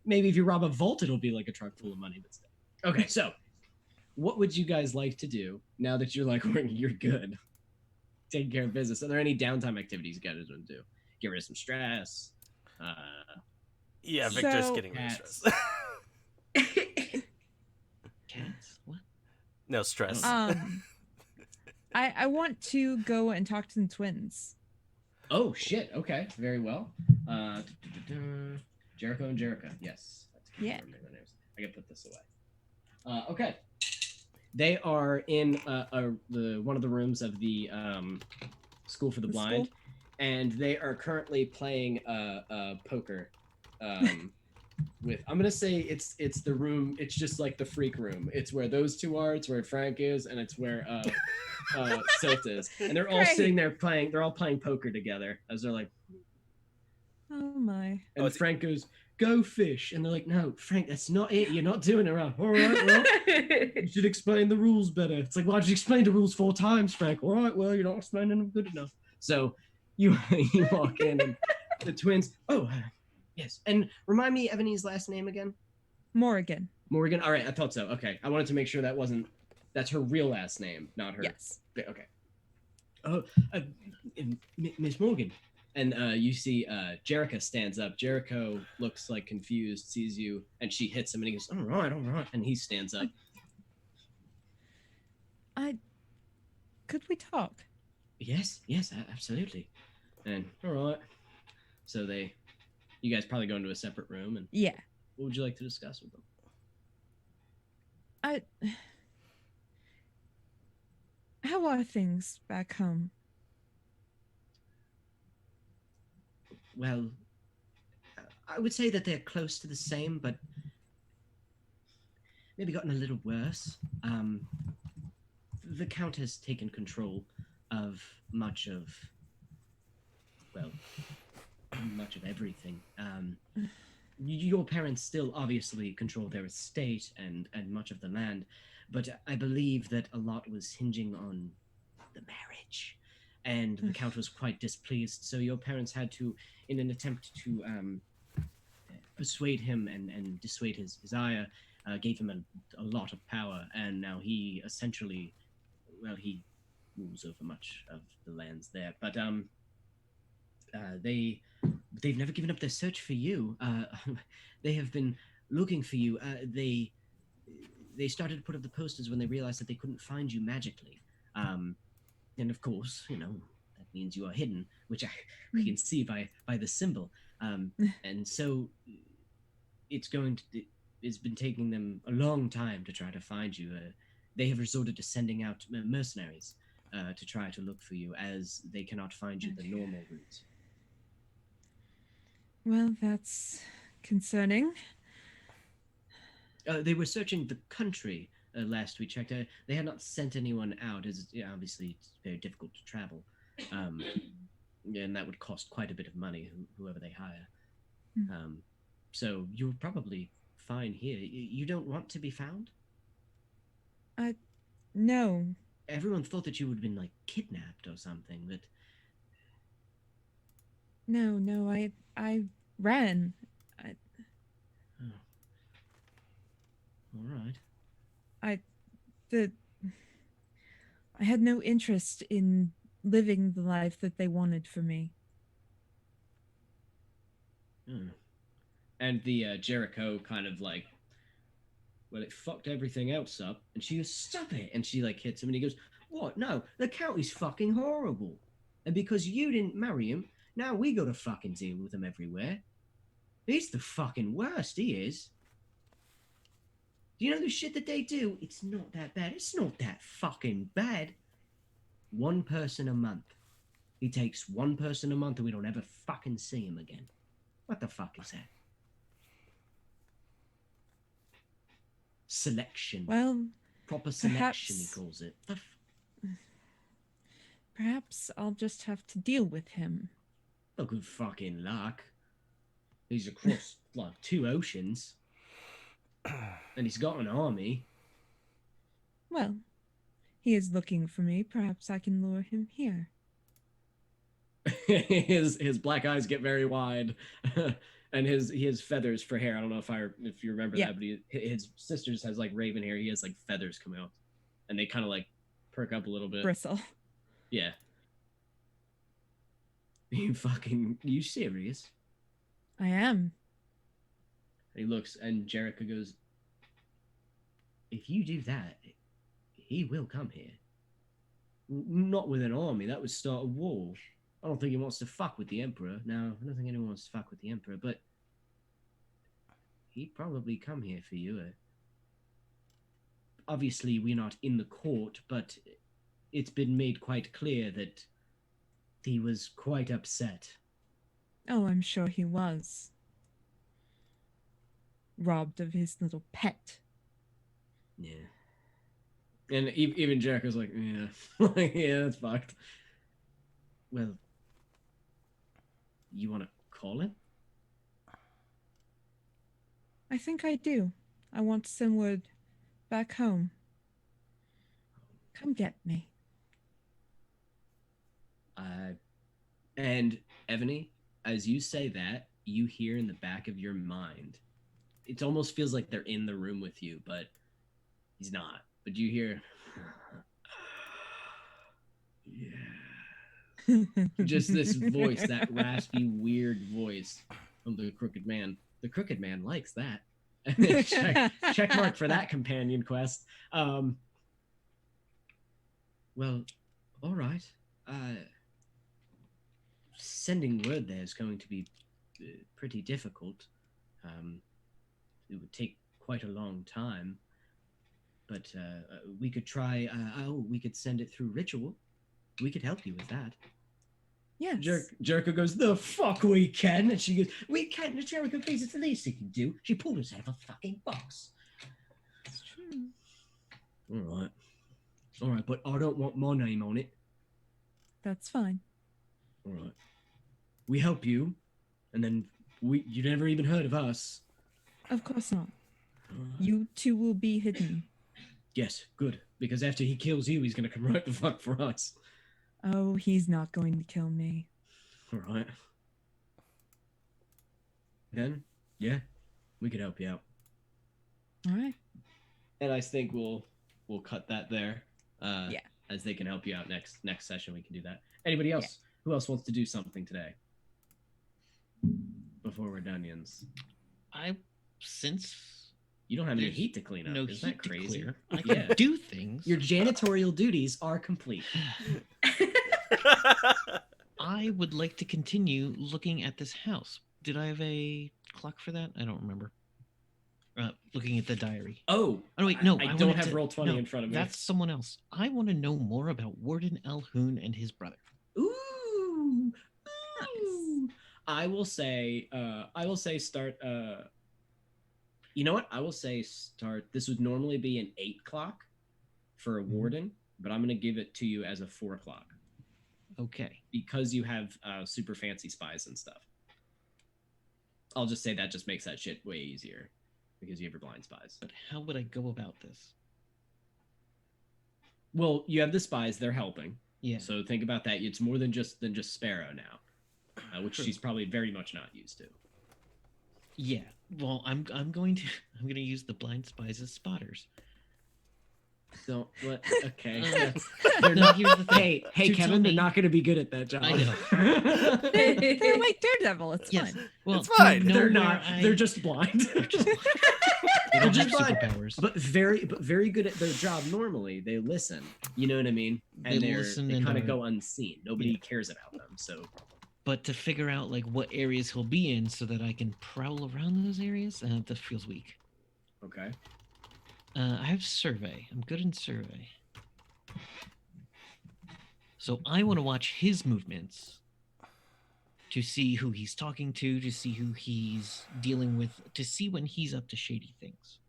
maybe if you rob a vault, it'll be like a truck full of money, but still. Okay, so what would you guys like to do now that you're like you're good, taking care of business? Are there any downtime activities you guys want to do? Get rid of some stress. Yeah, Victor's So- getting really Cats. stressed. Cats? What? No stress. I want to go and talk to the twins. Oh shit! Okay, very well. Jericho and Jericho. Yes. That's good. Yeah. Remember their names. I can put this away. Okay. They are in the one of the rooms of the School for the The Blind, school? and they are currently playing poker. With I'm gonna say it's the room. It's just like the freak room. It's where those two are. It's where Frank is, and it's where Silt is. And they're all Great. sitting there playing. They're all playing poker together as they're like. Oh my. And Oh, it's- Frank goes, "Go fish," and they're like, "No, Frank, that's not it. You're not doing it right." All right, well, you should explain the rules better. It's like, why did you explain the rules 4 times, Frank? All right, well, you're not explaining them good enough. So you you walk in, and the twins. Oh, yes. And remind me Ebony's last name again. Morgan. Morgan. All right, I thought so. Okay, I wanted to make sure that's her real last name, not her. Yes. Okay. Oh, Miss Morgan. And you see Jericho stands up. Jericho looks like confused, sees you, and she hits him, and he goes, all right. And he stands up. Could we talk? Yes, absolutely. And all right. So you guys probably go into a separate room, and Yeah. what would you like to discuss with them? How are things back home? Well, I would say that they're close to the same, but maybe gotten a little worse. The Count has taken control of much of everything. Your parents still obviously control their estate and much of the land, but I believe that a lot was hinging on the marriage, and the Count was quite displeased. So your parents had to, in an attempt to persuade him and dissuade his ire, gave him a lot of power, and now he essentially, he rules over much of the lands there. But they've never given up their search for you. They have been looking for you. They started to put up the posters when they realized that they couldn't find you magically. And of course, that means you are hidden, which we can see by the symbol. And so it's been taking them a long time to try to find you. They have resorted to sending out mercenaries to try to look for you, as they cannot find you the normal route. Well, that's concerning. They were searching the country last we checked. They had not sent anyone out, as obviously it's very difficult to travel. And that would cost quite a bit of money, whoever they hire. So you're probably fine here. You don't want to be found? No. Everyone thought that you would have been, kidnapped or something, but... No, I ran. Oh. All right. that I had no interest in living the life that they wanted for me. And the Jericho kind of like, well, it fucked everything else up. And she goes, stop it. And she like hits him and he goes, what? No, the county's fucking horrible. And because you didn't marry him, now we gotta fucking deal with him everywhere. He's the fucking worst, he is. Do you know the shit that they do? It's not that bad. It's not that fucking bad. One person a month. He takes one person a month and we don't ever fucking see him again. What the fuck is that? Selection. Well, Proper selection, he perhaps- calls it. perhaps I'll just have to deal with him. Oh, good fucking luck. He's across like 2 oceans. And he's got an army. Well, he is looking for me. Perhaps I can lure him here. his black eyes get very wide. And he has feathers for hair. I don't know if you remember Yeah. that, but his sister's has like raven hair. He has like feathers come out. And they kind of like perk up a little bit. Bristle. Yeah. You serious? I am. And he looks, and Jericho goes, if you do that, he will come here. Not with an army, that would start a war. I don't think he wants to fuck with the Emperor. No, I don't think anyone wants to fuck with the Emperor, but he'd probably come here for you. Obviously, we're not in the court, but it's been made quite clear that he was quite upset. Oh, I'm sure he was. Robbed of his little pet. Yeah. And even Jericho's like, yeah. Yeah, that's fucked. Well, you want to call him? I think I do. I want to send word back home. Come get me. And Ebony, as you say that, you hear in the back of your mind, it almost feels like they're in the room with you, but he's not. But you hear, yeah. Just this voice, that raspy, weird voice of the Crooked Man. The Crooked Man likes that. Check mark for that companion quest. Well, all right. Sending word there is going to be pretty difficult. It would take quite a long time. But we could try. We could send it through ritual. We could help you with that. Yes. Jericho goes, the fuck we can. And she goes, we can't. Jericho, please, it's the least you can do. She pulled us out of a fucking box. It's true. All right, but I don't want my name on it. That's fine. All right. We help you, and then you never even heard of us. Of course not. You two will be hidden. Yes, good. Because after he kills you, he's gonna come right the fuck for us. Oh, he's not going to kill me. All right. Then, yeah, we could help you out. All right. And I think we'll cut that there. Yeah. As they can help you out next session, we can do that. Anybody else? Yeah. Who else wants to do something today? Before we're done, Since you don't have any There's heat to clean up. no Is heat that crazy? to clear, I Yeah. can do things. Your janitorial duties are complete. I would like to continue looking at this house. Did I have a clock for that? I don't remember. Looking at the diary. Oh, Oh wait, no, I wanted don't have to- Roll20 no, in front of me. That's someone else. I want to know more about Warden Elhoon and his brother. Ooh. I will say start. You know what? I will say start. This would normally be an 8 o'clock for a warden, but I'm gonna give it to you as a 4 o'clock Okay. because you have super fancy spies and stuff. I'll just say that just makes that shit way easier because you have your blind spies. But how would I go about this? Well, you have the spies; they're helping. Yeah. So think about that. It's more than just Sparrow now, which she's probably very much not used to. Yeah. Well, I'm going to use the blind spies as spotters. So what? Okay. They're not. Here's the thing. Hey, You Kevin, told they're me- not going to be good at that job. I know. They're like Daredevil. It's Yes. fine. Well, It's fine. you know They're where not. They're I- just blind. They don't They're have just blind. superpowers. but very good at their job. Normally, they listen. You know what I mean? And They they listen they and kind are- of go unseen. Nobody Yeah. cares about them. So But to figure out like what areas he'll be in so that I can prowl around those areas, that feels weak. okay. I have survey. I'm good in survey. So I want to watch his movements to see who he's talking to see who he's dealing with, to see when he's up to shady things.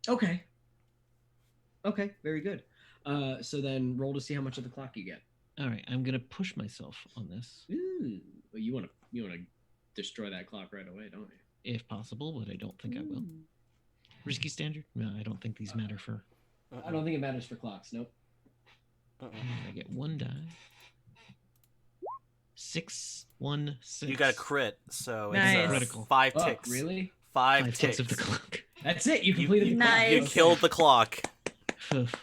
Okay. Okay. Very good. So then roll to see how much of the clock you get. All right, I'm gonna push myself on this Ooh. Well, you want to destroy that clock right away, don't you? if possible, but I don't think I will. Risky standard? No, I don't think these matter for. I don't think it matters for clocks. Nope. I get one die. 6, 1, 6. You got a crit, so Nice. it's Critical. 5 Oh, ticks. really? 5 5 ticks. ticks of the clock. That's it. You completed the clock. Nice. You Okay. killed the clock Oof.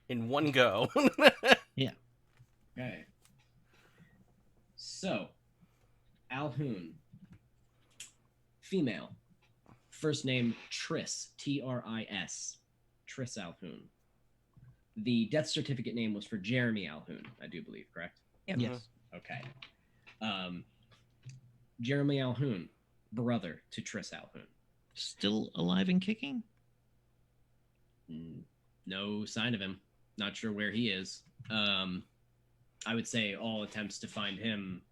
in one go. Okay. So, Alhoon. Female. First name Triss. Tris. Triss Alhoon. The death certificate name was for Jeremy Alhoon, I do believe, correct? Yep. Yes. Okay. Jeremy Alhoon, brother to Triss Alhoon. Still alive and kicking? No sign of him. Not sure where he is. I would say all attempts to find him,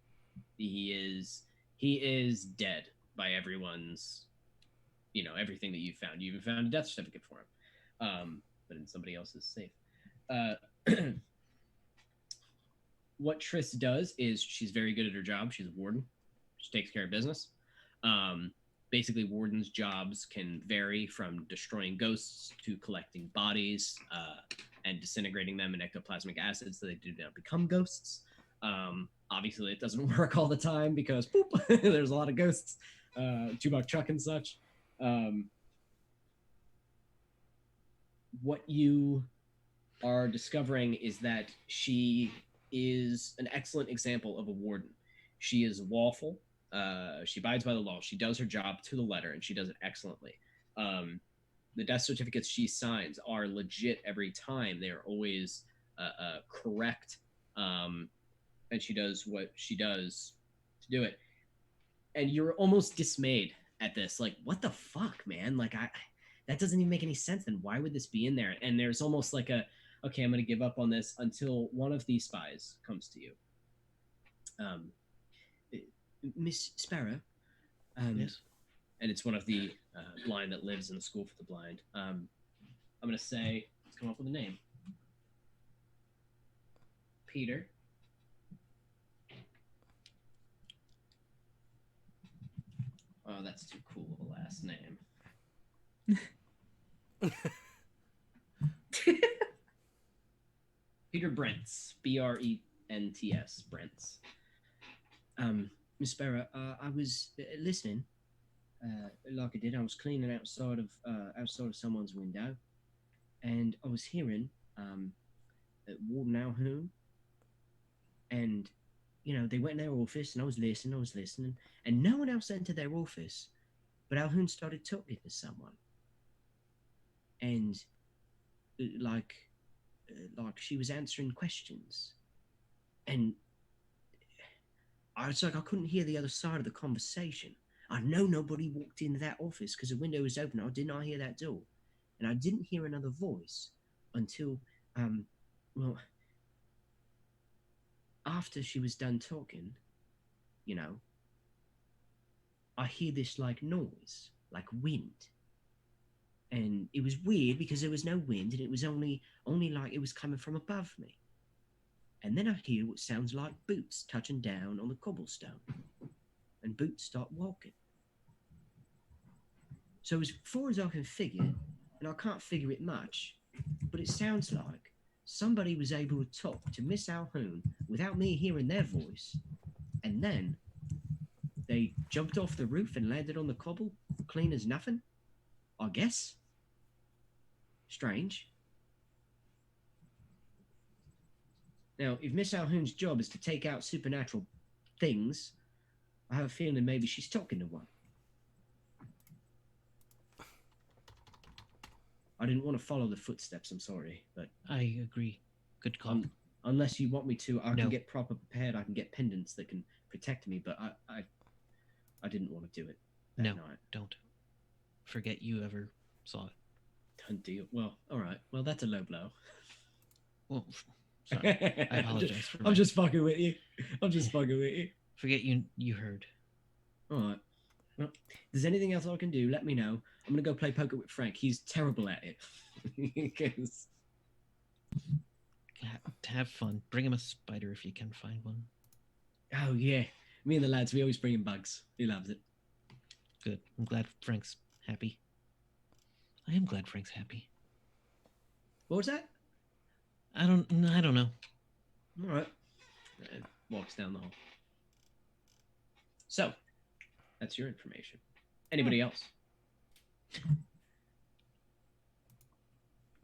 he is dead by everyone's, everything that you've found. You even found a death certificate for him, but in somebody else's safe. What Triss does is she's very good at her job. She's a warden. She takes care of business. Basically, wardens' jobs can vary from destroying ghosts to collecting bodies and disintegrating them in ectoplasmic acid so they do not become ghosts. Obviously, it doesn't work all the time because boop, there's a lot of ghosts, Tubok Chuck and such. What you are discovering is that she is an excellent example of a warden. She is lawful. She abides by the law. She does her job to the letter, and she does it excellently. The death certificates she signs are legit every time. They are always correct, and she does what she does to do it. And you're almost dismayed at this. Like, what the fuck, man? Like, that doesn't even make any sense. Then why would this be in there? And there's almost like okay, I'm going to give up on this until one of these spies comes to you. Miss Sparrow. Yes. And it's one of the blind that lives in the school for the blind. I'm going to say, let's come up with a name. Peter. Oh, that's too cool of a last name. Peter Brents. Brents. Brents. Miss Sparrow, I was listening, like I did. I was cleaning outside of someone's window, and I was hearing Warden Alhoon, and they went in their office, and I was listening, and no one else entered their office, but Alhoon started talking to someone, and like she was answering questions, and I was like, I couldn't hear the other side of the conversation. I know nobody walked into that office because the window was open. I did not hear that door. And I didn't hear another voice until, after she was done talking, I hear this like noise, like wind. And it was weird because there was no wind and it was only like it was coming from above me. And then I hear what sounds like boots touching down on the cobblestone. And boots start walking. So as far as I can figure, and I can't figure it much, but it sounds like somebody was able to talk to Miss Alhoon without me hearing their voice. And then they jumped off the roof and landed on the cobble, clean as nothing. I guess. Strange. Now, if Miss Alhoon's job is to take out supernatural things, I have a feeling maybe she's talking to one. I didn't want to follow the footsteps, I'm sorry, but I agree. Good call. unless you want me to, I No. can get proper prepared. I can get pendants that can protect me, but I didn't want to do it that No. night. Don't forget you ever saw it. Don't deal. Well, all right. Well, that's a low blow. Well, sorry. I apologize for I'm my- just fucking with you. I'm just fucking with you. Forget you heard. All right. Well, if there's anything else I can do, let me know. I'm gonna go play poker with Frank. He's terrible at it. 'Cause- Have fun. Bring him a spider if you can find one. Oh yeah, me and the lads, we always bring him bugs. He loves it. Good. I'm glad Frank's happy. I am glad Frank's happy. What was that? I don't know. All right. And walks down the hall. So, that's your information. Anybody else?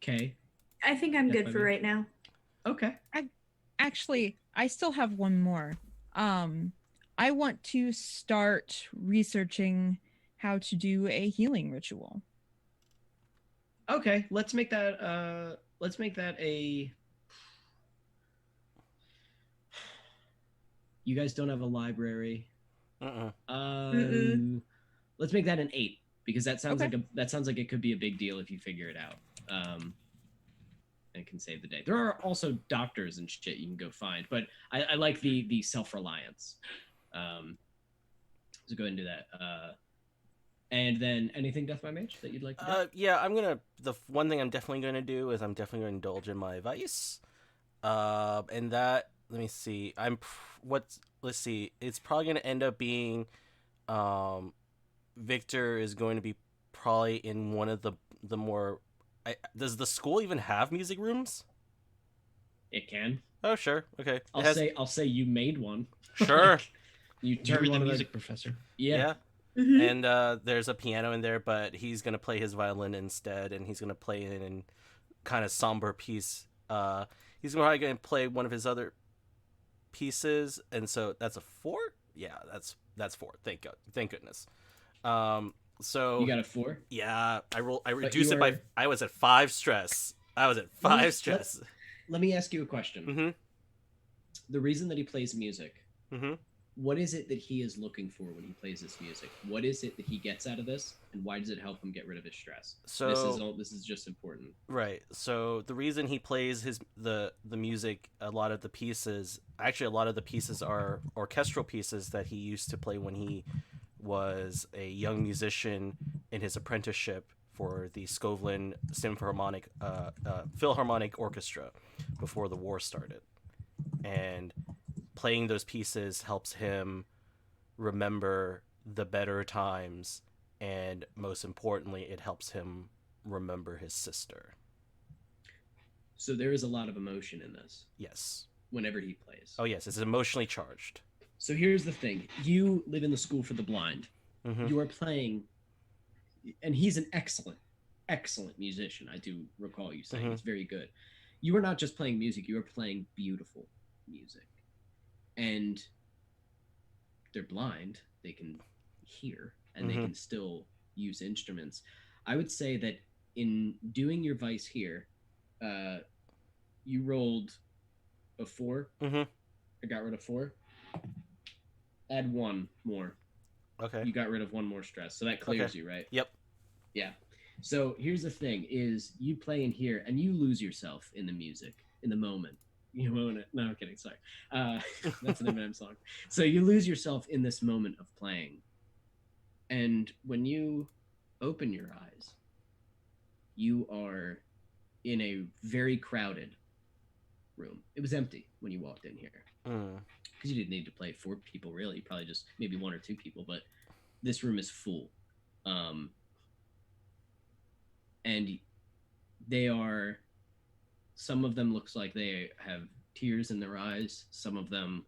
Okay. I think I'm That's good what I for mean. right now. Okay. Actually, I still have one more. I want to start researching how to do a healing ritual. Okay. Let's make that a. You guys don't have a library. Mm-mm. Let's make that an 8 because that sounds Okay. like it could be a big deal if you figure it out. And can save the day. There are also doctors and shit you can go find, but I like the self-reliance. So go ahead and do that. And then anything Death by Mage that you'd like to do? Yeah, the one thing I'm definitely gonna do is I'm definitely gonna indulge in my vice. And that, let me see, let's see, it's probably gonna end up being, Victor is going to be probably in one of the more, does the school even have music rooms? It can. Oh, sure, okay. I'll say you made one. Sure. You You turned were the one of music professor. Yeah. Mhm. And there's a piano in there, but he's gonna play his violin instead, and he's gonna play in a kind of somber piece. He's probably gonna play one of his other pieces, and so that's a 4. Yeah, that's 4. Thank goodness. So You got a 4. yeah, I you reduced it by. were- I was at 5 stress. I was at 5 stress. Let me ask you a question. Mm-hmm. The reason that he plays music, Mm-hmm. what is it that he is looking for when he plays this music? What is it that he gets out of this, and why does it help him get rid of his stress? So This is just important. right. So the reason he plays the music, a lot of the pieces are orchestral pieces that he used to play when he was a young musician in his apprenticeship for the Skovlin Philharmonic Orchestra before the war started. And playing those pieces helps him remember the better times, and most importantly, it helps him remember his sister. So there is a lot of emotion in this Yes. whenever he plays. Oh, yes, it's emotionally charged. So here's the thing. You live in the school for the blind. Mm-hmm. You are playing, and he's an excellent musician. I do recall you saying Mhm. he's very good. You are not just playing music, you are playing beautiful music. And they're blind, they can hear, and they Mhm. can still use instruments. I would say that in doing your vice here, you rolled a 4. Mm-hmm. I got rid of 4. Add 1 more. Okay. You got rid of 1 more stress, so that clears Okay. you, right? Yep. Yeah. So here's the thing: is you play in here and you lose yourself in the music, in the moment. You own it. No, I'm kidding. Sorry. That's an Eminem song. So you lose yourself in this moment of playing, and when you open your eyes, you are in a very crowded room. It was empty when you walked in here. Mm. Because you didn't need to play 4 people, really. Probably just maybe 1 or 2 people, but this room is full. And they are, some of them looks like they have tears in their eyes. Some of them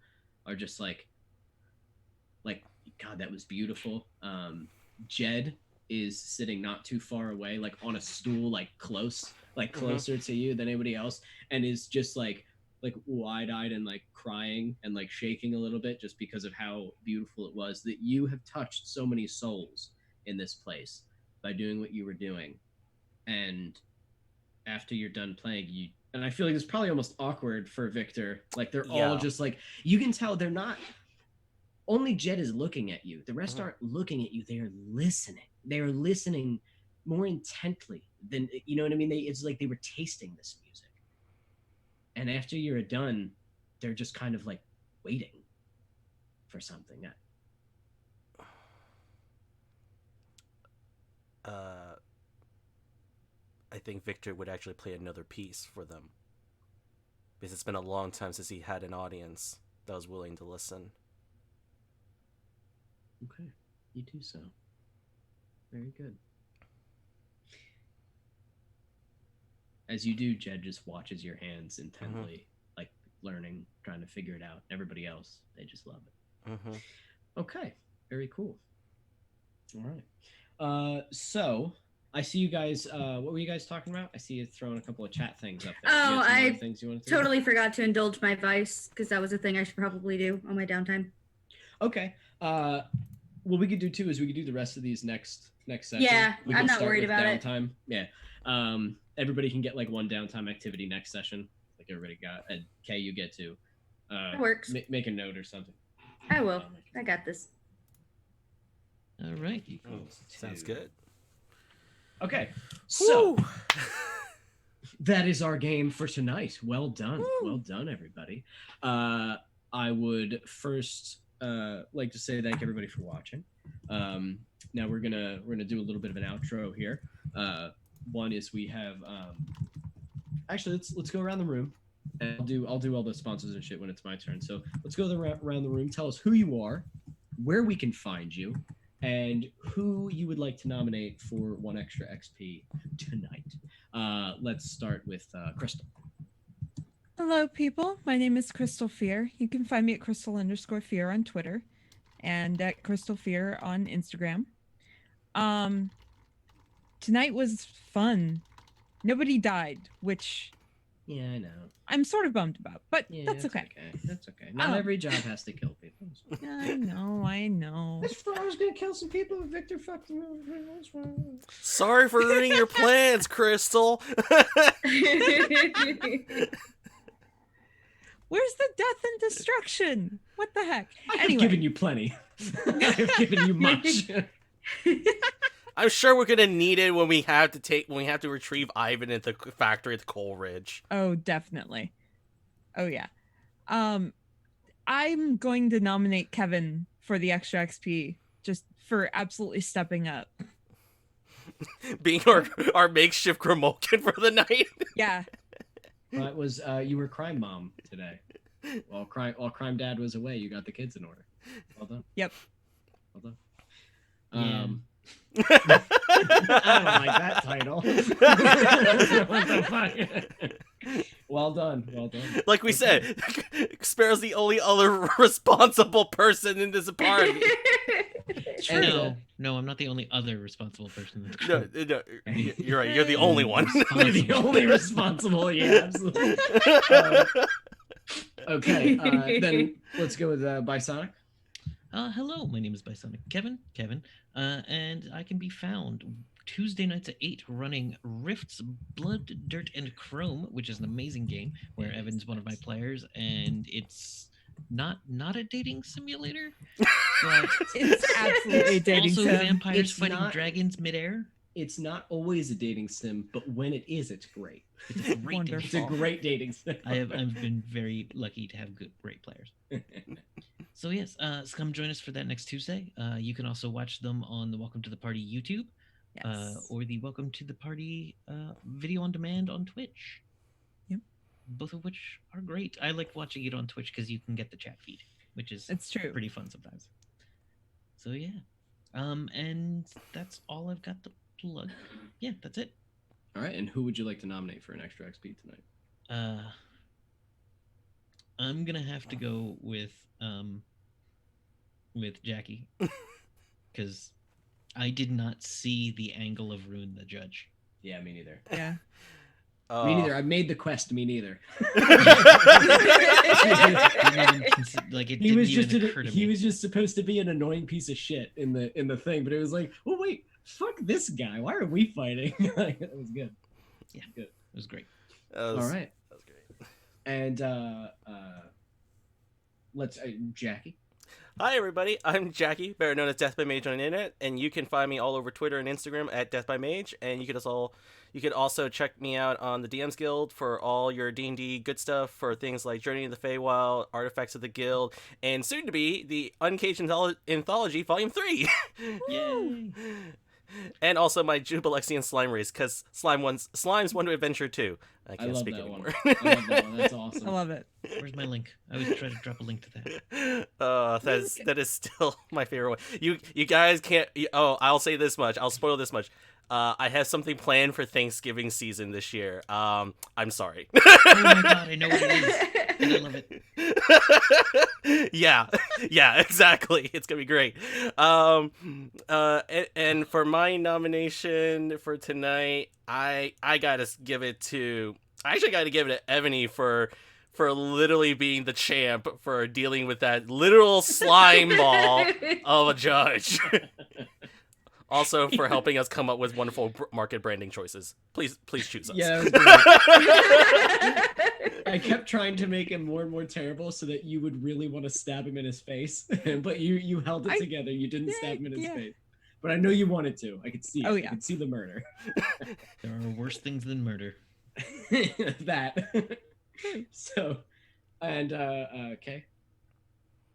are just like, God, that was beautiful. Jed is sitting not too far away, like on a stool, like closer to you than anybody else, and is just like wide-eyed and like crying and like shaking a little bit just because of how beautiful it was. That you have touched so many souls in this place by doing what you were doing, and after you're done playing, and I feel like it's probably almost awkward for Victor. Like they're all just like, you can tell they're not. Only Jed is looking at you. The rest aren't looking at you. They are listening. They are listening more intently than, you know what I mean? It's like they were tasting this music. And after you're done, they're just kind of like waiting for something. I think Victor would actually play another piece for them, because it's been a long time since he had an audience that was willing to listen. Okay, you do so. Very good. As you do, Jed just watches your hands intently, like learning, trying to figure it out. Everybody else, they just love it. Okay, very cool. All right. So I see you guys. What were you guys talking about? I see you throwing a couple of chat things up there. Oh, I things you want to totally forgot to indulge my vice, because that was a thing I should probably do on my downtime. Okay. What we could do too is we could do the rest of these next session. Yeah, We I'm could not start worried with about it. downtime. Yeah. Everybody can get like one downtime activity next session. Like everybody got. And Kay, you get to. That works. Make a note or something. I will. I got this. All right. Sounds good. Okay. So that is our game for tonight. Well done. Woo. Well done, everybody. I would first like to say thank everybody for watching. Now we're gonna do a little bit of an outro here. One is we have actually let's go around the room, and I'll do all the sponsors and shit when it's my turn. So let's go around the room. Tell us who you are, where we can find you, and who you would like to nominate for 1 extra XP tonight. Let's start with Crystal. Hello, people. My name is Crystal Fear. You can find me at Crystal_Fear on Twitter and at Crystal Fear on Instagram. Tonight was fun. Nobody died, which Yeah, I know. I'm sort of bummed about, but Yeah, that's okay. That's okay. Not Oh. every job has to kill people. I know. I was gonna kill some people and Victor fucked them. Sorry for ruining your plans, Crystal. Where's the death and destruction? What the heck? I have Anyway. given you plenty. I have given you much. I'm sure we're gonna need it when we have to retrieve Ivan at the factory at Coleridge. Oh, definitely. Oh, yeah. I'm going to nominate Kevin for the extra XP just for absolutely stepping up. Being our makeshift Gromolkin for the night. Yeah. That was you were crime mom today. While crime dad was away, you got the kids in order. Well done. Yep. Well Yeah. done. I don't like that title. What the fuck? Well done. Well done. Like we said, Sparrow's the only other responsible person in this party. True. No, I'm not the only other responsible person in the No, group. no, you're right. You're the only one. You're the only responsible. Yeah, absolutely. Okay, then let's go with Bisonic. Hello, my name is Bisonic Kevin, and I can be found Tuesday nights at 8 running Rifts, Blood, Dirt, and Chrome, which is an amazing game where Evan's one of my players, and it's not a dating simulator, but It's absolutely a dating also sim. vampires It's fighting not- dragons midair. It's not always a dating sim, but when it is, it's great. It's a great dating It's Wonderful. a great dating sim. I've been very lucky to have great players. So yes, so come join us for that next Tuesday. You can also watch them on the Welcome to the Party YouTube, Yes. or the Welcome to the Party video on demand on Twitch. Yep. Both of which are great. I like watching it on Twitch because you can get the chat feed, which is It's true. pretty fun sometimes. So yeah, and that's all I've got to plug. Yeah, that's it. All right, and who would you like to nominate for an extra XP tonight? I'm gonna have to go with Jackie because I did not see the angle of Rune the Judge. Yeah, me neither. Yeah. Me neither. I made the quest. Me neither. He was just supposed to be an annoying piece of shit in the thing, but it was like, oh wait, fuck this guy. Why are we fighting? Like, that was good. Yeah, good. It was great. All right. That was great. And let's Jackie. Hi, everybody. I'm Jackie, better known as Death by Mage on the internet, and you can find me all over Twitter and Instagram at Death by Mage. And you could also check me out on the DMs Guild for all your D&D good stuff for things like Journey of the Feywild, Artifacts of the Guild, and soon to be the Uncaged Anthology Volume 3. Yay! And also my Jubilexian Slime Race, because Slime's one to adventure too. I can't love speak that anymore. one. I love that one. That's awesome. I love it. Where's my link? I was trying to drop a link to that. That is still my favorite one. You guys can't. I'll say this much. I'll spoil this much. I have something planned for Thanksgiving season this year. I'm sorry. Oh my god, I know what it is, and I love it. yeah, exactly. It's gonna be great. And for my nomination for tonight, I gotta give it to. I actually gotta give it to Ebony for literally being the champ for dealing with that literal slime ball of a judge. Also for helping us come up with wonderful market branding choices. Please choose us. Yeah, I kept trying to make him more and more terrible so that you would really want to stab him in his face, but you held it together. You didn't stab him in his face. But I know you wanted to. I could see it. Oh, yeah. I could see the murder. There are worse things than murder. That. So, and Kay.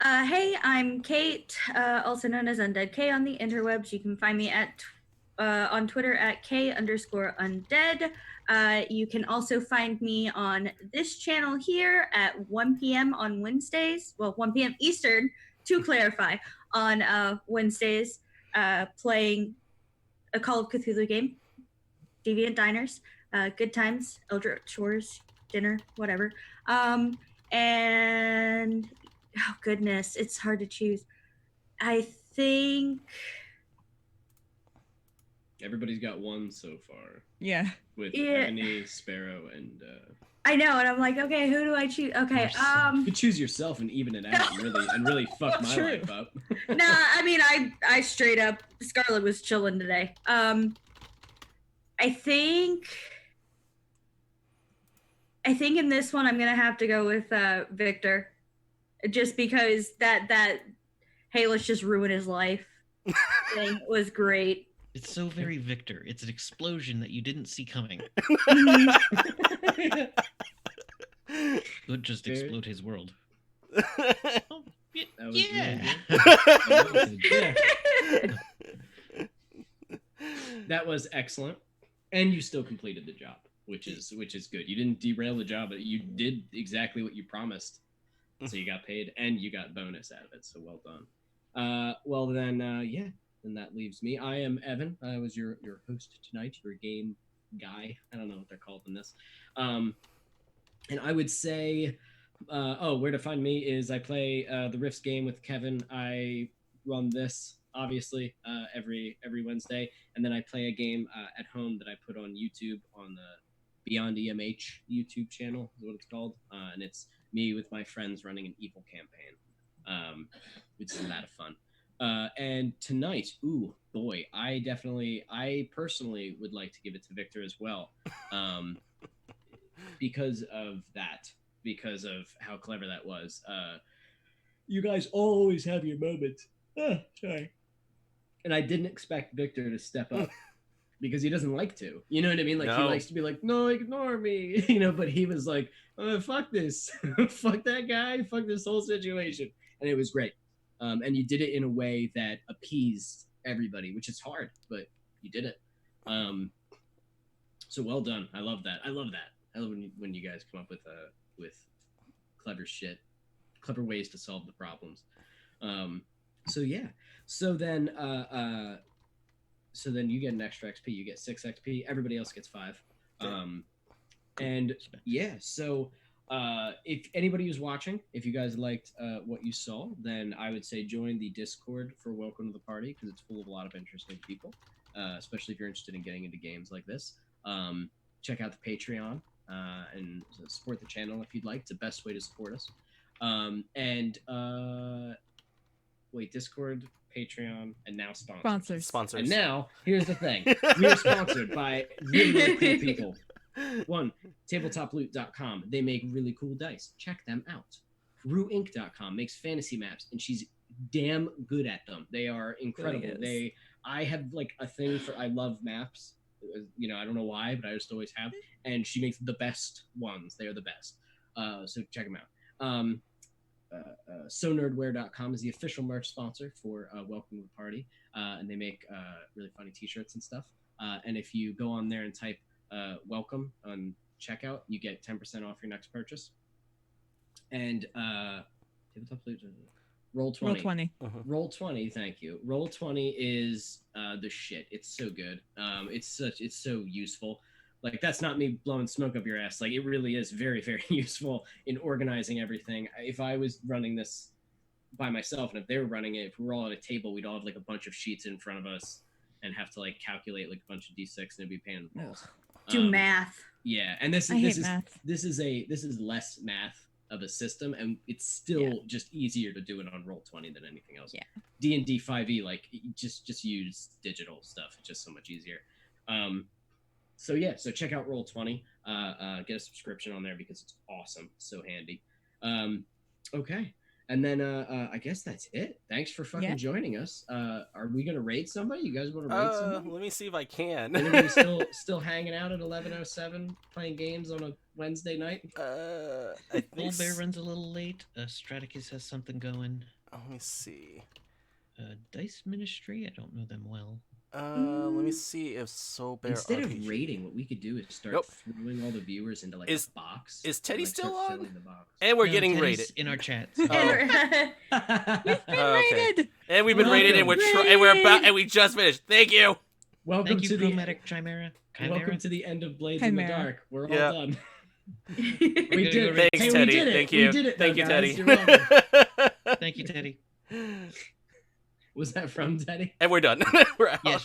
Hey, I'm Kate, also known as Undead K on the interwebs. You can find me at on Twitter at K_undead. You can also find me on this channel here at 1 p.m. on Wednesdays. Well, 1 p.m. Eastern, to clarify, on Wednesdays, playing a Call of Cthulhu game, Deviant Diners, Good Times, Eldritch Shores, Dinner, whatever. And oh goodness, it's hard to choose. I think Everybody's got one so far. Yeah. With Ebony, Sparrow, and I know, and I'm like, okay, who do I choose? Okay, you could choose yourself and even it out and really fuck my life up. Nah, I mean, I straight up, Scarlet was chilling today. I think in this one I'm gonna have to go with Victor, just because that hey, let's just ruin his life thing was great. It's so very Victor. It's an explosion that you didn't see coming. Could just explode his world. Oh, yeah. That was excellent, and you still completed the job, which is good. You didn't derail the job, but you did exactly what you promised. So you got paid and you got bonus out of it. So well done. Well then, then that leaves me. I am Evan. I was your host tonight, your game guy. I don't know what they're called in this. And I would say, where to find me is I play the Rifts game with Kevin. I run this obviously every Wednesday, and then I play a game at home that I put on YouTube on the Beyond EMH YouTube channel is what it's called, and it's me with my friends running an evil campaign, which is a lot of fun. And tonight, ooh boy, I personally would like to give it to Victor as well, because of how clever that was. You guys always have your moments. Sorry. And I didn't expect Victor to step up because he doesn't like to. You know what I mean? Like, no. He likes to be like, no, ignore me. But he was like, fuck this. Fuck that guy. Fuck this whole situation. And it was great. And you did it in a way that appeased everybody, which is hard, but you did it. So well done. I love that. I love when you guys come up with clever shit, clever ways to solve the problems. So yeah. So then you get an extra XP. You get 6 XP. Everybody else gets 5. And yeah, so if anybody who's watching, if you guys liked what you saw, then I would say join the Discord for Welcome to the Party because it's full of a lot of interesting people, especially if you're interested in getting into games like this. Check out the Patreon and support the channel if you'd like. It's the best way to support us. Wait, Discord, Patreon, and now sponsors. Sponsors. And now, here's the thing. We are sponsored by really, really cool people. One, tabletoploot.com. They make really cool dice. Check them out. RueInc.com makes fantasy maps, and she's damn good at them. They are incredible. I have like a thing for, I love maps. You know, I don't know why, but I just always have. And she makes the best ones. They are the best. So check them out. SoNerdwear.com is the official merch sponsor for Welcome to the Party, and they make really funny t-shirts and stuff. And if you go on there and type welcome on checkout, you get 10% off your next purchase. And Roll20. Roll20, thank you. Roll20 is the shit. It's so good. It's so useful. Like, that's not me blowing smoke up your ass. Like, it really is very, very useful in organizing everything. If I was running this by myself, and if they were running it, if we were all at a table, we'd all have like a bunch of sheets in front of us and have to like calculate like a bunch of D6, and it'd be a pain in the balls. Do math. Yeah, and this is less math of a system, and it's still just easier to do it on Roll20 than anything else. Yeah. D&D 5e, like, just use digital stuff. It's just so much easier. So check out Roll20. Get a subscription on there because it's awesome. So handy. Okay. And then I guess that's it. Thanks for fucking joining us. Are we gonna raid somebody? You guys want to raid somebody? Let me see if I can. Anybody still hanging out at 11:07 playing games on a Wednesday night? I think Bear runs a little late. Straticus has something going. Let me see. Dice Ministry, I don't know them well. Let me see if Soulbear Instead RPG... of raiding, what we could do is start throwing all the viewers into like a box. Is Teddy and, like, still start on? filling the box. And we're No, getting Teddy's raided. in our chat. We've been raided. And we've been raided, and we just finished. Thank you. Welcome Thank you, to Chromatic Chimera. welcome to the end of Blades in the Chimera. Dark. We're all Yeah. done. We did it. Thanks, Hey, we Teddy. did it. Thank We you. did it, Thank though, you, guys. Teddy. You're welcome. Thank you, Teddy. Was that from Teddy? And we're done. We're out. Yes.